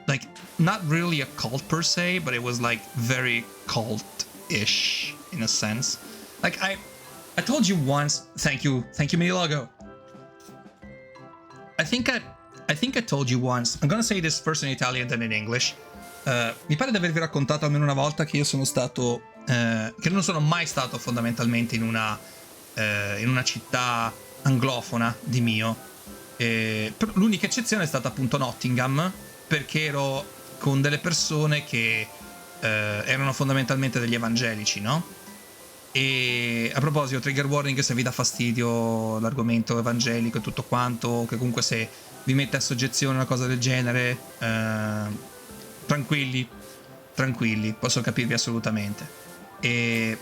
S1: Like, not really a cult per se, but it was like very cult-ish in a sense. Like, I told you once, thank you Milogo. I think I told you once, I'm gonna say this first in Italian then in English. Mi pare di avervi raccontato almeno una volta che io sono stato, che non sono mai stato fondamentalmente in una città anglofona di mio. L'unica eccezione è stata appunto Nottingham, perché ero con delle persone che erano fondamentalmente degli evangelici, no? E a proposito, trigger warning se vi dà fastidio l'argomento evangelico e tutto quanto, che comunque se vi mette a soggezione una cosa del genere, tranquilli, posso capirvi assolutamente. E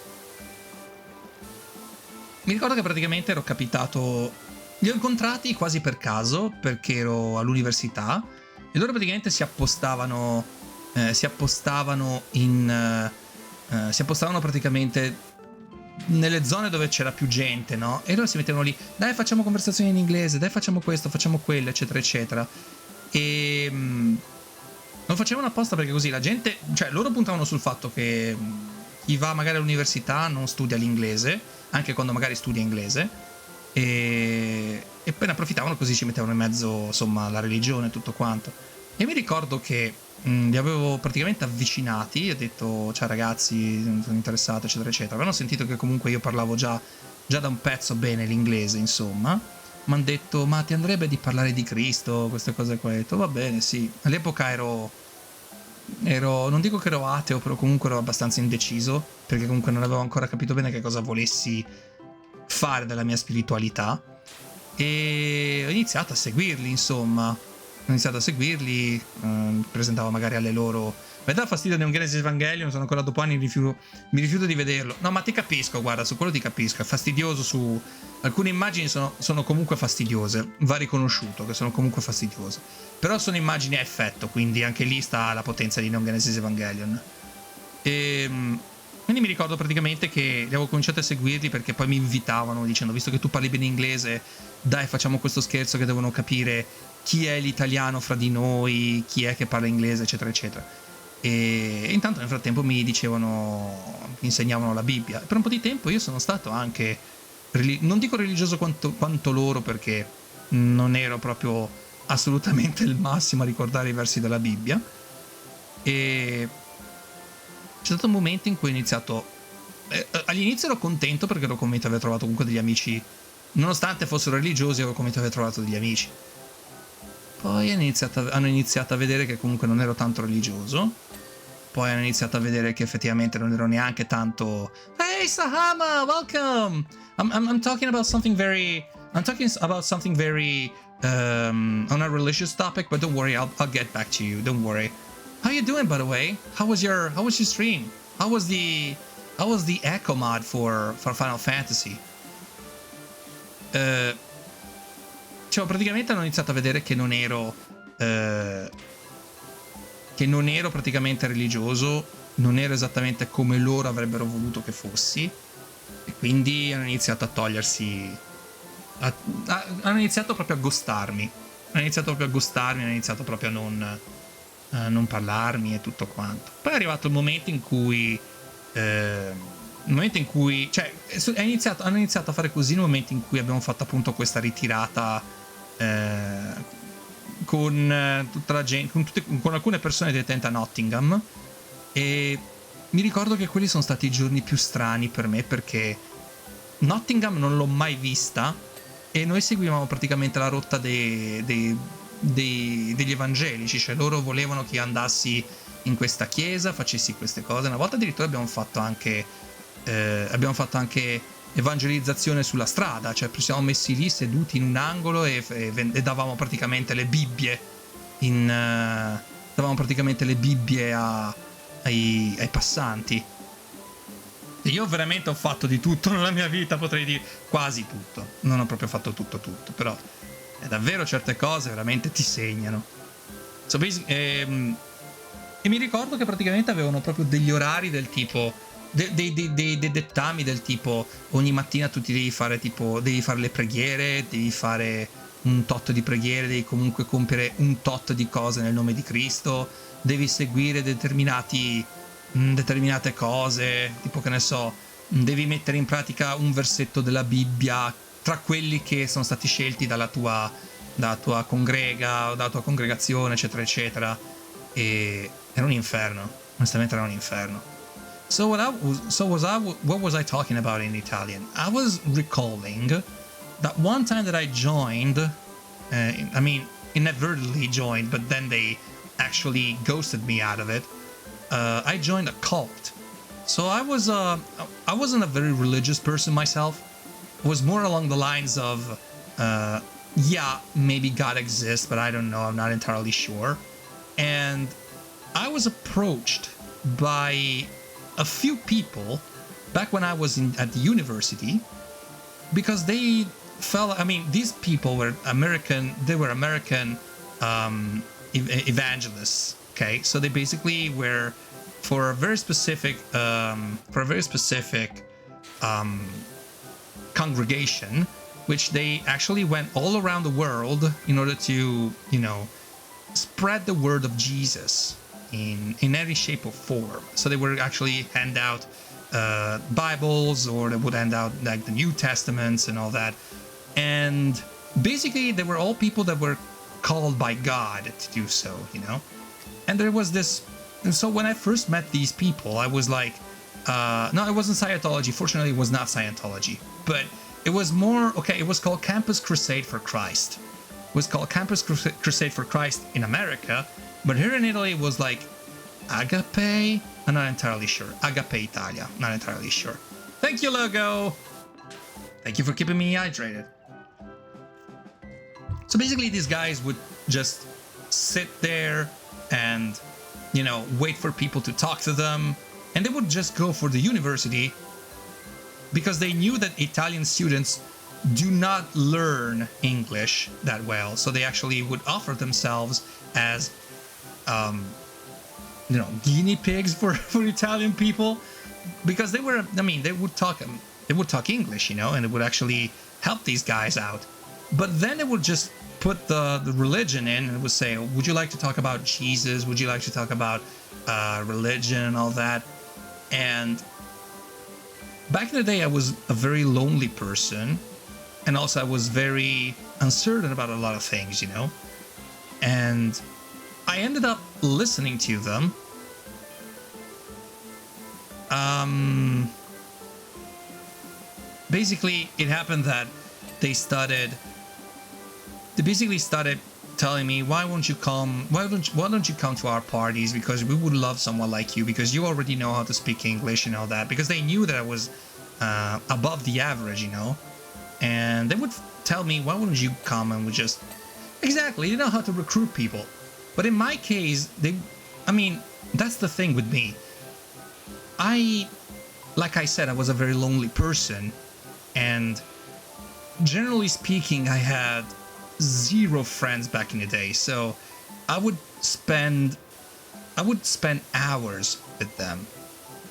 S1: mi ricordo che praticamente ero capitato, li ho incontrati quasi per caso, perché ero all'università e loro praticamente si appostavano praticamente nelle zone dove c'era più gente, no? E loro si mettevano lì, dai facciamo conversazioni in inglese, dai facciamo questo, facciamo quello, eccetera eccetera. E lo facevano apposta perché così la gente, cioè loro puntavano sul fatto che chi va magari all'università non studia l'inglese, anche quando magari studia inglese, e poi ne approfittavano, così ci mettevano in mezzo insomma la religione e tutto quanto. E mi ricordo che li avevo praticamente avvicinati e ho detto ciao ragazzi, sono interessato eccetera eccetera. Avevano sentito che comunque io parlavo già da un pezzo bene l'inglese, insomma. Mi hanno detto ma ti andrebbe di parlare di Cristo, queste cose qua. Ho detto va bene, sì. All'epoca ero non dico che ero ateo, però comunque ero abbastanza indeciso, perché comunque non avevo ancora capito bene che cosa volessi fare della mia spiritualità, e ho iniziato a seguirli, insomma. Presentavo magari alle loro. Mi dà fastidio di un Genesis Evangelion, sono ancora dopo anni, mi rifiuto di vederlo. No, ma ti capisco, guarda, su quello ti capisco. È fastidioso su alcune immagini, sono comunque fastidiose, va riconosciuto che sono comunque fastidiose, però sono immagini a effetto, quindi anche lì sta la potenza di Neon Genesis Evangelion. Quindi mi ricordo praticamente che li avevo cominciato a seguirli perché poi mi invitavano dicendo, visto che tu parli bene inglese, dai facciamo questo scherzo che devono capire chi è l'italiano fra di noi, chi è che parla inglese, eccetera eccetera. E intanto nel frattempo mi insegnavano la Bibbia. Per un po' di tempo io sono stato anche non dico religioso quanto loro, perché non ero proprio assolutamente il massimo a ricordare i versi della Bibbia, e c'è stato un momento in cui ho iniziato, all'inizio ero contento perché ero convinto di aver trovato comunque degli amici, nonostante fossero religiosi ero convinto di aver trovato degli amici. Poi hanno iniziato a vedere che comunque non ero tanto religioso. Poi hanno iniziato a vedere che effettivamente non ero neanche tanto hey Sahama, welcome. I'm talking about something very on a religious topic, but don't worry, I'll get back to you, don't worry. How you doing, by the way? How was your stream? How was the echo mod for Final Fantasy? Cioè, praticamente hanno iniziato a vedere che non ero praticamente religioso, non ero esattamente come loro avrebbero voluto che fossi, e quindi hanno iniziato a togliersi, hanno iniziato proprio a ghostarmi, hanno iniziato proprio a non parlarmi e tutto quanto. Poi è arrivato il momento in cui cioè hanno iniziato a fare così nel momento in cui abbiamo fatto appunto questa ritirata con tutta la gente, con alcune persone detente a Nottingham, e mi ricordo che quelli sono stati i giorni più strani per me, perché Nottingham non l'ho mai vista e noi seguivamo praticamente la rotta degli evangelici, cioè loro volevano che io andassi in questa chiesa, facessi queste cose. Una volta addirittura abbiamo fatto anche evangelizzazione sulla strada, cioè ci siamo messi lì seduti in un angolo e davamo praticamente le Bibbie ai passanti. Io veramente ho fatto di tutto nella mia vita, potrei dire quasi tutto. Non ho proprio fatto tutto, però è davvero certe cose veramente ti segnano. E mi ricordo che praticamente avevano proprio degli orari del tipo dei dettami del tipo ogni mattina tu ti devi fare le preghiere, devi fare un tot di preghiere, devi comunque compiere un tot di cose nel nome di Cristo, devi seguire determinate cose, tipo, che ne so, devi mettere in pratica un versetto della Bibbia tra quelli che sono stati scelti dalla tua congregazione, eccetera eccetera. E era un inferno, onestamente era un inferno. What was I talking about in Italian? I was recalling that one time that I joined, inadvertently joined, but then they actually ghosted me out of it. I joined a cult. So I wasn't a very religious person myself. I was more along the lines of, yeah, maybe God exists, but I don't know, I'm not entirely sure. And I was approached by a few people back when I was at the university, because they felt, these people were American, evangelists, okay? So they basically were for a very specific congregation, which they actually went all around the world in order to, spread the word of Jesus in any shape or form. So they would actually hand out Bibles, or they would hand out like the New Testaments and all that. And basically they were all people that were called by God to do so, And there was this, and so when I first met these people, I was like, no, it wasn't Scientology. Fortunately, it was not Scientology, but it was more, it was called Campus Crusade for Christ. It was called Campus Crusade for Christ in America, but here in Italy it was like Agape. I'm not entirely sure. Agape Italia. Not entirely sure. Thank you, logo. Thank you for keeping me hydrated. So basically, these guys would just sit there and, wait for people to talk to them. And they would just go for the university because they knew that Italian students do not learn English that well. So they actually would offer themselves as, guinea pigs for Italian people, because they were, they would talk English, and it would actually help these guys out. But then it would just put the religion in, and it would say, would you like to talk about Jesus? Would you like to talk about religion and all that? And back in the day, I was a very lonely person, and also I was very uncertain about a lot of things, And I ended up listening to them. Basically, it happened that they basically started telling me, why don't you come to our parties, because we would love someone like you, because you already know how to speak English and all that, because they knew that I was above the average, and they would tell me, why wouldn't you come, and would just, exactly, they know how to recruit people. But in my case, that's the thing with me. Like I said, I was a very lonely person, and generally speaking, I had zero friends back in the day, so I would spend hours with them.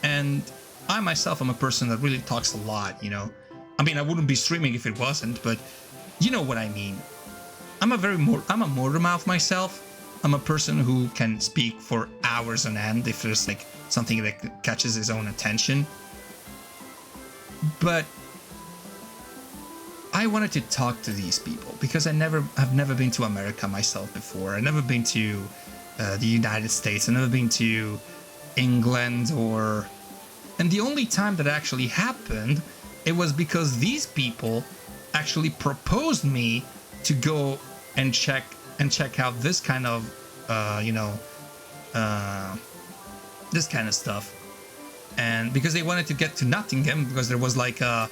S1: And I myself am a person that really talks a lot, I wouldn't be streaming if it wasn't, but you know what I mean. I'm a motor mouth myself. I'm a person who can speak for hours on end if there's like something that catches his own attention. But I wanted to talk to these people because I've never been to America myself before. I've never been to the United States. I've never been to England and the only time that actually happened, it was because these people actually proposed me to go and check out this kind of, this kind of stuff. And because they wanted to get to Nottingham, because there was like a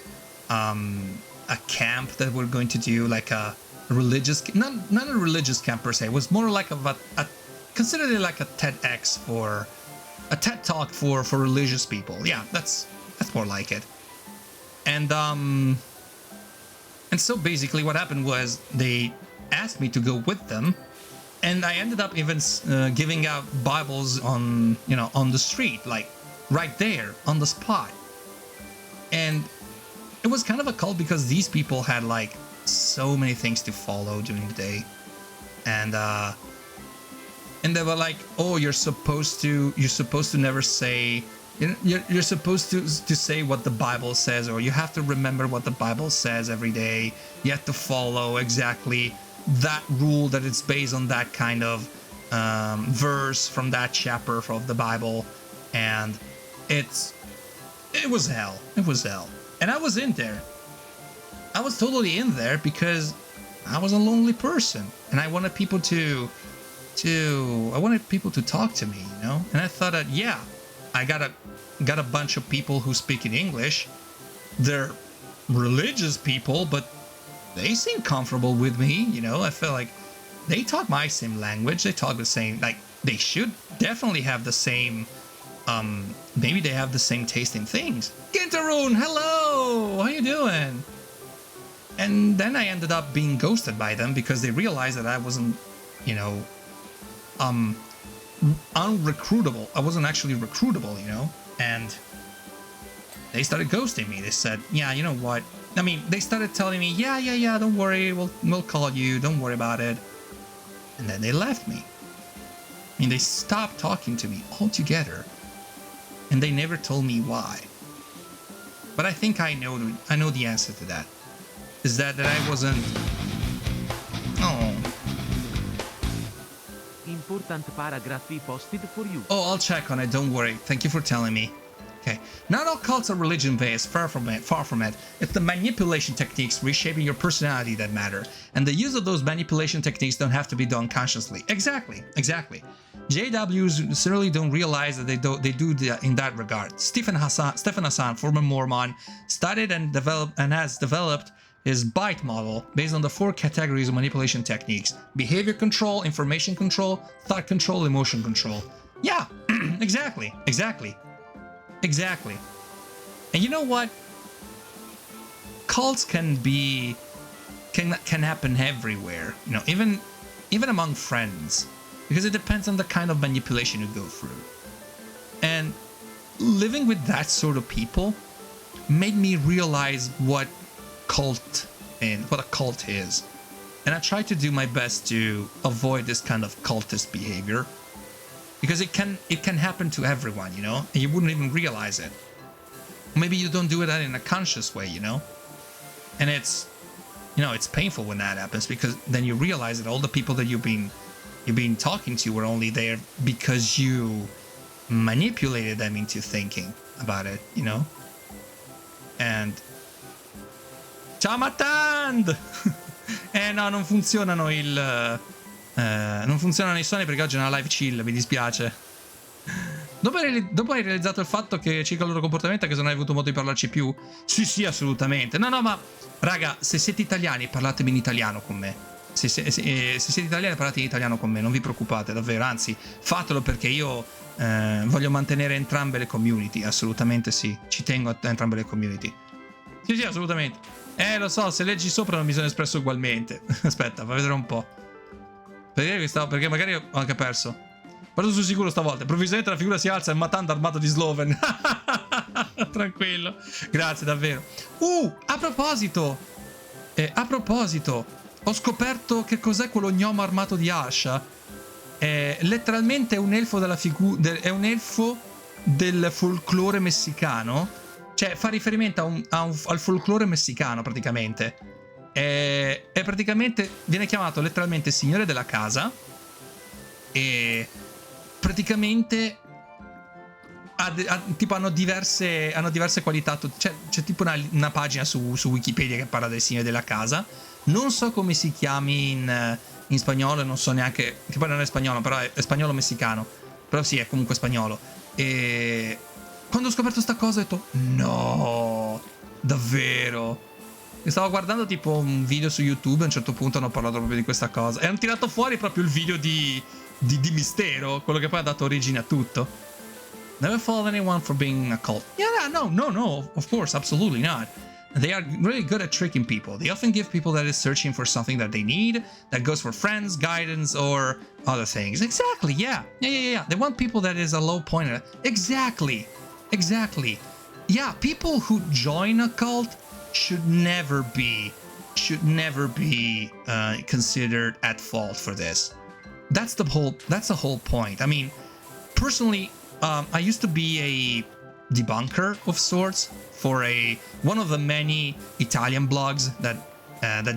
S1: camp that we're going to do, like a religious, not a religious camp per se. It was more like considered it like a TEDx for a TED talk for religious people. Yeah, that's more like it. And so basically what happened was they asked me to go with them, and I ended up even giving out Bibles on the street, like right there on the spot. And it was kind of a cult because these people had like so many things to follow during the day, and they were like, oh, you're supposed to never say, you're supposed to say what the Bible says, or you have to remember what the Bible says every day. You have to follow exactly that rule, that it's based on that kind of verse from that chapter of the Bible. And it was hell. It was hell. And I was in there. I was totally in there because I was a lonely person, and I wanted people to talk to me, And I thought that, yeah, I got a bunch of people who speak in English. They're religious people, but they seem comfortable with me, I feel like they talk my same language. They talk the same, like they should definitely have the same, maybe they have the same taste in things. Gintaroon, hello, how you doing? And then I ended up being ghosted by them because they realized that I wasn't, unrecruitable. I wasn't actually recruitable, and they started ghosting me. They said, yeah, you know what? I mean, they started telling me, yeah, don't worry, we'll call you, don't worry about it. And then they left me. I mean, they stopped talking to me altogether, and they never told me why. But I think I know the answer to that. Is that I wasn't... Oh.
S2: Important paragraph posted for you.
S1: Oh, I'll check on it, don't worry. Thank you for telling me. Okay. Not all cults are religion-based, far from it. It's the manipulation techniques reshaping your personality that matter. And the use of those manipulation techniques don't have to be done consciously. Exactly. JWs certainly don't realize that they do in that regard. Stephen Hassan, former Mormon, studied and has developed his BITE model based on the 4 categories of manipulation techniques: behavior control, information control, thought control, emotion control. Yeah, exactly. And you know what? Cults can happen everywhere, even among friends, because it depends on the kind of manipulation you go through. And living with that sort of people made me realize what a cult is. And I try to do my best to avoid this kind of cultist behavior, because it can happen to everyone, and you wouldn't even realize it. Maybe you don't do it in a conscious way, and it's painful when that happens, because then you realize that all the people that you've been talking to were only there because you manipulated them into thinking about it, And ciao Mattand! No, non funzionano non funzionano i suoni perché oggi è una live chill, mi dispiace. Dopo hai realizzato il fatto che circa il loro comportamento è che non hai avuto modo di parlarci più? Sì, assolutamente. No, ma raga, se siete italiani parlatemi in italiano con me. Se siete italiani parlate in italiano con me, non vi preoccupate, davvero, anzi, fatelo, perché io voglio mantenere entrambe le community, assolutamente sì, ci tengo a entrambe le community. Sì, assolutamente. Lo so, se leggi sopra non mi sono espresso ugualmente. Aspetta, fa vedere un po'. Perché magari ho anche perso. Vado sul sicuro stavolta. Improvvisamente la figura si alza e Matan armato di Sloven. Tranquillo. Grazie, davvero. A proposito, ho scoperto che cos'è quello gnomo armato di ascia. Letteralmente è un elfo è un elfo del folklore messicano. Cioè, fa riferimento al folklore messicano, praticamente. E praticamente viene chiamato letteralmente signore della casa. E praticamente tipo hanno diverse qualità. C'è tipo una pagina su Wikipedia che parla del signore della casa. Non so come si chiami in spagnolo, non so neanche, che poi non è spagnolo, però è spagnolo messicano, però sì, è comunque spagnolo. E quando ho scoperto sta cosa ho detto no, davvero. E stavo guardando tipo un video su YouTube, a un certo punto hanno parlato proprio di questa cosa e hanno tirato fuori proprio il video di Mistero, quello che poi ha dato origine a tutto. Never followed anyone for being a cult. Yeah, no, of course, absolutely not. They are really good at tricking people. They often give people that is searching for something that they need, that goes for friends, guidance, or other things. Exactly, yeah. They want people that is a low pointer. Exactly. Yeah, people who join a cult should never be considered at fault for this. That's the whole point. I mean, personally, I used to be a debunker of sorts for one of the many Italian blogs that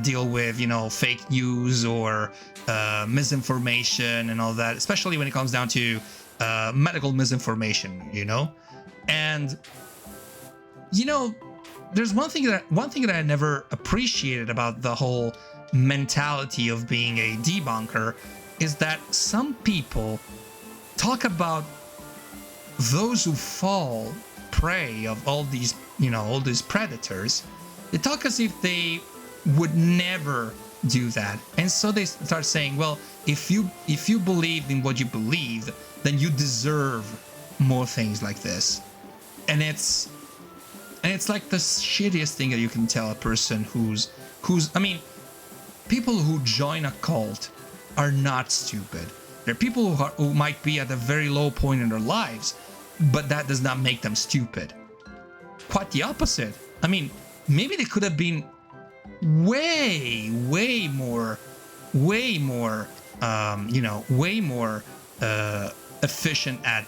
S1: deal with, you know, fake news or misinformation and all that, especially when it comes down to medical misinformation, you know. And you know, there's one thing that I never appreciated about the whole mentality of being a debunker is that some people talk about those who fall prey of all these, you know, all these predators. They talk as if they would never do that, and so they start saying, well, if you believed in what you believed, then you deserve more things like this. And it's like the shittiest thing that you can tell a person who's I mean, people who join a cult are not stupid. They're people who might be at a very low point in their lives, but that does not make them stupid. Quite the opposite. I mean, maybe they could have been way more efficient at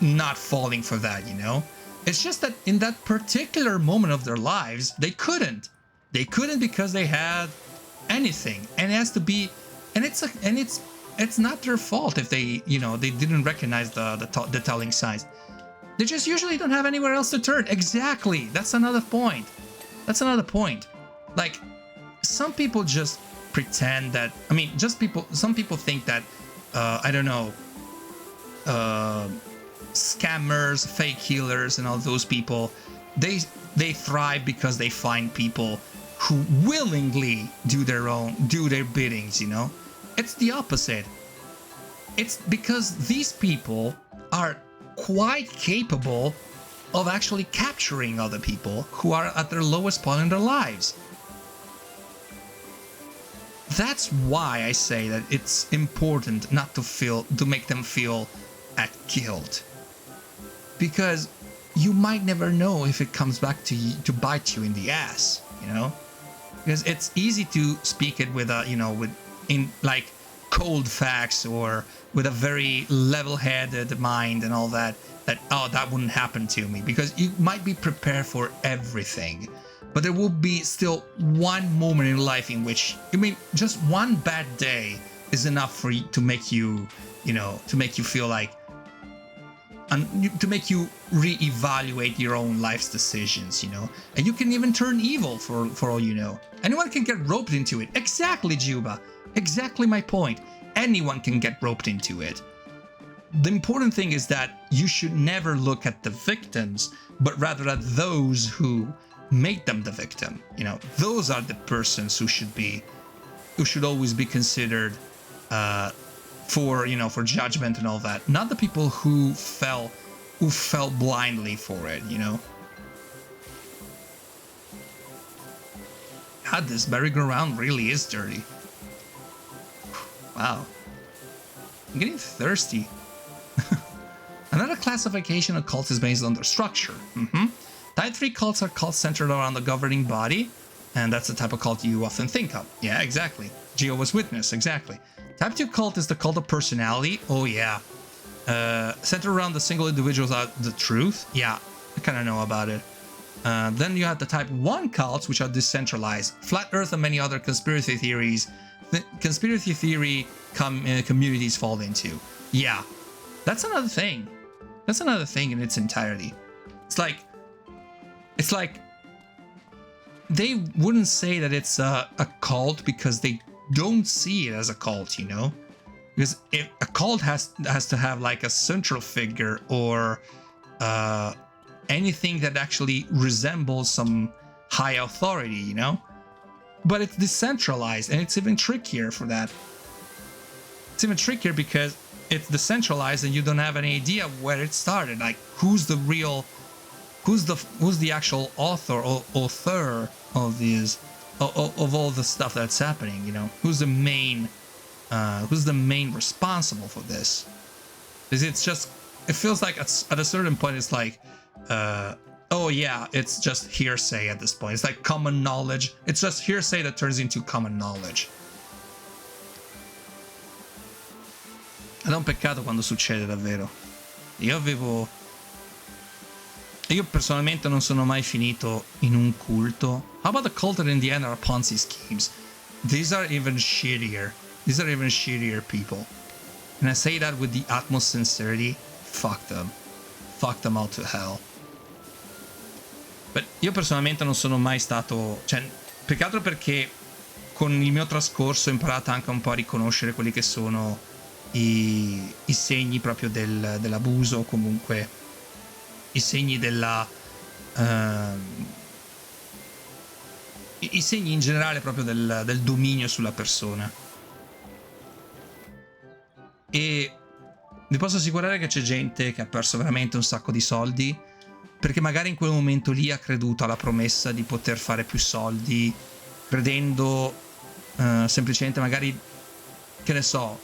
S1: not falling for that, you know. It's just that in that particular moment of their lives, they couldn't because they had anything, and it has to be, and it's not their fault if they, you know, they didn't recognize the telling signs. They just usually don't have anywhere else to turn. Exactly. That's another point. Like, some people just pretend that, I mean, some people think that, I don't know, scammers, fake healers, and all those people, they thrive because they find people who willingly do their biddings, you know. It's the opposite. It's because these people are quite capable of actually capturing other people who are at their lowest point in their lives. That's why I say that it's important not to make them feel at guilt. Because you might never know if it comes back to you, to bite you in the ass, you know? Because it's easy to speak it with like cold facts or with a very level-headed mind and all that, oh, that wouldn't happen to me, because you might be prepared for everything. But there will be still one moment in life in which, I mean, just one bad day is enough for you to make you, you know, to make you feel like, to make you reevaluate your own life's decisions, you know? And you can even turn evil for all you know. Anyone can get roped into it. Exactly, Juba. Exactly my point. Anyone can get roped into it. The important thing is that you should never look at the victims, but rather at those who made them the victim. You know, those are the persons who should always be considered for, you know, for judgment and all that. Not the people who fell blindly for it, you know. God, this merry-go-round really is dirty. Wow. I'm getting thirsty. Another classification of cults is based on their structure. Type 3 cults are cults centered around the governing body, and that's the type of cult you often think of. Yeah, exactly. Jehovah's Witness, exactly. Type 2 cult is the cult of personality. Oh, yeah. Centered around the single individuals out the truth. Yeah, I kind of know about it. Then you have the type 1 cults, which are decentralized. Flat Earth and many other conspiracy theories. Conspiracy theory communities fall into. Yeah, that's another thing. That's another thing in its entirety. It's like they wouldn't say that it's a cult because they don't see it as a cult, you know? Because if a cult has to have like a central figure or anything that actually resembles some high authority, you know? But it's decentralized, and it's even trickier for that. It's even trickier because it's decentralized and you don't have any idea where it started. Like, who's the actual author or author of these of all the stuff that's happening, you know? Who's the main responsible for this? Because it feels like at a certain point it's like oh yeah, it's just hearsay at this point. It's like common knowledge. It's just hearsay that turns into common knowledge. Ed è un peccato quando succede davvero. Io personalmente non sono mai finito in un culto. How about the cult that in the end are Ponzi schemes? These are even shittier. These are even shittier people. And I say that with the utmost sincerity. Fuck them. Fuck them all to hell. But io personalmente non sono mai stato... Cioè, più che altro perché con il mio trascorso ho imparato anche un po' a riconoscere quelli che sono i segni proprio dell'abuso, o comunque i segni della... i segni in generale proprio del dominio sulla persona. E vi posso assicurare che c'è gente che ha perso veramente un sacco di soldi perché magari in quel momento lì ha creduto alla promessa di poter fare più soldi, credendo semplicemente magari, che ne so,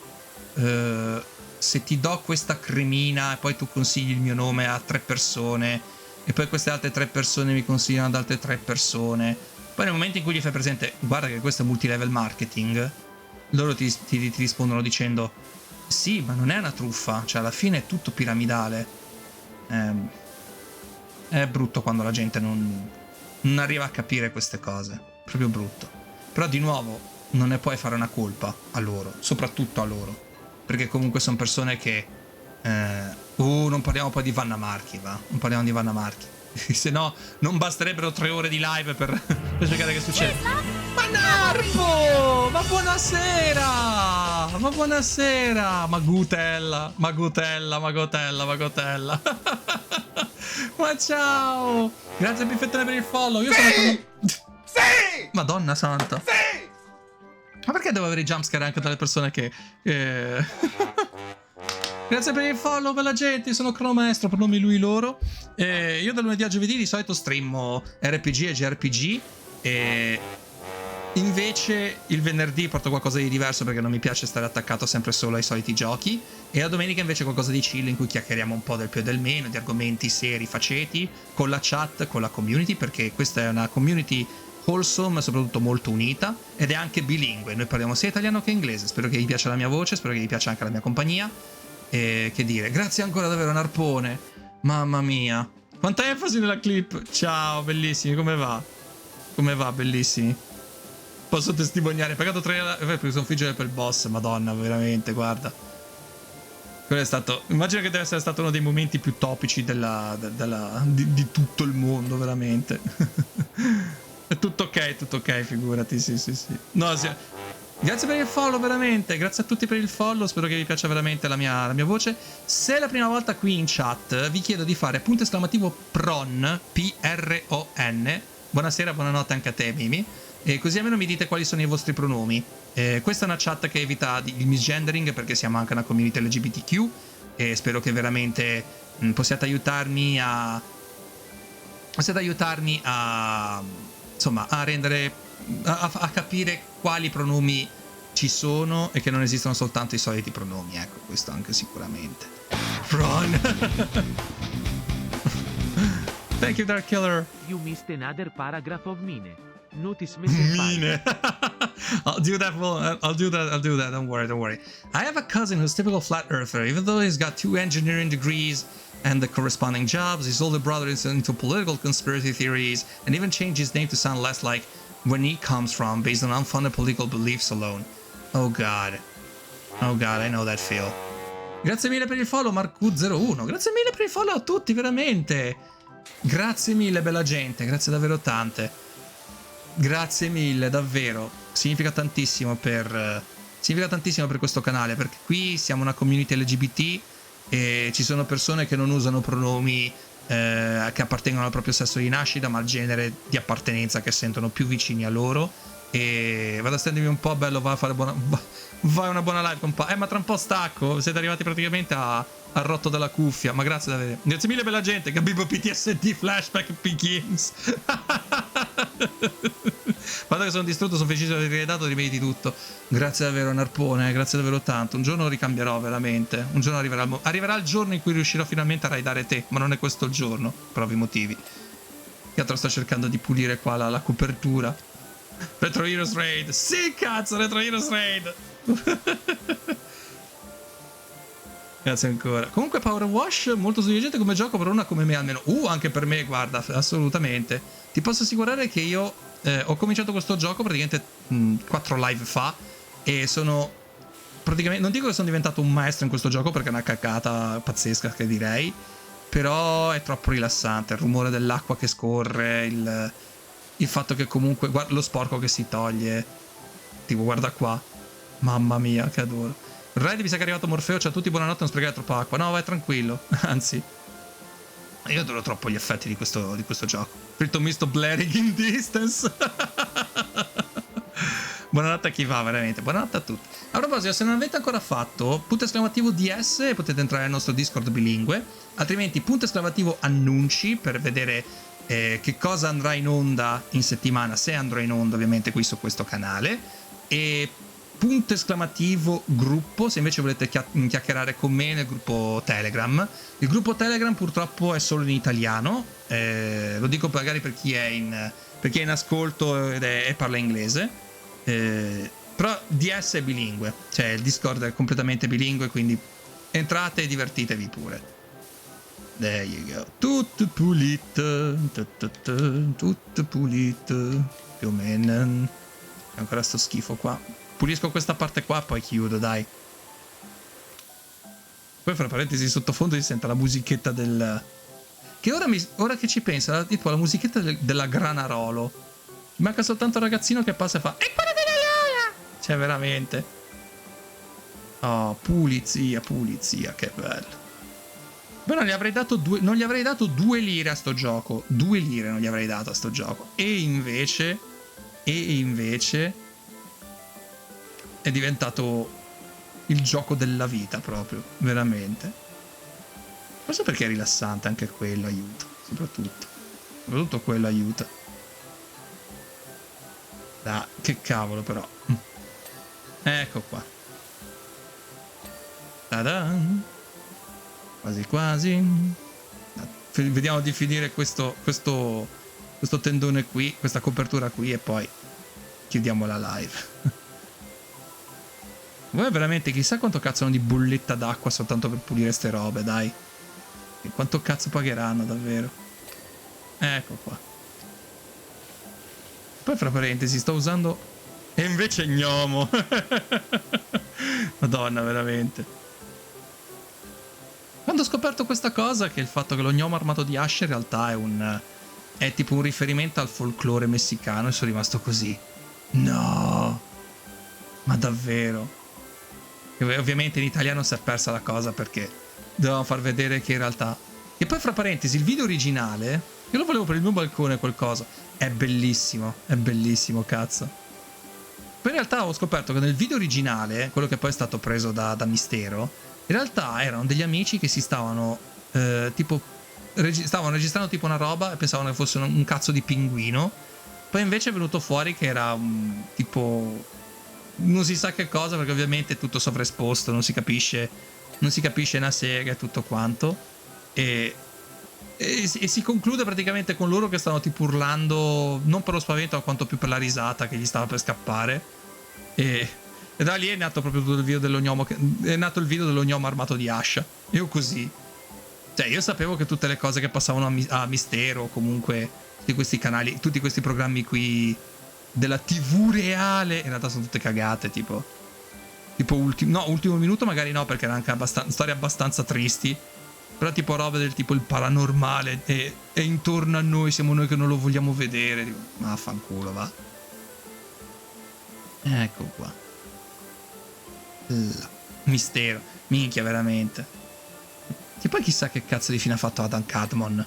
S1: se ti do questa cremina e poi tu consigli il mio nome a 3 persone e poi queste altre 3 persone mi consigliano ad altre 3 persone, poi nel momento in cui gli fai presente guarda che questo è multilevel marketing, loro ti rispondono dicendo sì, ma non è una truffa, cioè alla fine è tutto piramidale. È brutto quando la gente non arriva a capire queste cose, proprio brutto. Però di nuovo non ne puoi fare una colpa a loro, soprattutto a loro, perché comunque sono persone che non parliamo poi di Vanna Marchi, va? Non parliamo di Vanna Marchi. Se no non basterebbero 3 ore di live per spiegare che succede. Ma Narpo! Ma buonasera! Ma buonasera! Ma Gutella! Ma Gutella! Ma Gotella! Ma Gotella! Ma ciao! Grazie Biffettone per il follow. Io sono
S5: Sì!
S1: Madonna santa.
S5: Sì!
S1: Ma perché devo avere i jumpscare anche dalle persone che Grazie per il follow, bella gente, sono Cronomaestro, pronomi lui loro. Io dal lunedì a giovedì di solito streammo RPG e JRPG, e invece il venerdì porto qualcosa di diverso perché non mi piace stare attaccato sempre solo ai soliti giochi, e la domenica invece qualcosa di chill in cui chiacchieriamo un po' del più e del meno, di argomenti seri, faceti, con la chat, con la community, perché questa è una community wholesome e soprattutto molto unita, ed è anche bilingue, noi parliamo sia italiano che inglese. Spero che vi piaccia la mia voce, spero che vi piaccia anche la mia compagnia. E che dire, grazie ancora davvero Narpone, mamma mia, quanta enfasi nella clip. Ciao bellissimi, come va? Come va bellissimi? Posso testimoniare, pagato 3 perché sono figlio per il boss, madonna veramente, guarda. Quello è stato, immagino che deve essere stato uno dei momenti più topici di tutto il mondo, veramente. È tutto ok, figurati, sì. No, sì. Grazie per il follow, veramente. Grazie a tutti per il follow. Spero che vi piaccia veramente la mia voce. Se è la prima volta qui in chat, vi chiedo di fare *PRON, P-R-O-N. Buonasera, buonanotte anche a te, Mimi. E così almeno mi dite quali sono i vostri pronomi. Questa è una chat che evita il misgendering, perché siamo anche una community LGBTQ. E spero che veramente possiate aiutarmi a. Insomma, a rendere. A capire quali pronomi ci sono e che non esistono soltanto i soliti pronomi, ecco, questo anche sicuramente. Ron. Thank you, Dark Killer.
S2: You missed another paragraph of mine. Notice message
S1: Mine. I'll do that. I'll do that. Don't worry. I have a cousin who's typical flat earther. Even though he's got 2 engineering degrees and the corresponding jobs. His older brother is into political conspiracy theories and even changed his name to sound less like when he comes from, based on unfounded political beliefs alone. Oh god. Oh god, I know that feel. Grazie mille per il follow, Marcu01. Grazie mille per il follow a tutti, veramente. Grazie mille, bella gente. Grazie davvero tante. Grazie mille, davvero. Significa tantissimo per questo canale, perché qui siamo una community LGBT e ci sono persone che non usano pronomi che appartengono al proprio sesso di nascita, ma al genere di appartenenza che sentono più vicini a loro. E vado a stendermi un po', bello, va a fare una buona live con ma tra un po' stacco. Siete arrivati praticamente al rotto della cuffia, ma grazie davvero. Grazie mille, bella gente. Gabibbo PTSD flashback begins. Guarda che sono distrutto, sono felice di aver ridato, rimedi tutto. Grazie davvero, Narpone, grazie davvero tanto. Un giorno ricambierò veramente. Un giorno arriverà il giorno in cui riuscirò finalmente a raidare te, ma non è questo il giorno, per ovvi motivi. Che altro sto cercando di pulire qua la copertura. Retro Heroes Raid. Sì, cazzo, Retro Heroes Raid. Grazie ancora. Comunque POWERWASH molto suggestivamente come gioco per una come me almeno. Anche per me, guarda, assolutamente. Ti posso assicurare che io ho cominciato questo gioco praticamente 4 live fa e sono praticamente, non dico che sono diventato un maestro in questo gioco perché è una cacata pazzesca, che direi, però è troppo rilassante, il rumore dell'acqua che scorre, il fatto che comunque guarda lo sporco che si toglie, tipo guarda qua, mamma mia che adoro. Red, mi sa che è arrivato Morfeo, ciao a tutti, buonanotte, non sprecare troppa acqua. No, vai tranquillo, anzi io adoro troppo gli effetti di questo gioco. Fritto misto blaring in distance. Buonanotte a chi va, veramente, buonanotte a tutti. A proposito, se non avete ancora fatto punto esclamativo DS, potete entrare nel nostro Discord bilingue, altrimenti punto esclamativo annunci per vedere che cosa andrà in onda in settimana, se andrò in onda ovviamente qui su questo canale, e punto esclamativo gruppo se invece volete chiacchierare con me nel gruppo Telegram. Il gruppo Telegram purtroppo è solo in italiano, lo dico magari per chi è in ascolto e parla inglese, però DS è bilingue, cioè il Discord è completamente bilingue, quindi entrate e divertitevi pure. There you go. Tutto pulito, tutto pulito, più o meno. Ancora sto schifo qua. Pulisco questa parte qua, poi chiudo, dai. Poi fra parentesi sottofondo si sente la musichetta del... Che ora che ci pensa, tipo la musichetta della Granarolo. Manca soltanto il ragazzino che passa e fa... È quello della Lola! Cioè, veramente. Oh, pulizia, che bello. Però non gli avrei dato 2 lire a sto gioco. 2 lire non gli avrei dato a sto gioco. E invece è diventato il gioco della vita proprio, veramente. Forse perché è rilassante, anche quello aiuta, soprattutto quello aiuta. Dai, che cavolo però. Ecco qua. Ta-da! Quasi quasi. Vediamo di finire questo tendone qui, questa copertura qui, e poi chiudiamo la live. Voi veramente chissà quanto cazzo hanno di bolletta d'acqua soltanto per pulire ste robe, dai. E quanto cazzo pagheranno davvero? Ecco qua. Poi fra parentesi sto usando... E invece gnomo. Madonna, veramente. Quando ho scoperto questa cosa, che il fatto che lo gnomo armato di asce in realtà è tipo un riferimento al folklore messicano, e sono rimasto così. No! Ma davvero? E ovviamente in italiano si è persa la cosa perché dovevamo far vedere che in realtà... E poi fra parentesi, il video originale, io lo volevo per il mio balcone qualcosa, è bellissimo, cazzo. Poi in realtà ho scoperto che nel video originale, quello che poi è stato preso da Mistero, in realtà erano degli amici che si stavano stavano registrando tipo una roba e pensavano che fosse un cazzo di pinguino. Poi invece è venuto fuori che era un tipo... non si sa che cosa, perché ovviamente è tutto sovraesposto, non si capisce una sega e tutto quanto, e si conclude praticamente con loro che stanno tipo urlando, non per lo spavento ma quanto più per la risata che gli stava per scappare, e da lì è nato proprio tutto il video dello gnomo, è nato il video dello gnomo armato di ascia. Io così Cioè, io sapevo che tutte le cose che passavano a Mistero, comunque, tutti questi canali, tutti questi programmi qui della TV reale, in realtà sono tutte cagate, tipo ultimo minuto magari no, perché erano anche storie abbastanza tristi. Però tipo robe del tipo il paranormale e intorno a noi siamo noi che non lo vogliamo vedere. Dico, ma fanculo, va. Ecco qua. Mistero. Minchia, veramente. E poi chissà che cazzo di fine ha fatto Adam Cadmon.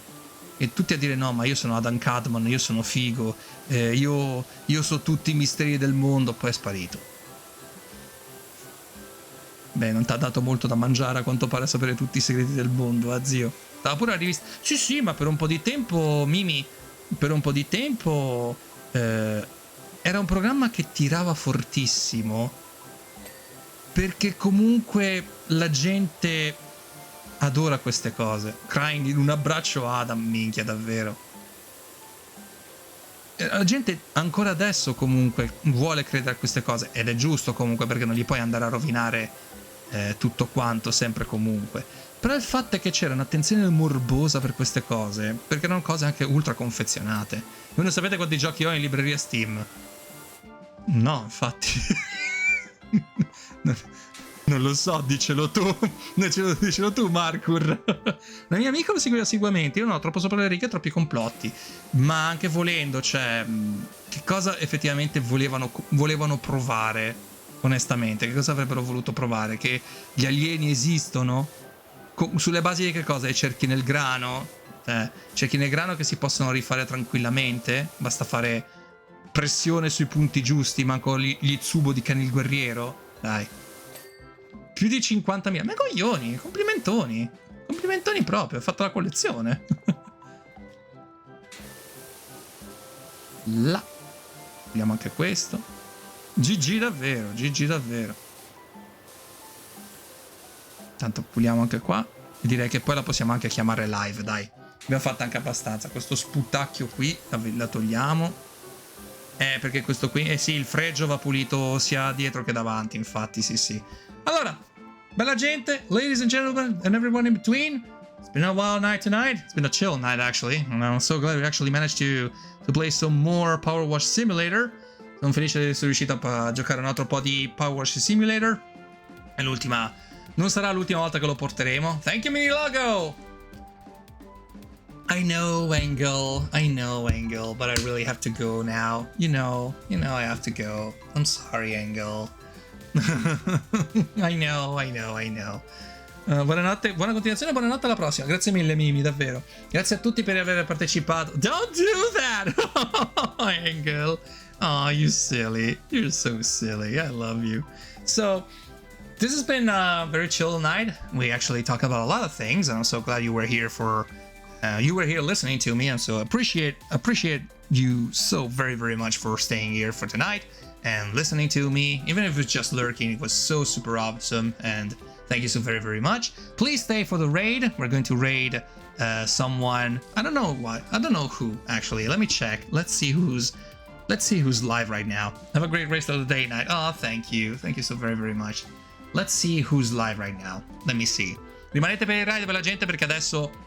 S1: E tutti a dire no, ma io sono Adam Cadmon, io sono figo, io so tutti i misteri del mondo, poi è sparito. Beh, non ti ha dato molto da mangiare a quanto pare a sapere tutti i segreti del mondo, zio. Stava pure la rivista. Sì, ma per un po' di tempo, Mimi, per un po' di tempo era un programma che tirava fortissimo, perché comunque la gente adora queste cose. Crying in un abbraccio a Adam, minchia, davvero. La gente ancora adesso comunque vuole credere a queste cose, ed è giusto comunque, perché non gli puoi andare a rovinare tutto quanto sempre comunque. Però il fatto è che c'era un'attenzione morbosa per queste cose, perché erano cose anche ultra confezionate. Voi non sapete quanti giochi ho in libreria Steam? No, infatti. Non lo so, dicelo tu. Dicelo tu, Marcur. La mia amica lo seguiva assiduamente. Io non ho troppo sopra le righe e troppi complotti. Ma anche volendo, cioè, che cosa effettivamente volevano provare? Onestamente, che cosa avrebbero voluto provare? Che gli alieni esistono? Sulle basi di che cosa? I cerchi nel grano? Cerchi nel grano che si possono rifare tranquillamente? Basta fare pressione sui punti giusti, manco gli Tsubo di Ken il Guerriero? Dai. Più di 50.000. Ma coglioni, complimentoni. Complimentoni proprio, ho fatto la collezione. Là. Vediamo anche questo. GG davvero, GG davvero. Tanto puliamo anche qua. E direi che poi la possiamo anche chiamare live, dai. Abbiamo fatto anche abbastanza. Questo sputacchio qui la togliamo. Perché questo qui... sì, il fregio va pulito sia dietro che davanti, infatti, sì. Allora, bella gente, ladies and gentlemen, and everyone in between. It's been a wild night tonight. It's been a chill night, actually. And I'm so glad we actually managed to play some more Power Wash Simulator. Sono felice di essere riuscito a giocare un altro po' di Power Wash Simulator. È l'ultima. Non sarà l'ultima volta che lo porteremo. Thank you, Mini Logo! I know, Engel, but I really have to go now. You know I have to go. I'm sorry, Engel. I know. Buonanotte, buona continuazione, buonanotte, alla prossima. Grazie mille, Mimi, davvero. Grazie a tutti per aver partecipato. Don't do that! Oh, Engel. Oh, you silly. You're so silly. I love you. So, this has been a very chill night. We actually talk about a lot of things, and I'm so glad you were here listening to me, and so appreciate you so very, very much for staying here for tonight and listening to me. Even if it's just lurking, it was so super awesome, and thank you so very, very much. Please stay for the raid. We're going to raid someone. I don't know what. I don't know who, actually. Let me check. Let's see who's live right now. Have a great rest of the day, night. Oh, thank you. Thank you so very, very much. Let's see who's live right now. Let me see. Rimanete per il raid, per la gente, perché adesso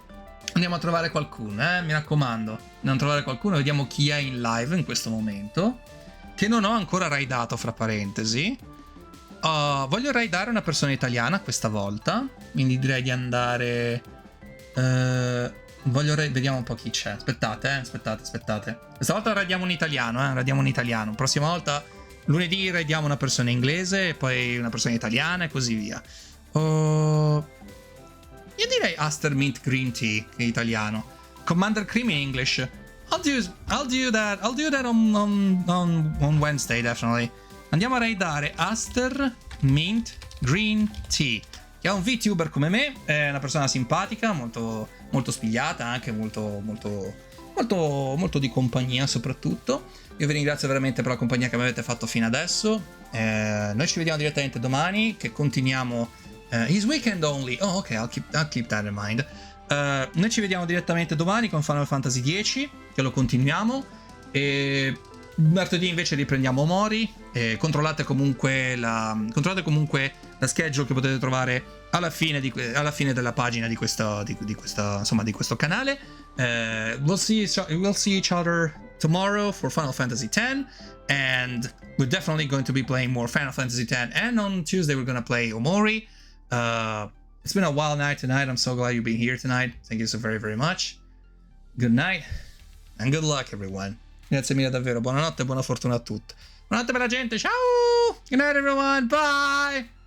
S1: andiamo a trovare qualcuno, mi raccomando. Andiamo a trovare qualcuno, vediamo chi è in live in questo momento. Che non ho ancora raidato, fra parentesi. Voglio raidare una persona italiana questa volta. Quindi direi di andare... vediamo un po' chi c'è. Aspettate. Questa volta raidiamo un italiano, Prossima volta, lunedì, raidiamo una persona inglese, e poi una persona italiana e così via. Io direi Aster Mint Green Tea, che è italiano. Commander Cream in English. I'll do that on Wednesday, definitely. Andiamo a raidare Aster Mint Green Tea, che è un VTuber come me, è una persona simpatica, molto, molto spigliata, anche molto di compagnia soprattutto. Io vi ringrazio veramente per la compagnia che mi avete fatto fino adesso. Noi ci vediamo direttamente domani, che continuiamo his weekend only. Oh, ok, I'll keep that in mind. Noi ci vediamo direttamente domani con Final Fantasy X, che lo continuiamo, e martedì invece riprendiamo Mori. Controllate comunque la schedule che potete trovare alla fine della pagina di questo canale. We'll see each other tomorrow for Final Fantasy X, and we're definitely going to be playing more Final Fantasy X, and on Tuesday we're gonna play Omori. It's been a wild night tonight. I'm so glad you've been here tonight. Thank you so very, very much. Good night and good luck, everyone. Grazie mille davvero. Buonanotte e buona fortuna a tutti. Buonanotte per la gente. Ciao. Good night, everyone. Bye.